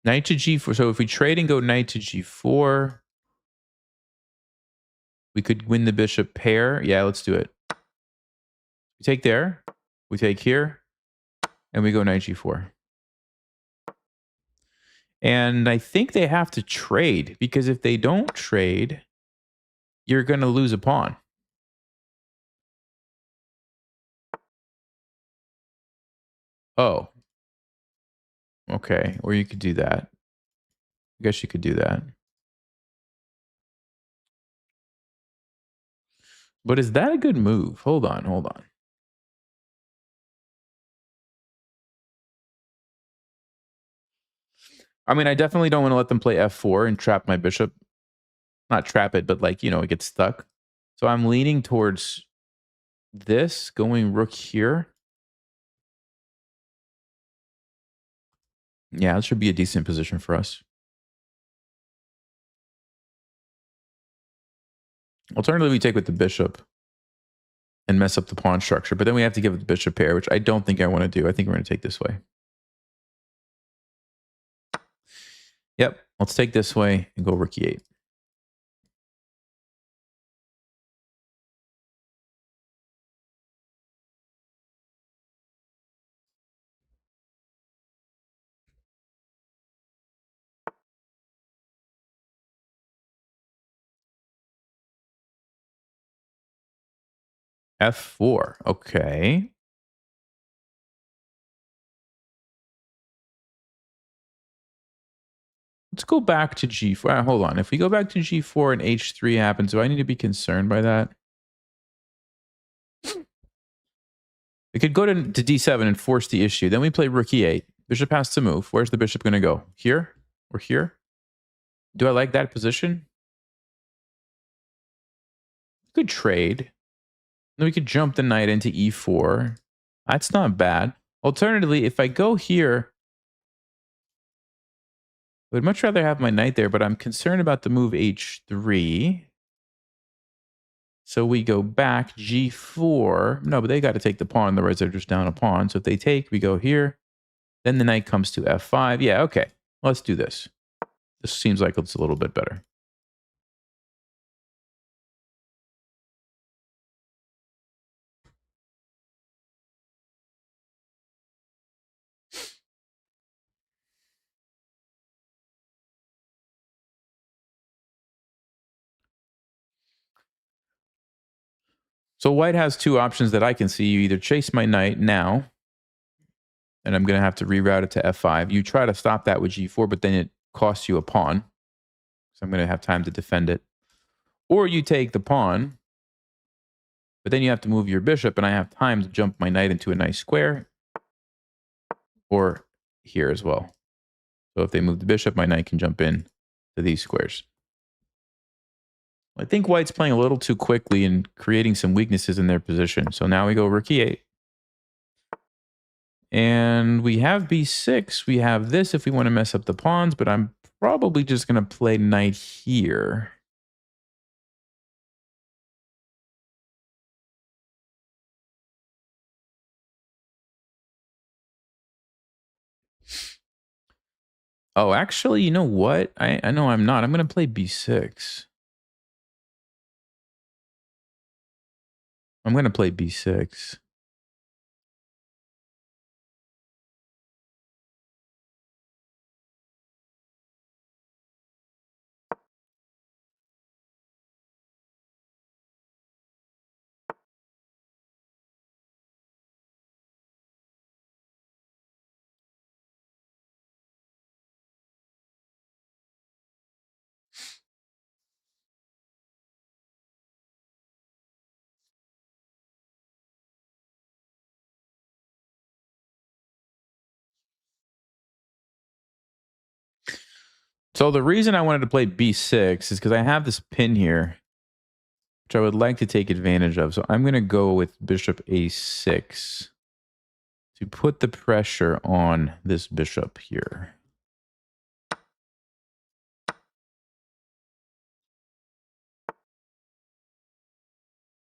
Knight to g4. So if we trade and go knight to g4, we could win the bishop pair. Yeah, let's do it. We take there. We take here. And we go knight g4. And I think they have to trade, because if they don't trade, you're going to lose a pawn. Oh. Okay. Or you could do that. I guess you could do that. But is that a good move? Hold on, hold on. I mean, I definitely don't want to let them play f4 and trap my bishop. Not trap it, but like, you know, it gets stuck. So I'm leaning towards this, going rook here. Yeah, this should be a decent position for us. Alternatively, we take with the bishop and mess up the pawn structure. But then we have to give it the bishop pair, which I don't think I want to do. I think we're going to take this way. Yep, let's take this way and go rook e8. f4. Okay. Let's go back to G4. Hold on. If we go back to G4 and H3 happens, do I need to be concerned by that? We could go to D7 and force the issue. Then we play rook E8. Bishop has to move. Where's the bishop going to go? Here or here? Do I like that position? We could trade. Then we could jump the knight into E4. That's not bad. Alternatively, if I go here, I would much rather have my knight there, but I'm concerned about the move H3. So we go back G4. No, but they got to take the pawn. Otherwise, they're just down a pawn. So if they take, we go here. Then the knight comes to F5. Yeah, okay. Let's do this. This seems like it's a little bit better. So white has two options that I can see. You either chase my knight now, and I'm going to have to reroute it to F5. You try to stop that with G4, but then it costs you a pawn. So I'm going to have time to defend it. Or you take the pawn, but then you have to move your bishop, and I have time to jump my knight into a nice square. Or here as well. So if they move the bishop, my knight can jump in to these squares. I think white's playing a little too quickly and creating some weaknesses in their position. So now we go rook E8. And we have B6. We have this if we want to mess up the pawns, but I'm probably just going to play knight here. Oh, actually, you know what? I know I'm not. I'm going to play B6. I'm going to play B6. So the reason I wanted to play B6 is because I have this pin here, which I would like to take advantage of. So I'm going to go with bishop A6 to put the pressure on this bishop here.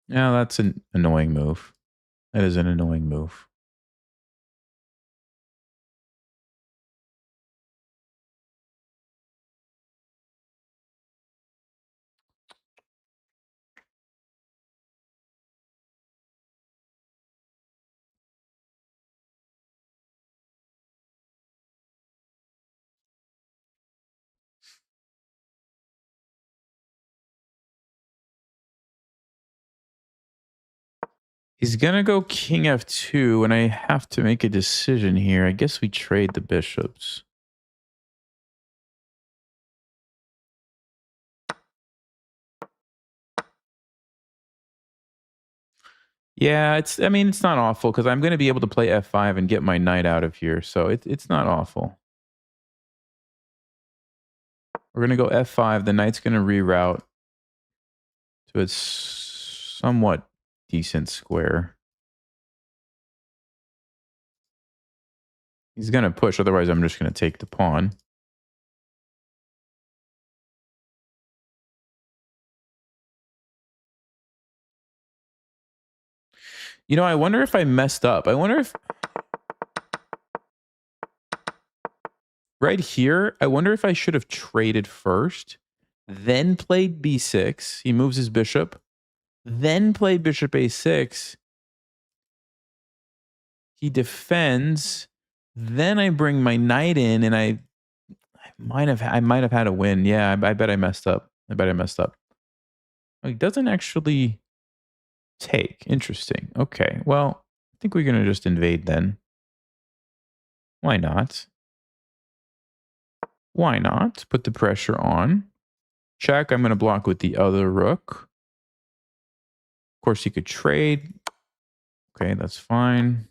Yeah, that's an annoying move. That is an annoying move. He's going to go king F2, and I have to make a decision here. I guess we trade the bishops. Yeah, it's not awful because I'm going to be able to play F5 and get my knight out of here. So it's not awful. We're going to go F5. The knight's going to reroute to its somewhat decent square. He's going to push. Otherwise, I'm just going to take the pawn. You know, I wonder if I messed up. I wonder if... Right here, I wonder if I should have traded first, then played B6. He moves his bishop. Then played bishop A6. He defends. Then I bring my knight in, and I might have had a win. Yeah, I bet I messed up. Oh, he doesn't actually take. Interesting. Okay, well, I think we're going to just invade then. Why not? Why not? Put the pressure on. Check. I'm going to block with the other rook. Of course, you could trade. Okay, that's fine.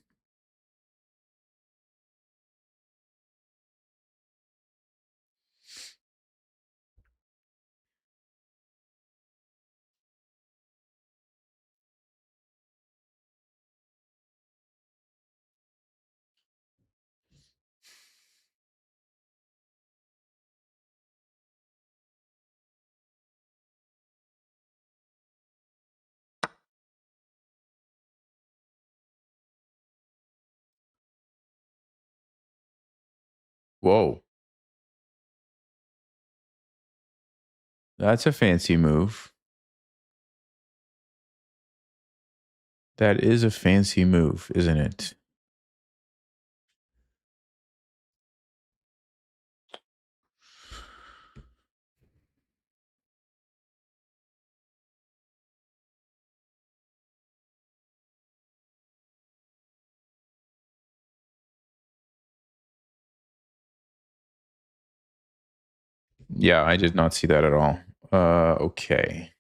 Whoa. That's a fancy move. That is a fancy move, isn't it? Yeah, I did not see that at all. Okay.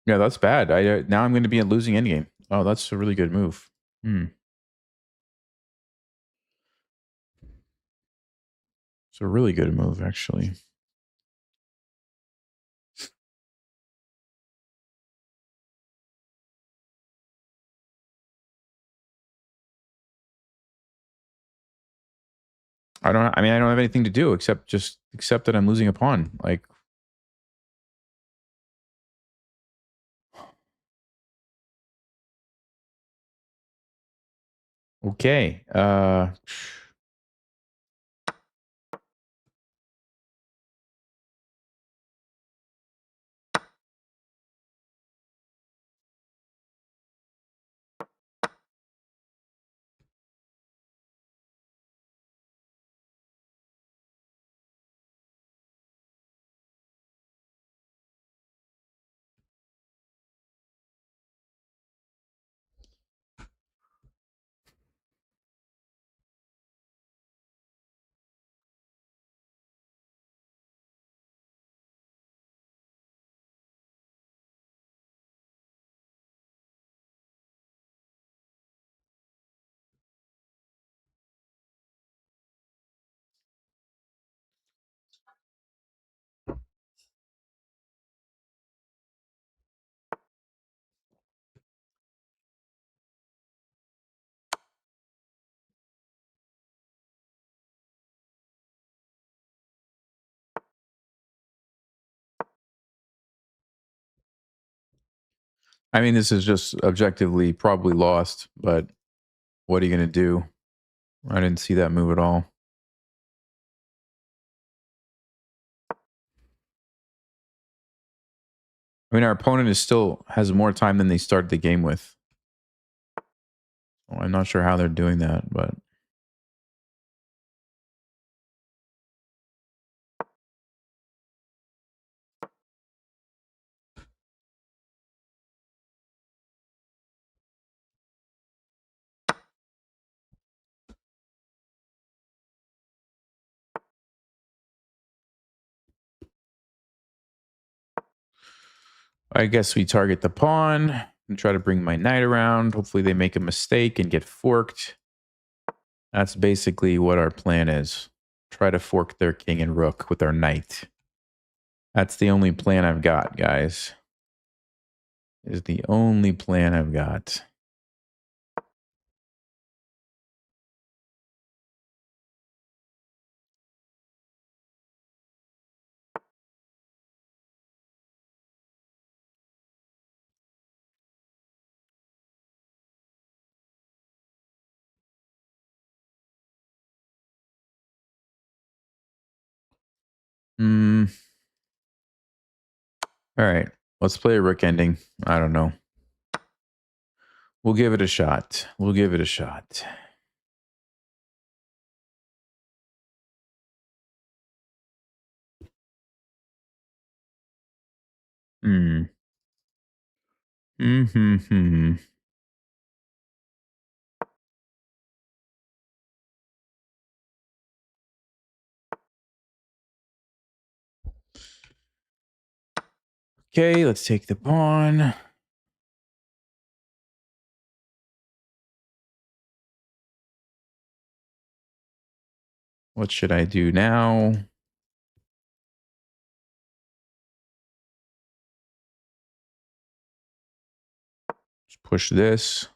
Yeah, that's bad. I now I'm going to be at losing endgame. Oh, that's a really good move. Hmm. It's a really good move, actually. I mean, I don't have anything to do except just accept that I'm losing a pawn. Like, okay. I mean, this is just objectively probably lost, but what are you going to do? I didn't see that move at all. I mean, our opponent is still has more time than they started the game with. So I'm not sure how they're doing that, but I guess we target the pawn and try to bring my knight around. Hopefully they make a mistake and get forked. That's basically what our plan is. Try to fork their king and rook with our knight. That's the only plan I've got, guys. Is the only plan I've got. Hmm. All right. Let's play a rook ending. I don't know. We'll give it a shot. We'll give it a shot. Hmm. Hmm. Okay, let's take the pawn. What should I do now? Just push this.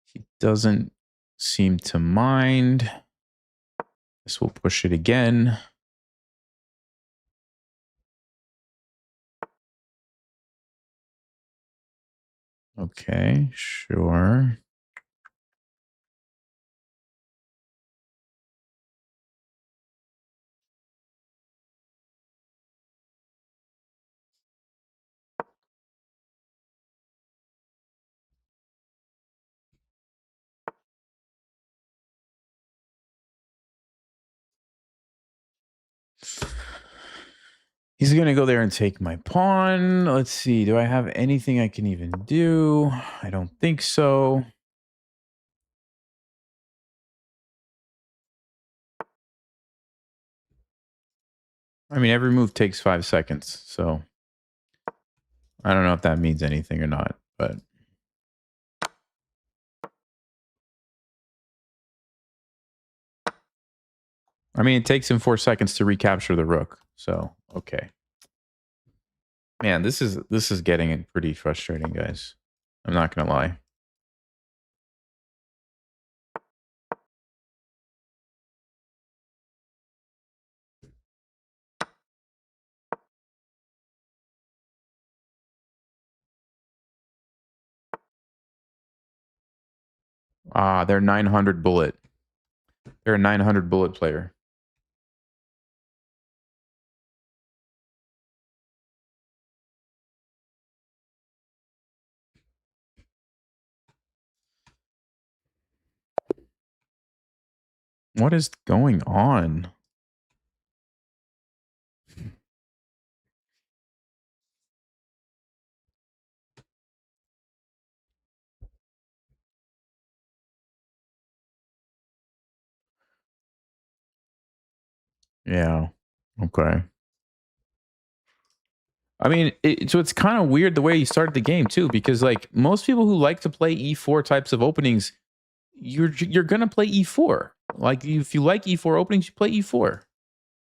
He doesn't seem to mind. This will push it again. Okay, sure. He's going to go there and take my pawn. Let's see. Do I have anything I can even do? I don't think so. I mean, every move takes 5 seconds. So I don't know if that means anything or not, but. I mean, it takes him 4 seconds to recapture the rook. So, okay. Man, this is getting pretty frustrating, guys. I'm not going to lie. Ah, they're 900 bullet. They're a 900 bullet player. What is going on? Yeah. Okay. I mean, so it's kind of weird the way you started the game too, because like most people who like to play E4 types of openings, you're gonna play E4. Like if you like E4 openings, you play E4.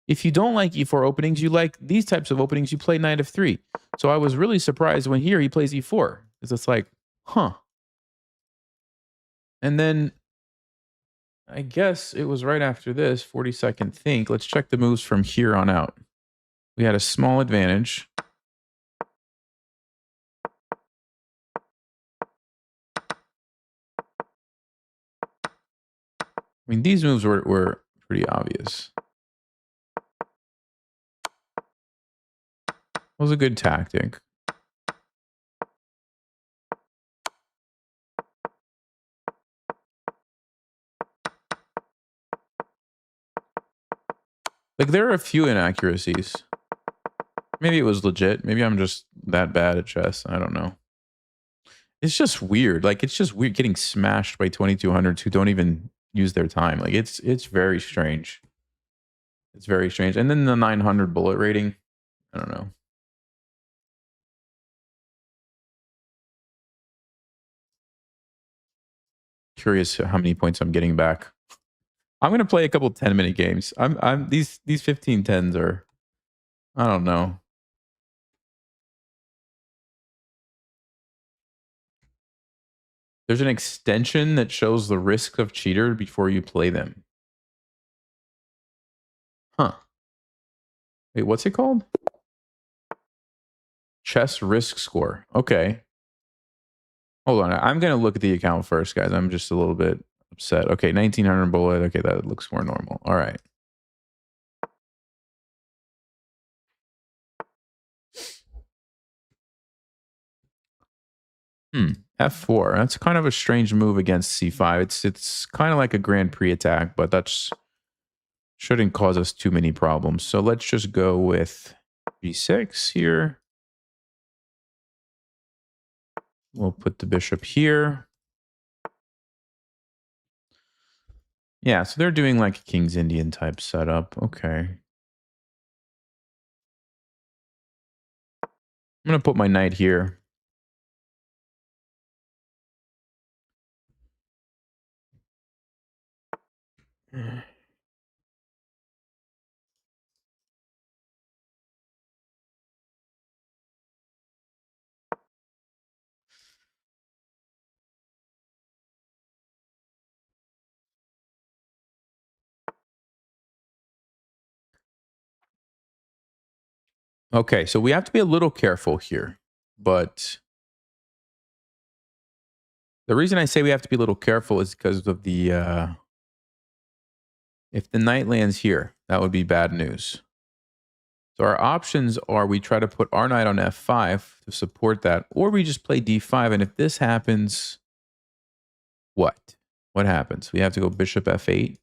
If you don't like E4 openings, you like these types of openings, you play Knight f3. So I was really surprised when here he plays E4. Because it's like, huh. And then I guess it was right after this 40-second think. Let's check the moves from here on out. We had a small advantage. I mean, these moves were pretty obvious. It was a good tactic. Like, there are a few inaccuracies. Maybe it was legit. Maybe I'm just that bad at chess. I don't know. It's just weird. Like, it's just weird getting smashed by 2200s who don't even use their time. Like, it's very strange. It's very strange. And then the 900 bullet rating. I don't know. Curious how many points I'm getting back. I'm gonna play a couple 10-minute games. I'm these 15-10s are, I don't know. There's an extension that shows the risk of cheater before you play them. Huh. Wait, what's it called? Chess risk score. Okay. Hold on. I'm gonna look at the account first, guys. I'm just a little bit upset. Okay, 1900 bullet. Okay, that looks more normal. All right. F4. That's kind of a strange move against C5. It's kind of like a Grand Prix attack, but that's shouldn't cause us too many problems. So let's just go with G6 here. We'll put the bishop here. Yeah, so they're doing like a King's Indian type setup. Okay. I'm going to put my knight here. Okay, so we have to be a little careful here. But the reason I say we have to be a little careful is because of the... if the knight lands here, that would be bad news. So our options are we try to put our knight on f5 to support that, or we just play d5. And if this happens, what? What happens? We have to go bishop f8.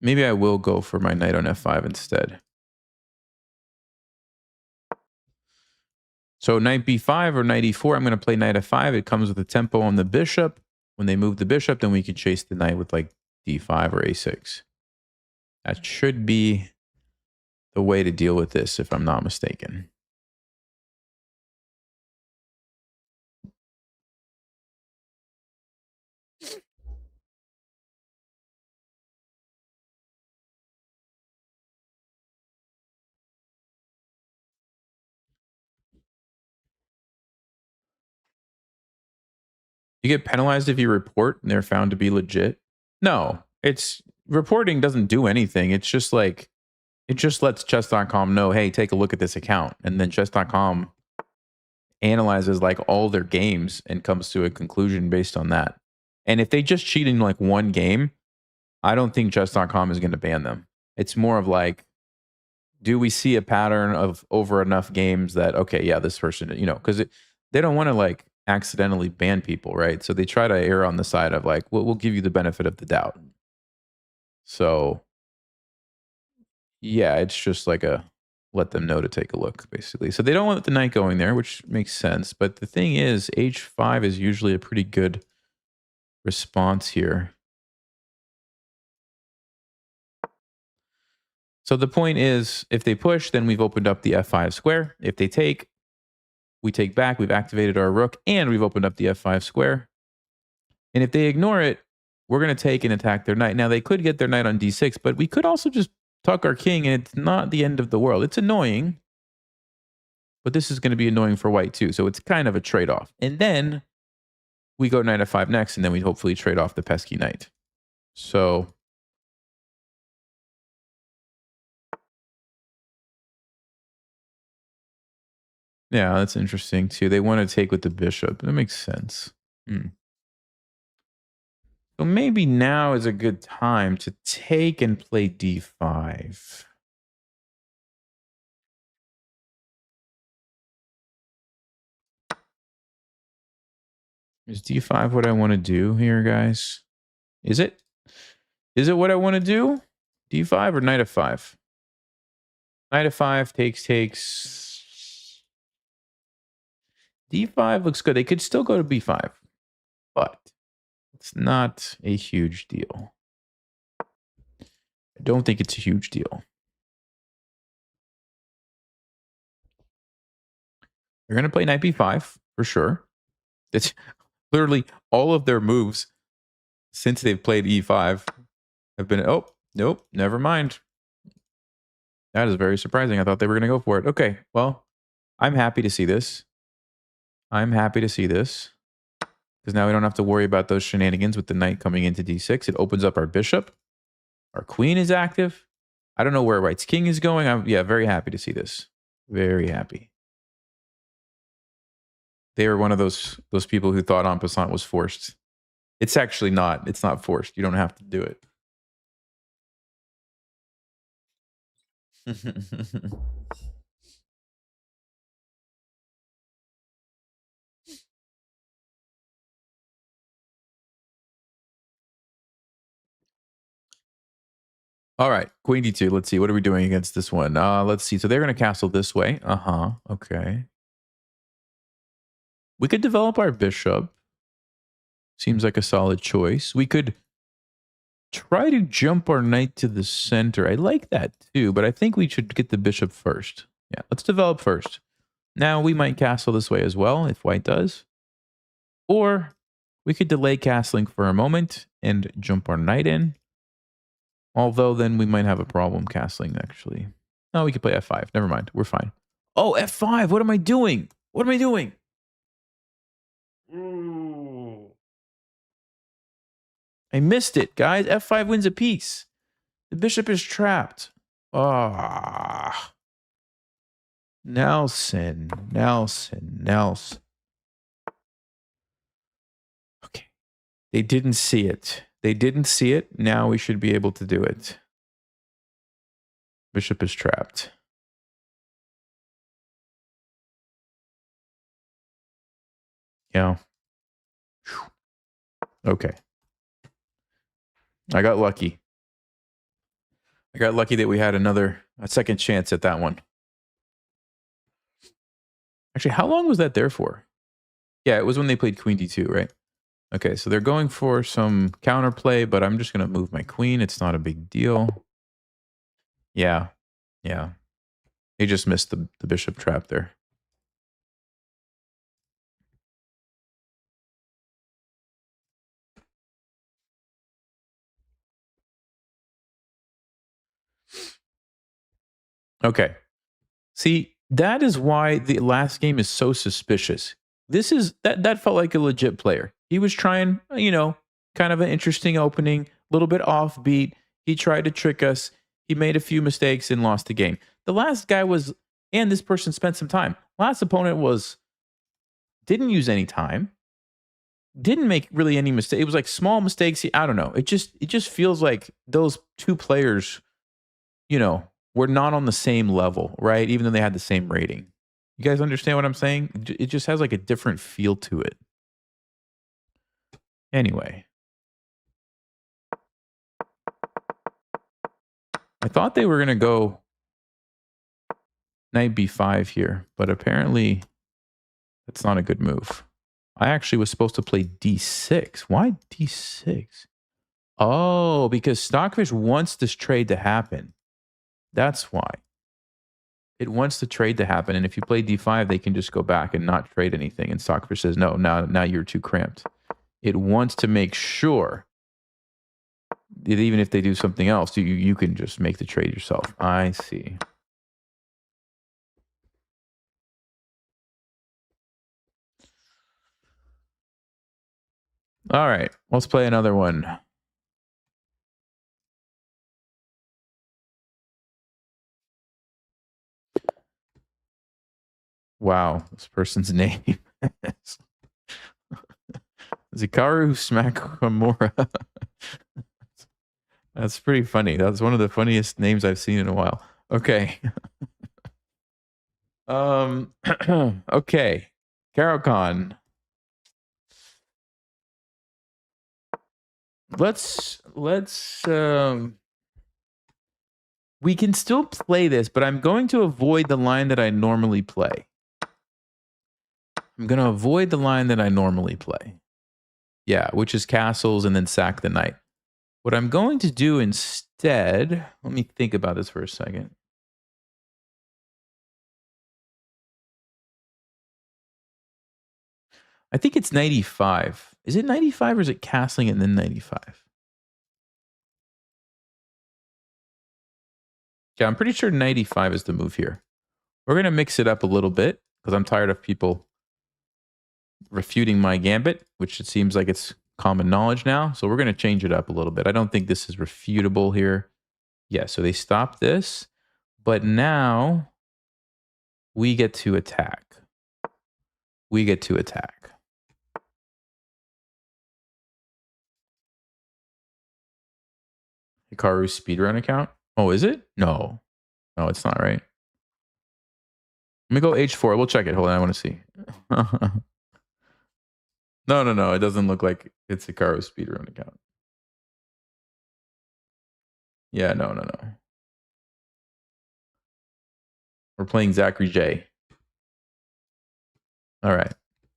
Maybe I will go for my knight on f5 instead. So knight b5 or knight e4, I'm going to play knight f5. It comes with a tempo on the bishop. When they move the bishop, then we can chase the knight with like d5 or a6. That should be the way to deal with this, if I'm not mistaken. You get penalized if you report and they're found to be legit? No, it's reporting doesn't do anything. It's just like, it just lets chess.com know, hey, take a look at this account. And then chess.com analyzes like all their games and comes to a conclusion based on that. And if they just cheat in like one game, I don't think chess.com is going to ban them. It's more of like, do we see a pattern of over enough games that, okay, yeah, this person, you know, because they don't want to like accidentally ban people, right? So they try to err on the side of like, we'll give you the benefit of the doubt. So yeah, it's just like a let them know to take a look, basically. So they don't want the knight going there, which makes sense. But the thing is, h5 is usually a pretty good response here. So the point is, if they push, then we've opened up the f5 square. If they take, we take back, we've activated our rook, and we've opened up the f5 square. And if they ignore it, we're going to take and attack their knight. Now, they could get their knight on d6, but we could also just tuck our king, and it's not the end of the world. It's annoying, but this is going to be annoying for white too. So it's kind of a trade-off. And then we go knight f5 next, and then we hopefully trade off the pesky knight. So yeah, that's interesting too. They want to take with the bishop. That makes sense. So maybe now is a good time to take and play d5. Is d5 what I want to do here, guys? Is it? Is it what I want to do? d5 or knight f5? Knight f5 takes. d5 looks good. They could still go to b5, but it's not a huge deal. I don't think it's a huge deal. They're going to play knight b5 for sure. It's literally all of their moves since they've played e5 have been, oh, nope, never mind. That is very surprising. I thought they were going to go for it. Okay, well, I'm happy to see this. I'm happy to see this. Because now we don't have to worry about those shenanigans with the knight coming into d6. It opens up our bishop. Our queen is active. I don't know where white's king is going. I'm, yeah, very happy to see this. Very happy. They were one of those people who thought en passant was forced. It's actually not. It's not forced. You don't have to do it. All right, queen d2. Let's see. What are we doing against this one? Let's see. So they're going to castle this way. Uh-huh. Okay. We could develop our bishop. Seems like a solid choice. We could try to jump our knight to the center. I like that too, but I think we should get the bishop first. Yeah, let's develop first. Now we might castle this way as well if white does. Or we could delay castling for a moment and jump our knight in. Although then we might have a problem castling actually. No, we could play f5. Never mind. We're fine. Oh, f5. What am I doing? What am I doing? I missed it, guys. f5 wins a piece. The bishop is trapped. Ah. Nelson. Okay. They didn't see it. Now we should be able to do it. Bishop is trapped. Yeah. Okay. I got lucky. That we had a second chance at that one. Actually, how long was that there for? Yeah, it was when they played queen d2, right? Okay, so they're going for some counterplay, but I'm just going to move my queen. It's not a big deal. Yeah. He just missed the bishop trap there. Okay. See, that is why the last game is so suspicious. That felt like a legit player. He was trying, kind of an interesting opening, a little bit offbeat. He tried to trick us. He made a few mistakes and lost the game. The last guy and this person spent some time. Last opponent didn't use any time. Didn't make really any mistake. It was like small mistakes. I don't know. It just feels like those two players, were not on the same level, right? Even though they had the same rating. You guys understand what I'm saying? It just has like a different feel to it. Anyway. I thought they were going to go knight b5 here, but apparently that's not a good move. I actually was supposed to play d6. Why d6? Oh, because Stockfish wants this trade to happen. That's why. It wants the trade to happen, and if you play d5, they can just go back and not trade anything. And Stockfish says, no, now you're too cramped. It wants to make sure that even if they do something else, you can just make the trade yourself. I see. All right, let's play another one. Wow, this person's name is Zikaru Smakamura. That's pretty funny. That's one of the funniest names I've seen in a while. Okay. Okay. Karokan. Let's we can still play this, but I'm going to avoid the line that I normally play. I'm going to avoid the line that I normally play. Yeah, which is castles and then sack the knight. What I'm going to do instead, let me think about this for a second. I think it's 95. Is it 95 or is it castling and then 95? Yeah, I'm pretty sure 95 is the move here. We're going to mix it up a little bit because I'm tired of people refuting my gambit, which it seems like it's common knowledge now. So we're going to change it up a little bit. I don't think this is refutable here. Yeah, so they stopped this, but now we get to attack. Hikaru speedrun account? Oh, is it? No. No, it's not right. Let me go H4. We'll check it. Hold on, I want to see. No. It doesn't look like it's Hikaru speedrun account. Yeah, no. We're playing Zachary J. All right,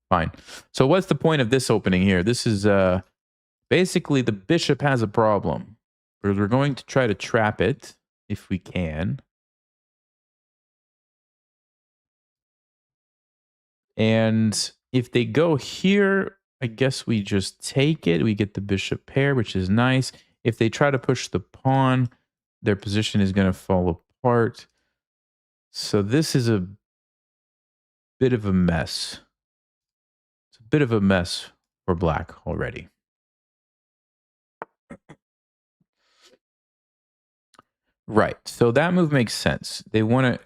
fine. So what's the point of this opening here? This is basically the bishop has a problem. We're going to try to trap it if we can. And if they go here, I guess we just take it. We get the bishop pair, which is nice. If they try to push the pawn, their position is going to fall apart. So this is a bit of a mess. It's a bit of a mess for black already. Right. So that move makes sense. They want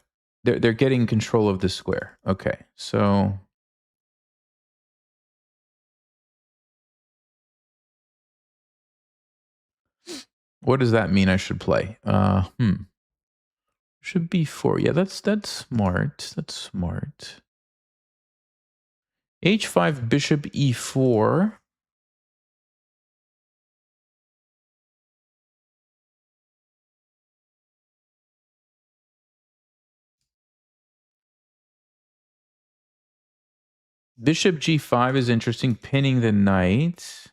to, they're getting control of the square. Okay. So what does that mean I should play? Should be 4. Yeah, that's smart. That's smart. H5, bishop E4. Bishop G5 is interesting, pinning the knight.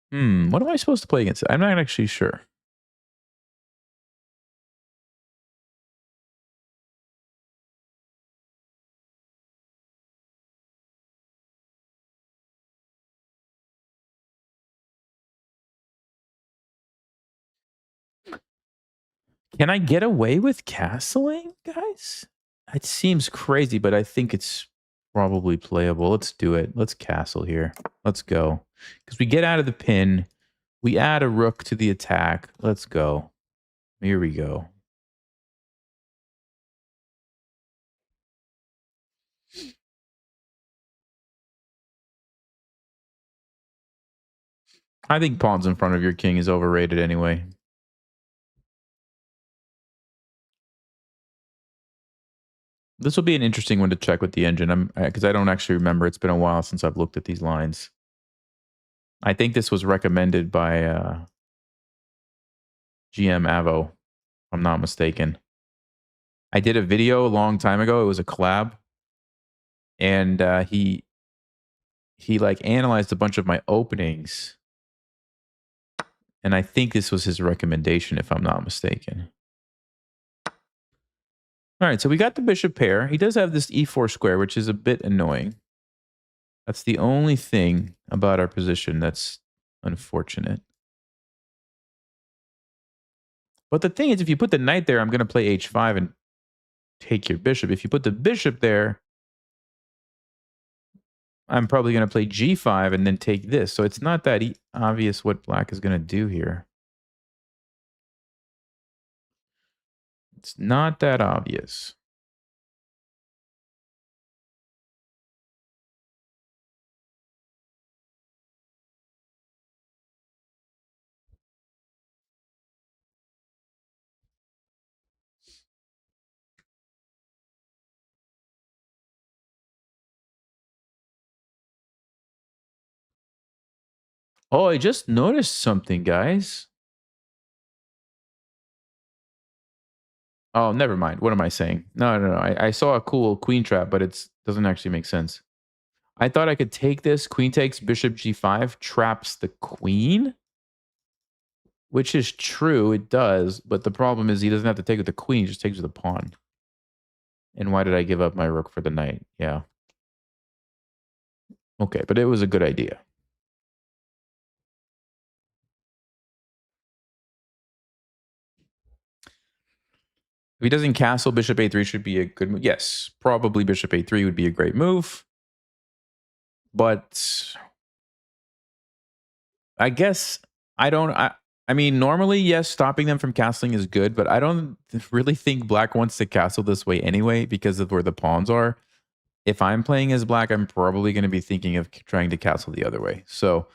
What am I supposed to play against it? I'm not actually sure. Can I get away with castling, guys? It seems crazy, but I think it's probably playable. Let's do it. Let's castle here. Let's go. Because we get out of the pin. We add a rook to the attack. Let's go. Here we go. I think pawns in front of your king is overrated anyway. This will be an interesting one to check with the engine, because I don't actually remember. It's been a while since I've looked at these lines. I think this was recommended by GM Avo, if I'm not mistaken. I did a video a long time ago. It was a collab, and he like analyzed a bunch of my openings, and I think this was his recommendation, if I'm not mistaken. All right, so we got the bishop pair. He does have this E4 square, which is a bit annoying. That's the only thing about our position that's unfortunate. But the thing is, if you put the knight there, I'm going to play H5 and take your bishop. If you put the bishop there, I'm probably going to play G5 and then take this. So it's not that obvious what black is going to do here. It's not that obvious. Oh, I just noticed something, guys. Oh, never mind. What am I saying? No. I saw a cool queen trap, but it doesn't actually make sense. I thought I could take this. Queen takes bishop G5, traps the queen, which is true. It does. But the problem is he doesn't have to take with the queen. He just takes with the pawn. And why did I give up my rook for the knight? Yeah. Okay, but it was a good idea. If he doesn't castle, bishop a3 should be a good move. Yes, probably bishop a3 would be a great move. But I guess I mean, normally, yes, stopping them from castling is good, but I don't really think black wants to castle this way anyway because of where the pawns are. If I'm playing as black, I'm probably going to be thinking of trying to castle the other way. So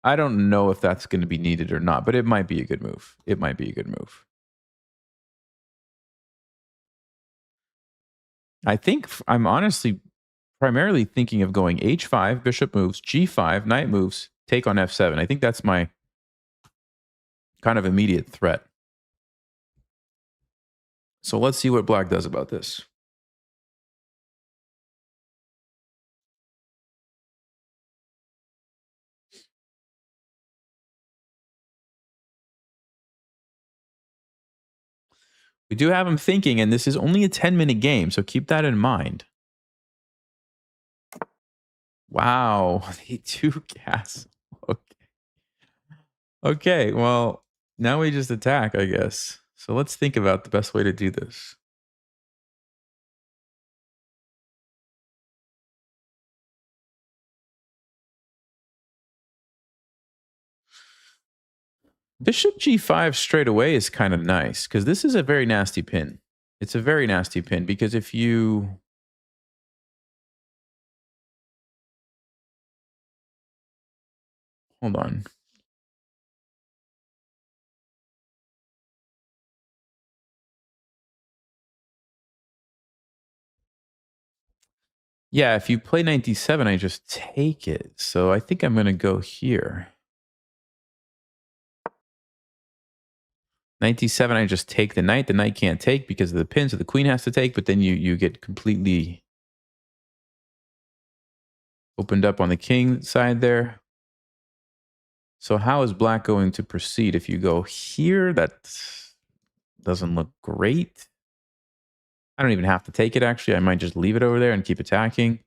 I don't know if that's going to be needed or not, but it might be a good move. It might be a good move. I think I'm honestly primarily thinking of going h5, bishop moves, g5, knight moves, take on f7. I think that's my kind of immediate threat. So let's see what black does about this. We do have him thinking, and this is only a 10-minute game, so keep that in mind. Wow, they do gas. Okay. Okay, well, now we just attack, I guess. So let's think about the best way to do this. Bishop g5 straight away is kind of nice because this is a very nasty pin. It's a very nasty pin because if you... Hold on. Yeah, if you play 97, I just take it. So I think I'm going to go here. 97, I just take the knight. The knight can't take because of the pin, so the queen has to take, but then you get completely opened up on the king side there. So how is black going to proceed? If you go here, that doesn't look great. I don't even have to take it, actually. I might just leave it over there and keep attacking.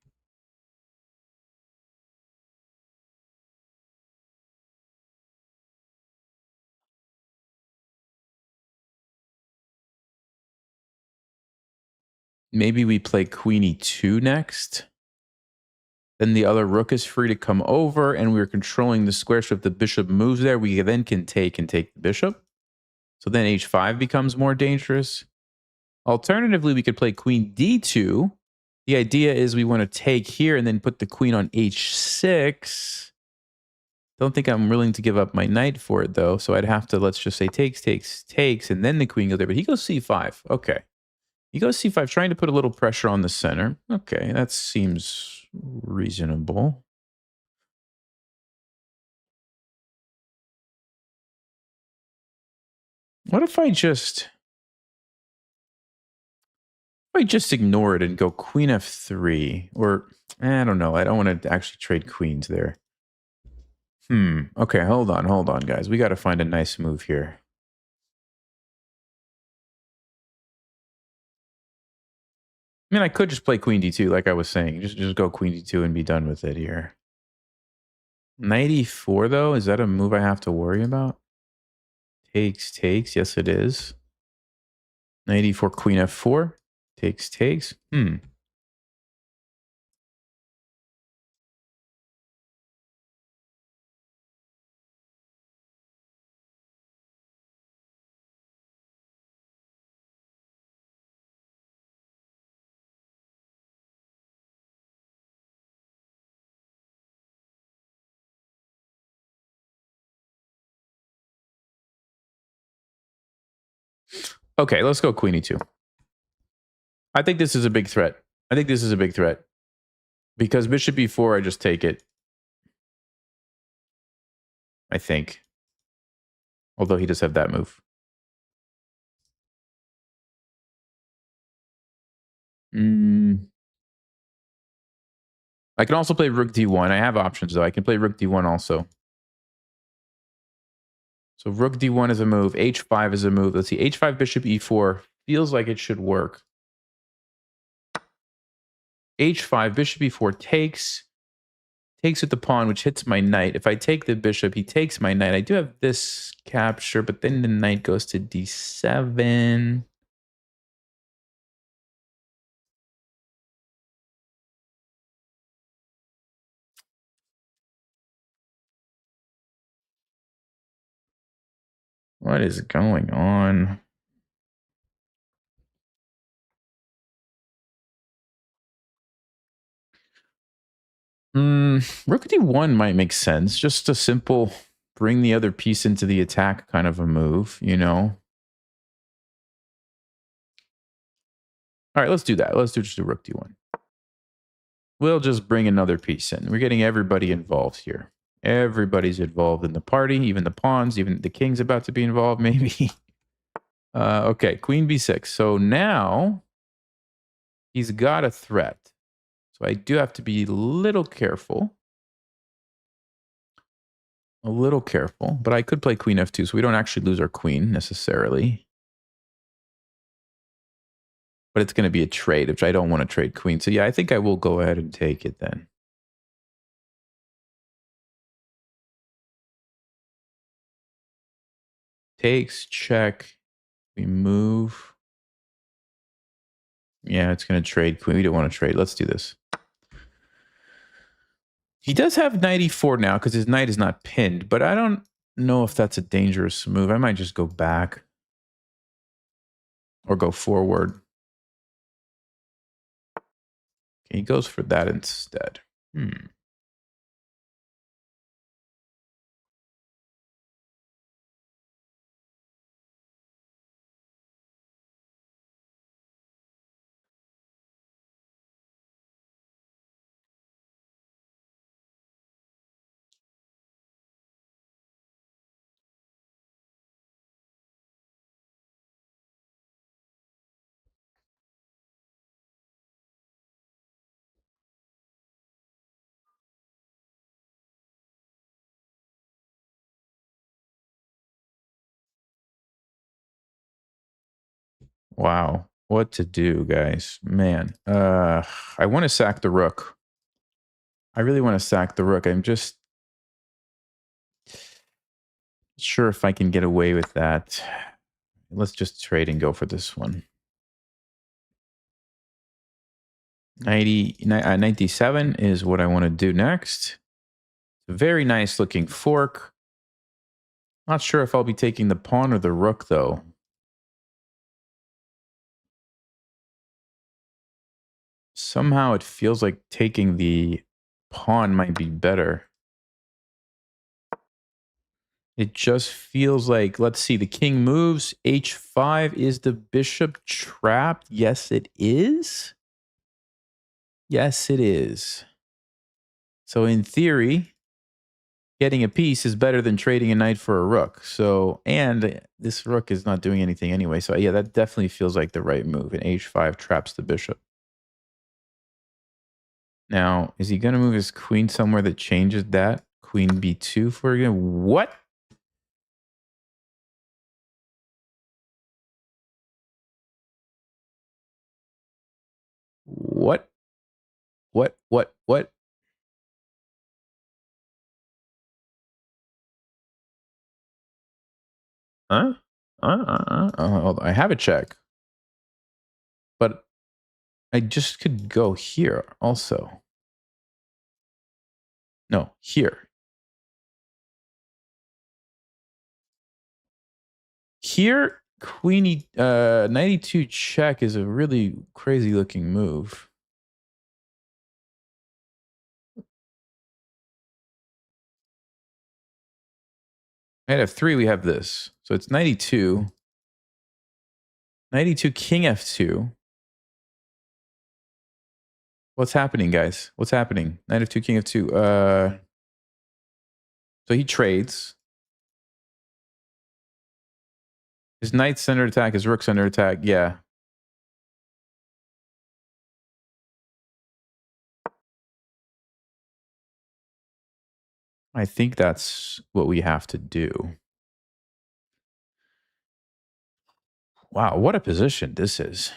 Maybe we play queen e2 next. Then the other rook is free to come over, and we're controlling the square. So if the bishop moves there, we then can take the bishop. So then h5 becomes more dangerous. Alternatively, we could play queen d2. The idea is we want to take here and then put the queen on h6. Don't think I'm willing to give up my knight for it, though. So I'd have to, let's just say, takes, and then the queen goes there. But he goes c5. Okay. He goes c5, trying to put a little pressure on the center. Okay, that seems reasonable. What if I just ignore it and go queen f3? Or, I don't know. I don't want to actually trade queens there. Okay, hold on, guys. We got to find a nice move here. I mean, I could just play queen d2, like I was saying. Just go queen d2 and be done with it here. Knight e4, though? Is that a move I have to worry about? Takes. Yes, it is. Knight e4, queen f4. Takes. Okay, let's go queen e2. I think this is a big threat. Because bishop e4, I just take it. I think. Although he does have that move. I can also play rook d1. I have options, though. I can play rook d1 also. So rook d1 is a move. h5 is a move. Let's see. h5, bishop e4 feels like it should work. h5, bishop e4 takes with the pawn, which hits my knight. If I take the bishop, he takes my knight. I do have this capture, but then the knight goes to d7. What is going on? Rook d1 might make sense. Just a simple bring the other piece into the attack kind of a move, you know? All right, let's do that. Let's do just a rook d1. We'll just bring another piece in. We're getting everybody involved here. Everybody's involved in the party, even the pawns, even the king's about to be involved, maybe. Okay, queen b6. So now he's got a threat. So I do have to be a little careful. A little careful, but I could play queen f2, so we don't actually lose our queen necessarily. But it's going to be a trade, which I don't want to trade queen. So yeah, I think I will go ahead and take it then. Takes, check. We move. Yeah, it's going to trade queen. We don't want to trade. Let's do this. He does have knight e4 now because his knight is not pinned, but I don't know if that's a dangerous move. I might just go back or go forward. Okay, he goes for that instead. Wow. What to do, guys? Man. I want to sack the rook. I really want to sack the rook. I'm just sure if I can get away with that. Let's just trade and go for this one. 97 is what I want to do next. It's a very nice looking fork. Not sure if I'll be taking the pawn or the rook, though. Somehow it feels like taking the pawn might be better. It just feels like, let's see, the king moves. H5, is the bishop trapped? Yes, it is. Yes, it is. So in theory, getting a piece is better than trading a knight for a rook. So, and this rook is not doing anything anyway. So yeah, that definitely feels like the right move. And H5 traps the bishop. Now, is he going to move his queen somewhere that changes that? Queen b2 for you? What? What? What? Huh? Hold on. I have a check. But I just could go here also. No, here. Here, queenie, 92 check is a really crazy looking move. Knight f3, we have this. So it's 92. 92 king f2. What's happening, guys? What's happening? Knight f2, king f2. So he trades. His knight's under attack, his rook's under attack. Yeah. I think that's what we have to do. Wow, what a position this is.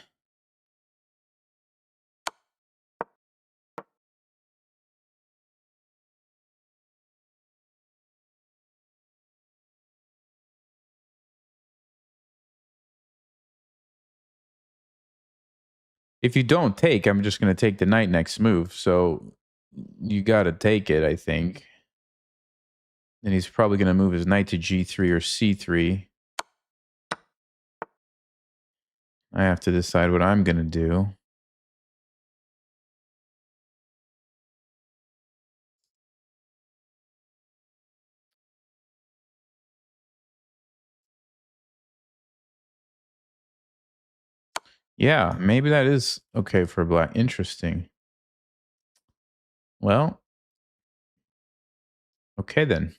If you don't take, I'm just going to take the knight next move. So you got to take it, I think. And he's probably going to move his knight to g3 or c3. I have to decide what I'm going to do. Yeah, maybe that is okay for black. Interesting. Well, okay then.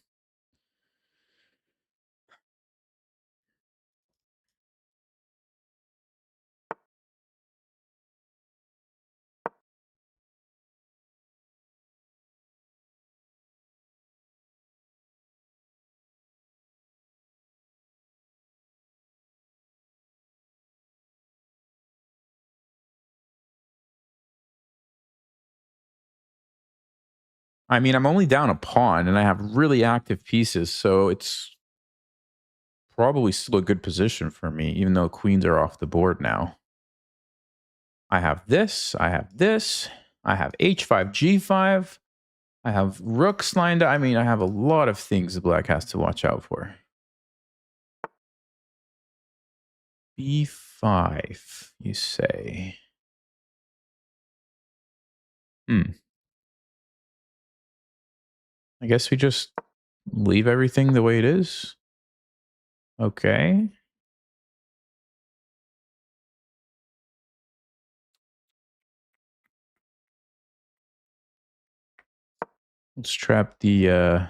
I mean, I'm only down a pawn and I have really active pieces, so it's probably still a good position for me, even though queens are off the board now. I have this, I have this, I have h5, g5, I have rooks lined up. I mean, I have a lot of things the black has to watch out for. b5, you say? Hmm. I guess we just leave everything the way it is. Okay. Let's trap the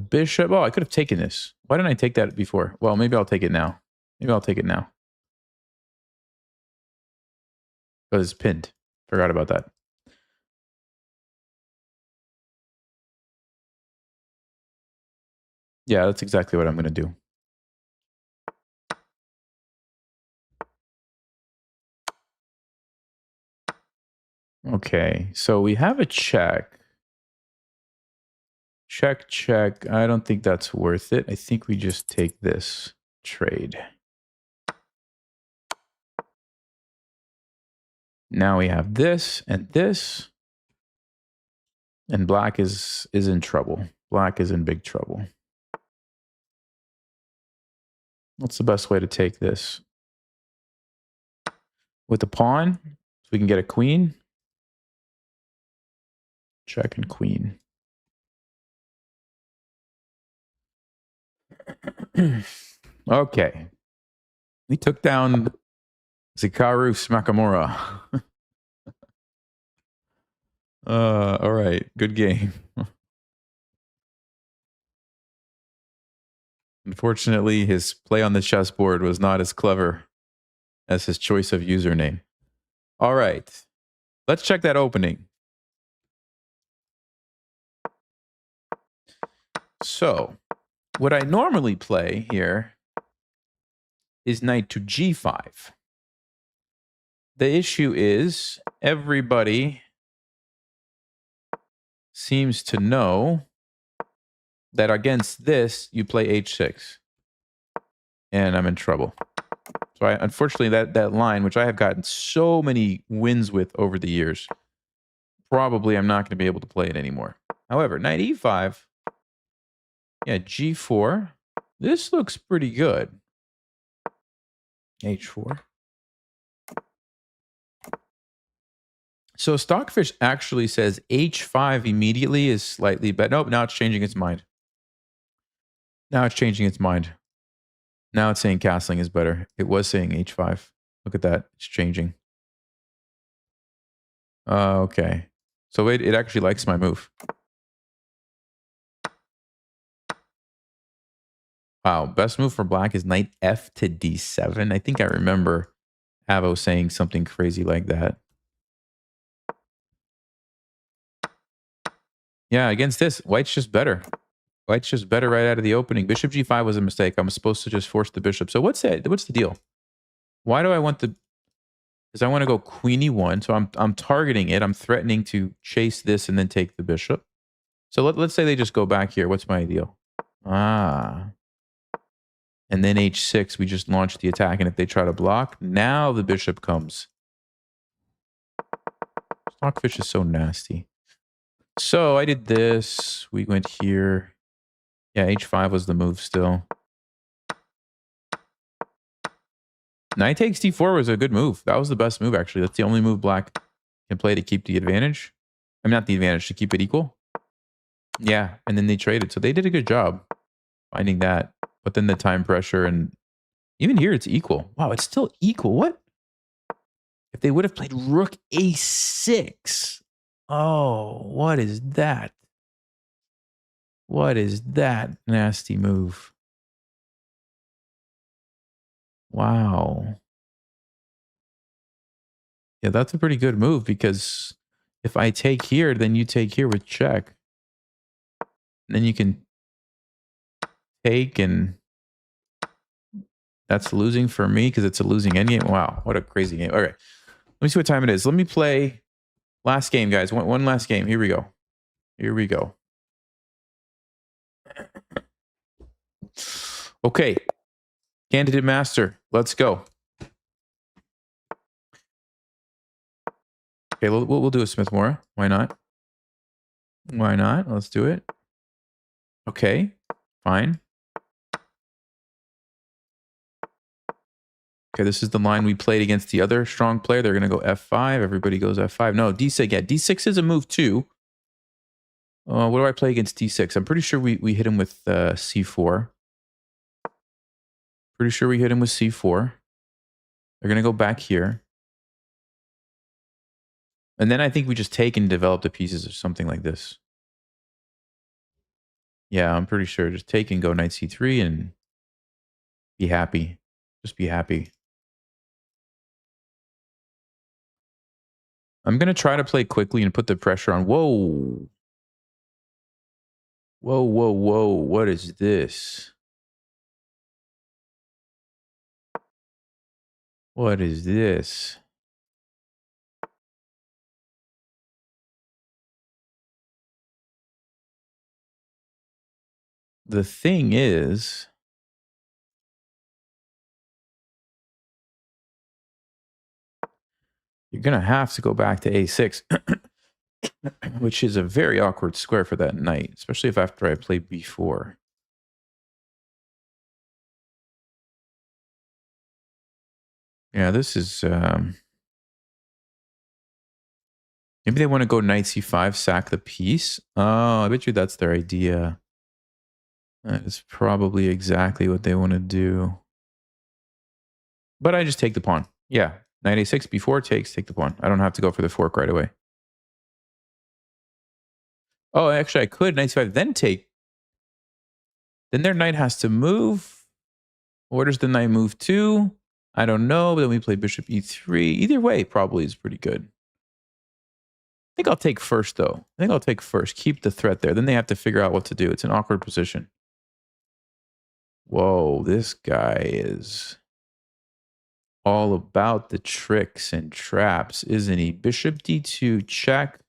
bishop. Oh, I could have taken this. Why didn't I take that before? Well, maybe I'll take it now. Maybe I'll take it now. Because it's pinned. Forgot about that. Yeah, that's exactly what I'm going to do. Okay, so we have a check. Check, check. I don't think that's worth it. I think we just take this trade. Now we have this and this. And black is in trouble. Black is in big trouble. What's the best way to take this? With the pawn, so we can get a queen. Check and queen. Okay. We took down Zikaru Smakamura. All right. Good game. Unfortunately, his play on the chessboard was not as clever as his choice of username. All right. Let's check that opening. So, what I normally play here is knight to g5. The issue is everybody seems to know that against this, you play h6. And I'm in trouble. So unfortunately, that line, which I have gotten so many wins with over the years, probably I'm not going to be able to play it anymore. However, knight e5, yeah, g4. This looks pretty good. h4. So Stockfish actually says h5 immediately is slightly better. Nope, now it's changing its mind. Now it's changing its mind. Now it's saying castling is better. It was saying h5. Look at that. It's changing. Okay. So it actually likes my move. Wow. Best move for black is knight f to d7. I think I remember Avo saying something crazy like that. Yeah, against this, white's just better. White's just better right out of the opening. Bishop g5 was a mistake. I'm supposed to just force the bishop. So what's the deal? Why do I want the... Because I want to go queen e1. So I'm targeting it. I'm threatening to chase this and then take the bishop. So let's say they just go back here. What's my deal? Ah. And then h6, we just launch the attack. And if they try to block, now the bishop comes. Stockfish is so nasty. So I did this. We went here. Yeah, h5 was the move still. Knight takes d4 was a good move. That was the best move, actually. That's the only move black can play to keep the advantage. I mean, not the advantage, to keep it equal. Yeah, and then they traded. So they did a good job finding that. But then the time pressure and even here it's equal. Wow, it's still equal. What? If they would have played rook a6. Oh, what is that? What is that nasty move? Wow. Yeah, that's a pretty good move because if I take here, then you take here with check. And then you can take, and that's losing for me because it's a losing endgame. Wow, what a crazy game. Okay, let me see what time it is. Let me play last game, guys. One last game. Here we go. Here we go. Okay, candidate master. Let's go. Okay, we'll do a Smith Mora. Why not? Why not? Let's do it. Okay, fine. Okay, this is the line we played against the other strong player. They're going to go f5. Everybody goes f5. No, d6. Yeah, d6 is a move too. What do I play against d6? I'm pretty sure we hit him with c4. Pretty sure we hit him with c4. They're going to go back here. And then I think we just take and develop the pieces or something like this. Yeah, I'm pretty sure. Just take and go knight c3 and be happy. Just be happy. I'm going to try to play quickly and put the pressure on. Whoa. Whoa, whoa, whoa. What is this? What is this? The thing is, you're going to have to go back to a6, which is a very awkward square for that knight, especially if after I play b4. Yeah, this is... maybe they want to go knight c5, sack the piece. Oh, I bet you that's their idea. That is probably exactly what they want to do. But I just take the pawn. Yeah, knight a6 before takes, take the pawn. I don't have to go for the fork right away. Oh, actually, I could knight c5, then take. Then their knight has to move. Where does the knight move to? I don't know, but then we play bishop e3. Either way probably is pretty good. I think I'll take first, though. I think I'll take first. Keep the threat there. Then they have to figure out what to do. It's an awkward position. Whoa, this guy is all about the tricks and traps, isn't he? Bishop d2, check.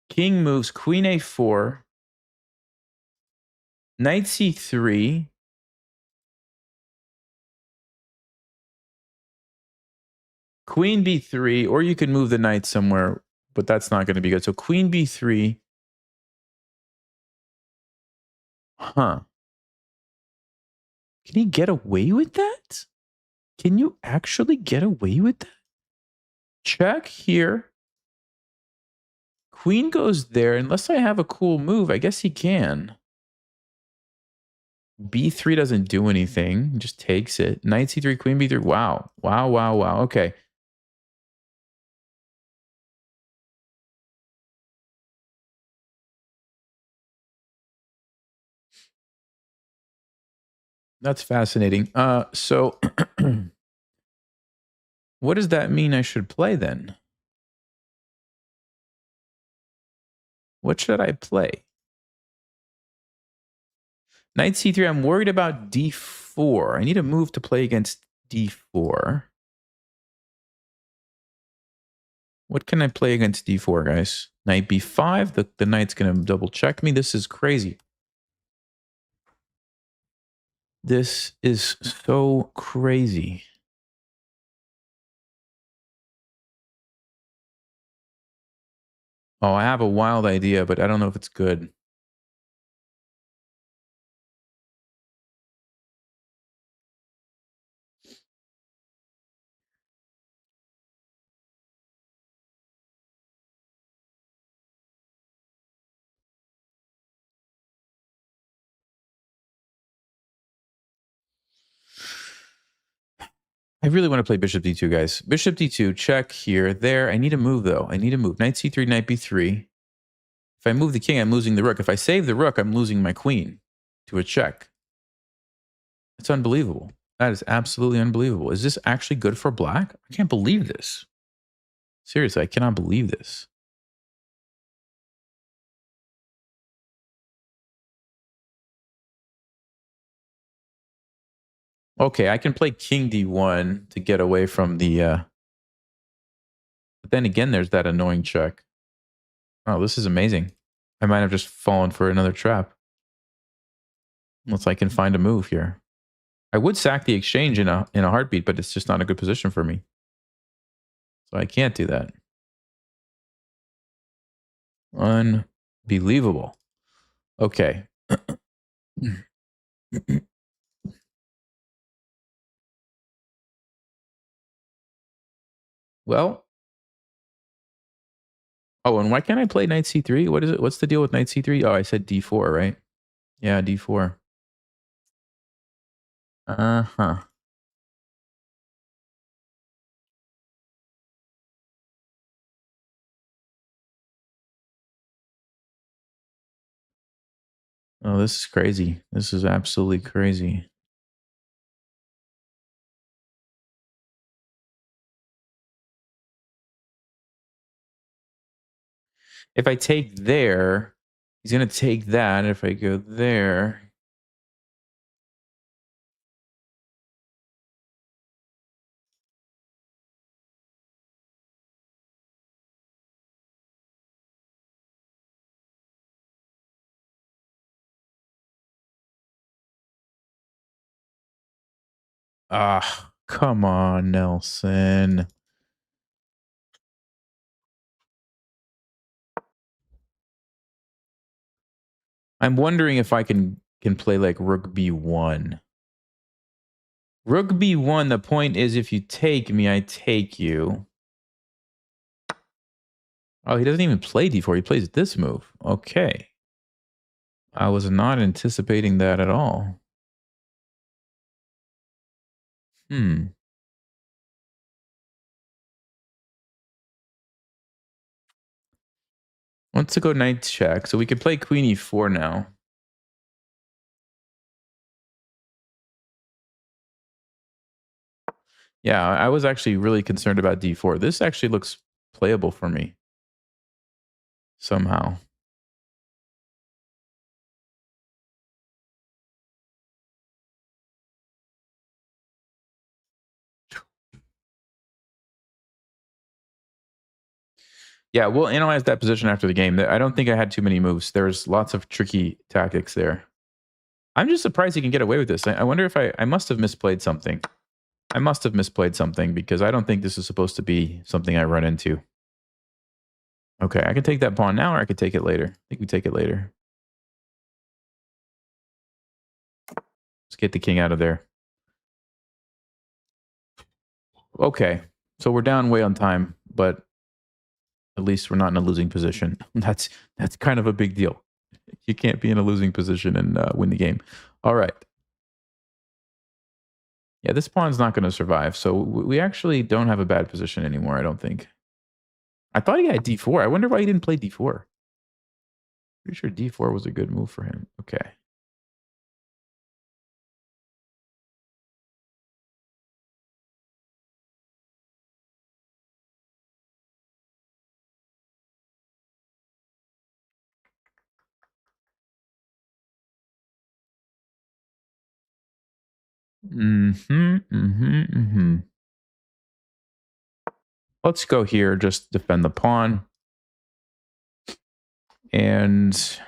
King moves, queen a4. Knight c3. Queen b3, or you could move the knight somewhere, but that's not going to be good. So queen b3. Huh. Can he get away with that? Can you actually get away with that? Check here. Queen goes there. Unless I have a cool move, I guess he can. b3 doesn't do anything. He just takes it. Knight c3, queen b3. Wow. Wow, wow, wow. Okay. That's fascinating. So what does that mean I should play then? What should I play? Knight c3, I'm worried about d4. I need a move to play against d4. What can I play against d4, guys? Knight b5. The knight's going to double check me. This is crazy. This is so crazy. Oh, I have a wild idea, but I don't know if it's good. I really want to play bishop d2, guys. Bishop d2, check here, there. I need a move, though. I need a move. Knight c3, knight b3. If I move the king, I'm losing the rook. If I save the rook, I'm losing my queen to a check. It's unbelievable. That is absolutely unbelievable. Is this actually good for black? I can't believe this. Seriously, I cannot believe this. Okay, I can play king d1 to get away from the... But then again, there's that annoying check. Oh, this is amazing. I might have just fallen for another trap. Unless I can find a move here. I would sack the exchange in a heartbeat, but it's just not a good position for me. So I can't do that. Unbelievable. Okay. Well. Oh, and why can't I play knight c3? What is it? What's the deal with knight c3? Oh, I said d4, right? Yeah, d4. Uh-huh. Oh, this is crazy. This is absolutely crazy. If I take there, he's going to take that. If I go there... Ah, come on, Nelson. I'm wondering if I can play like rook b1. Rook b1, the point is if you take me, I take you. Oh, he doesn't even play d4. He plays this move. Okay. I was not anticipating that at all. Wants to go knight check, so we could play queen e4 now. Yeah, I was actually really concerned about d4. This actually looks playable for me. Somehow. Yeah, we'll analyze that position after the game. I don't think I had too many moves. There's lots of tricky tactics there. I'm just surprised he can get away with this. I wonder if I must have misplayed something. I must have misplayed something because I don't think this is supposed to be something I run into. Okay, I can take that pawn now or I could take it later. I think we take it later. Let's get the king out of there. Okay, so we're down way on time, but at least we're not in a losing position. That's kind of a big deal. You can't be in a losing position and win the game. All right. Yeah, this pawn's not going to survive, so we actually don't have a bad position anymore, I don't think. I thought he had d4. I wonder why he didn't play d4. Pretty sure d4 was a good move for him. Okay. Let's go here, just defend the pawn. And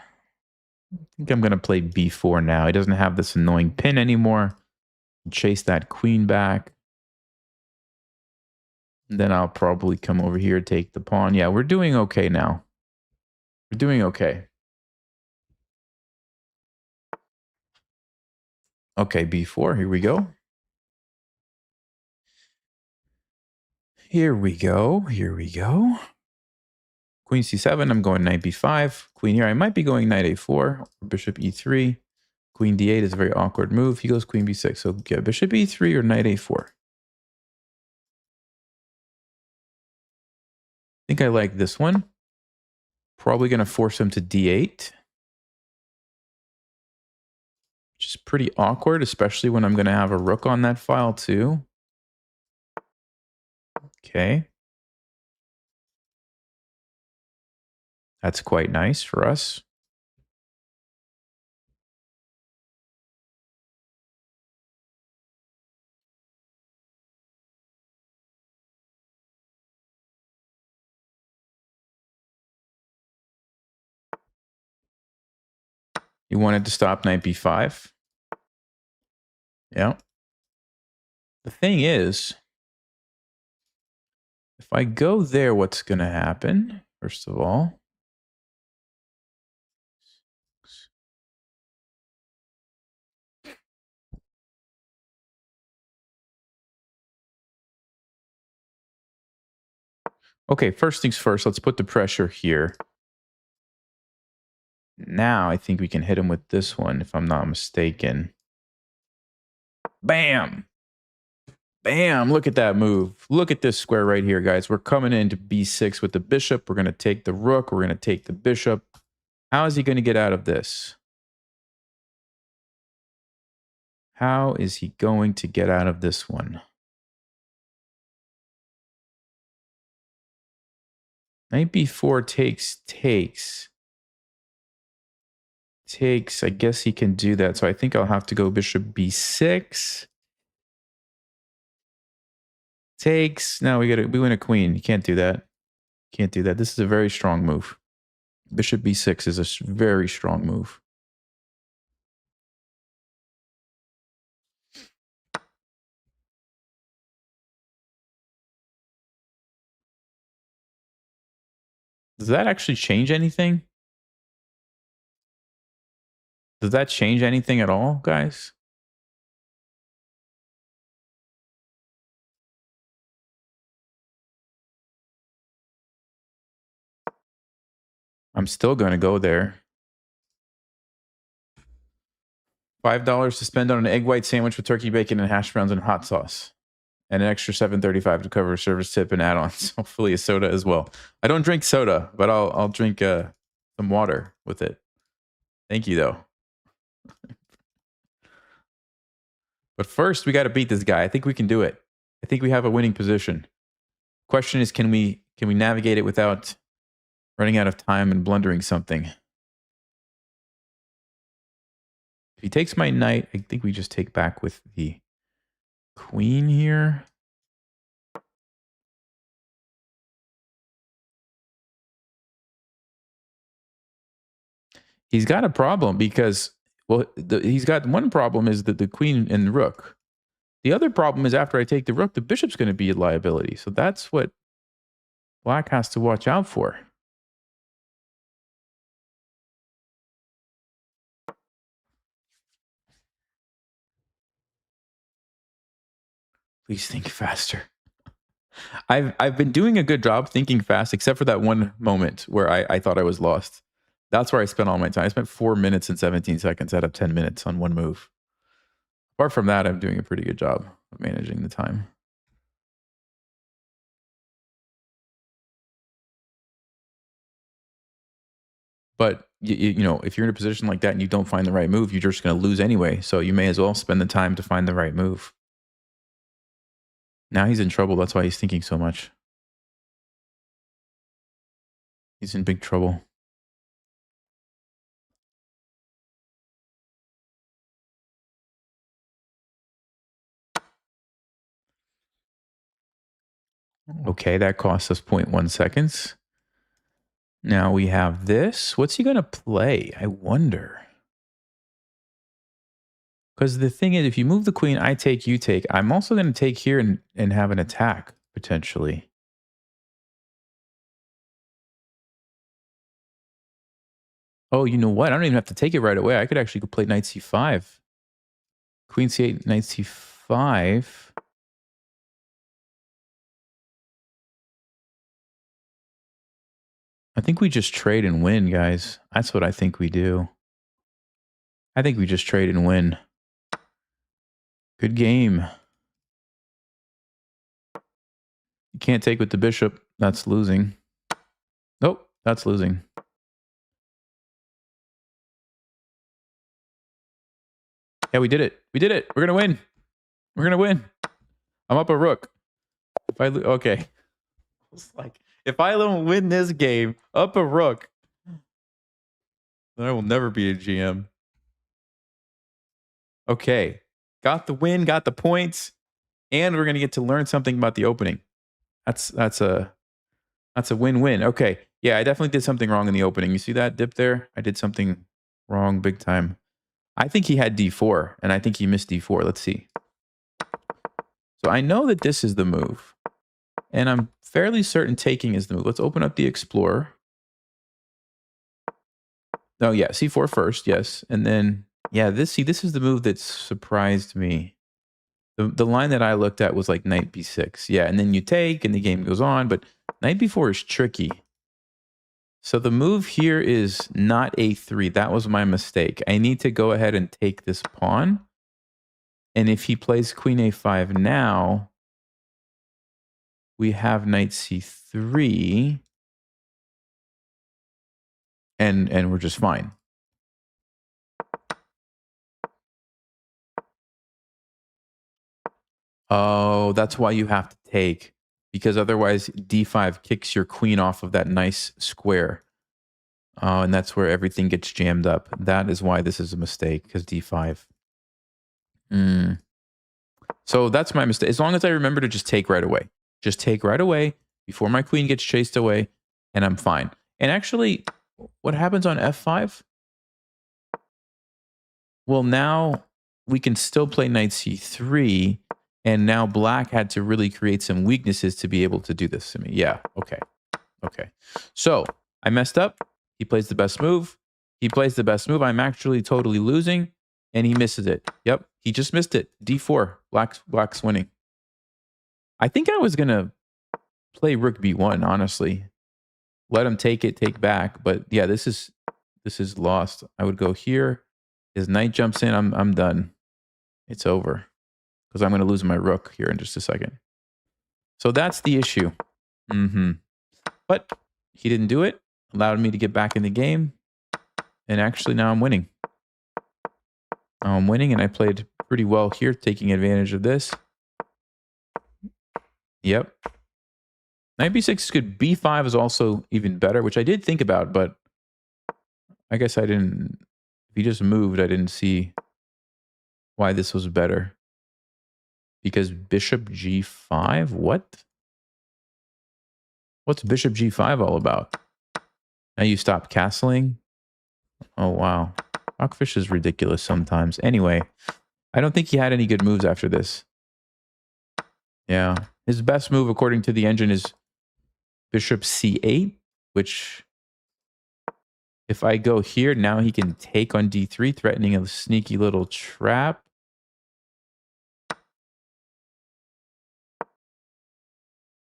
I think I'm going to play b4 now. He doesn't have this annoying pin anymore. Chase that queen back. And then I'll probably come over here, take the pawn. Yeah, we're doing okay now. We're doing okay. Okay, b4, here we go. Here we go, here we go. Queen c7, I'm going knight b5. Queen here, I might be going knight a4, or bishop e3. Queen d8 is a very awkward move. He goes queen b6, so yeah, bishop e3 or knight a4. think I like this one. Probably going to force him to d8. Which is pretty awkward, especially when I'm going to have a rook on that file too. Okay. That's quite nice for us. You wanted to stop knight b5. Yeah. The thing is, if I go there, what's going to happen? First of all, okay, first things first, let's put the pressure here. Now I think we can hit him with this one, if I'm not mistaken. Bam! Bam! Look at that move. Look at this square right here, guys. We're coming into b6 with the bishop. We're going to take the rook. We're going to take the bishop. How is he going to get out of this? How is he going to get out of this one? Knight b4 takes. I guess he can do that. So I think I'll have to go bishop b6. Takes. No, we win a queen. You can't do that. Can't do that. This is a very strong move. Bishop b6 is a very strong move. Does that actually change anything? Does that change anything at all, guys? I'm still going to go there. $5 to spend on an egg white sandwich with turkey bacon and hash browns and hot sauce. And an extra $7.35 to cover a service tip and add-ons. Hopefully a soda as well. I don't drink soda, but I'll drink some water with it. Thank you, though. But first, we got to beat this guy. I think we can do it. I think we have a winning position. Question is, can we navigate it without running out of time and blundering something? If he takes my knight, I think we just take back with the queen here. He's got a problem because, well, he's got one problem is that the queen and the rook. The other problem is after I take the rook, the bishop's going to be a liability. So that's what black has to watch out for. Please think faster. I've been doing a good job thinking fast, except for that one moment where I thought I was lost. That's where I spent all my time. I spent 4 minutes and 17 seconds out of 10 minutes on one move. Apart from that, I'm doing a pretty good job of managing the time. But you know, if you're in a position like that and you don't find the right move, you're just going to lose anyway. So you may as well spend the time to find the right move. Now he's in trouble. That's why he's thinking so much. He's in big trouble. Okay, that costs us 0.1 seconds. Now we have this. What's he going to play? I wonder. Because the thing is, if you move the queen, I take, you take. I'm also going to take here and have an attack, potentially. Oh, you know what? I don't even have to take it right away. I could actually go play knight c5. Queen c8, knight c5. I think we just trade and win, guys. That's what I think we do. I think we just trade and win. Good game. You can't take with the bishop. That's losing. Nope, that's losing. Yeah, we did it. We did it. We're gonna win. We're gonna win. I'm up a rook. If I okay, it's like if I don't win this game, up a rook, then I will never be a GM. Okay, got the win, got the points, and we're gonna get to learn something about the opening. That's a win-win. Okay, yeah, I definitely did something wrong in the opening. You see that dip there? I did something wrong big time. I think he had D4, and I think he missed D4. Let's see. So I know that this is the move, and I'm fairly certain taking is the move. Let's open up the Explorer. Oh, yeah, C4 first, yes. And then, yeah, this is the move that surprised me. The line that I looked at was like knight B6. Yeah, and then you take, and the game goes on, but knight B4 is tricky. So the move here is not A3. That was my mistake. I need to go ahead and take this pawn. And if he plays queen A5 now, we have knight C3. And we're just fine. Oh, that's why you have to take. Because otherwise D5 kicks your queen off of that nice square. And that's where everything gets jammed up. That is why this is a mistake, because D5. So that's my mistake. As long as I remember to just take right away. Just take right away before my queen gets chased away, and I'm fine. And actually, what happens on F5? Well, now we can still play knight C3, and now black had to really create some weaknesses to be able to do this to me. Yeah, okay. Okay. So I messed up. He plays the best move. He plays the best move. I'm actually totally losing, and he misses it. Yep, he just missed it. D4. Black's winning. I think I was going to play rook B1, honestly. Let him take it, take back. But yeah, this is lost. I would go here. His knight jumps in. I'm done. It's over. Because I'm going to lose my rook here in just a second. So that's the issue. But he didn't do it. Allowed me to get back in the game. And actually now I'm winning. Now I'm winning, and I played pretty well here, taking advantage of this. Yep. Knight b6 is good. b5 is also even better, which I did think about, but I guess I didn't. If he just moved, I didn't see why this was better. Because bishop g5? What? What's bishop g5 all about? Now you stop castling? Oh, wow. Rockfish is ridiculous sometimes. Anyway, I don't think he had any good moves after this. Yeah. His best move, according to the engine, is bishop c8, which if I go here, now he can take on d3, threatening a sneaky little trap.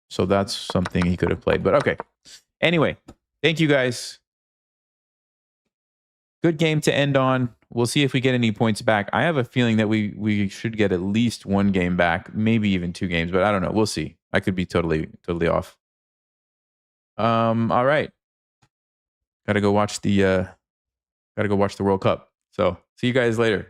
So that's something he could have played. But okay. Anyway, thank you guys. Good game to end on. We'll see if we get any points back. I have a feeling that we should get at least one game back, maybe even 2 games, but I don't know. We'll see. I could be totally off. All right. Gotta go watch the World Cup. So see you guys later.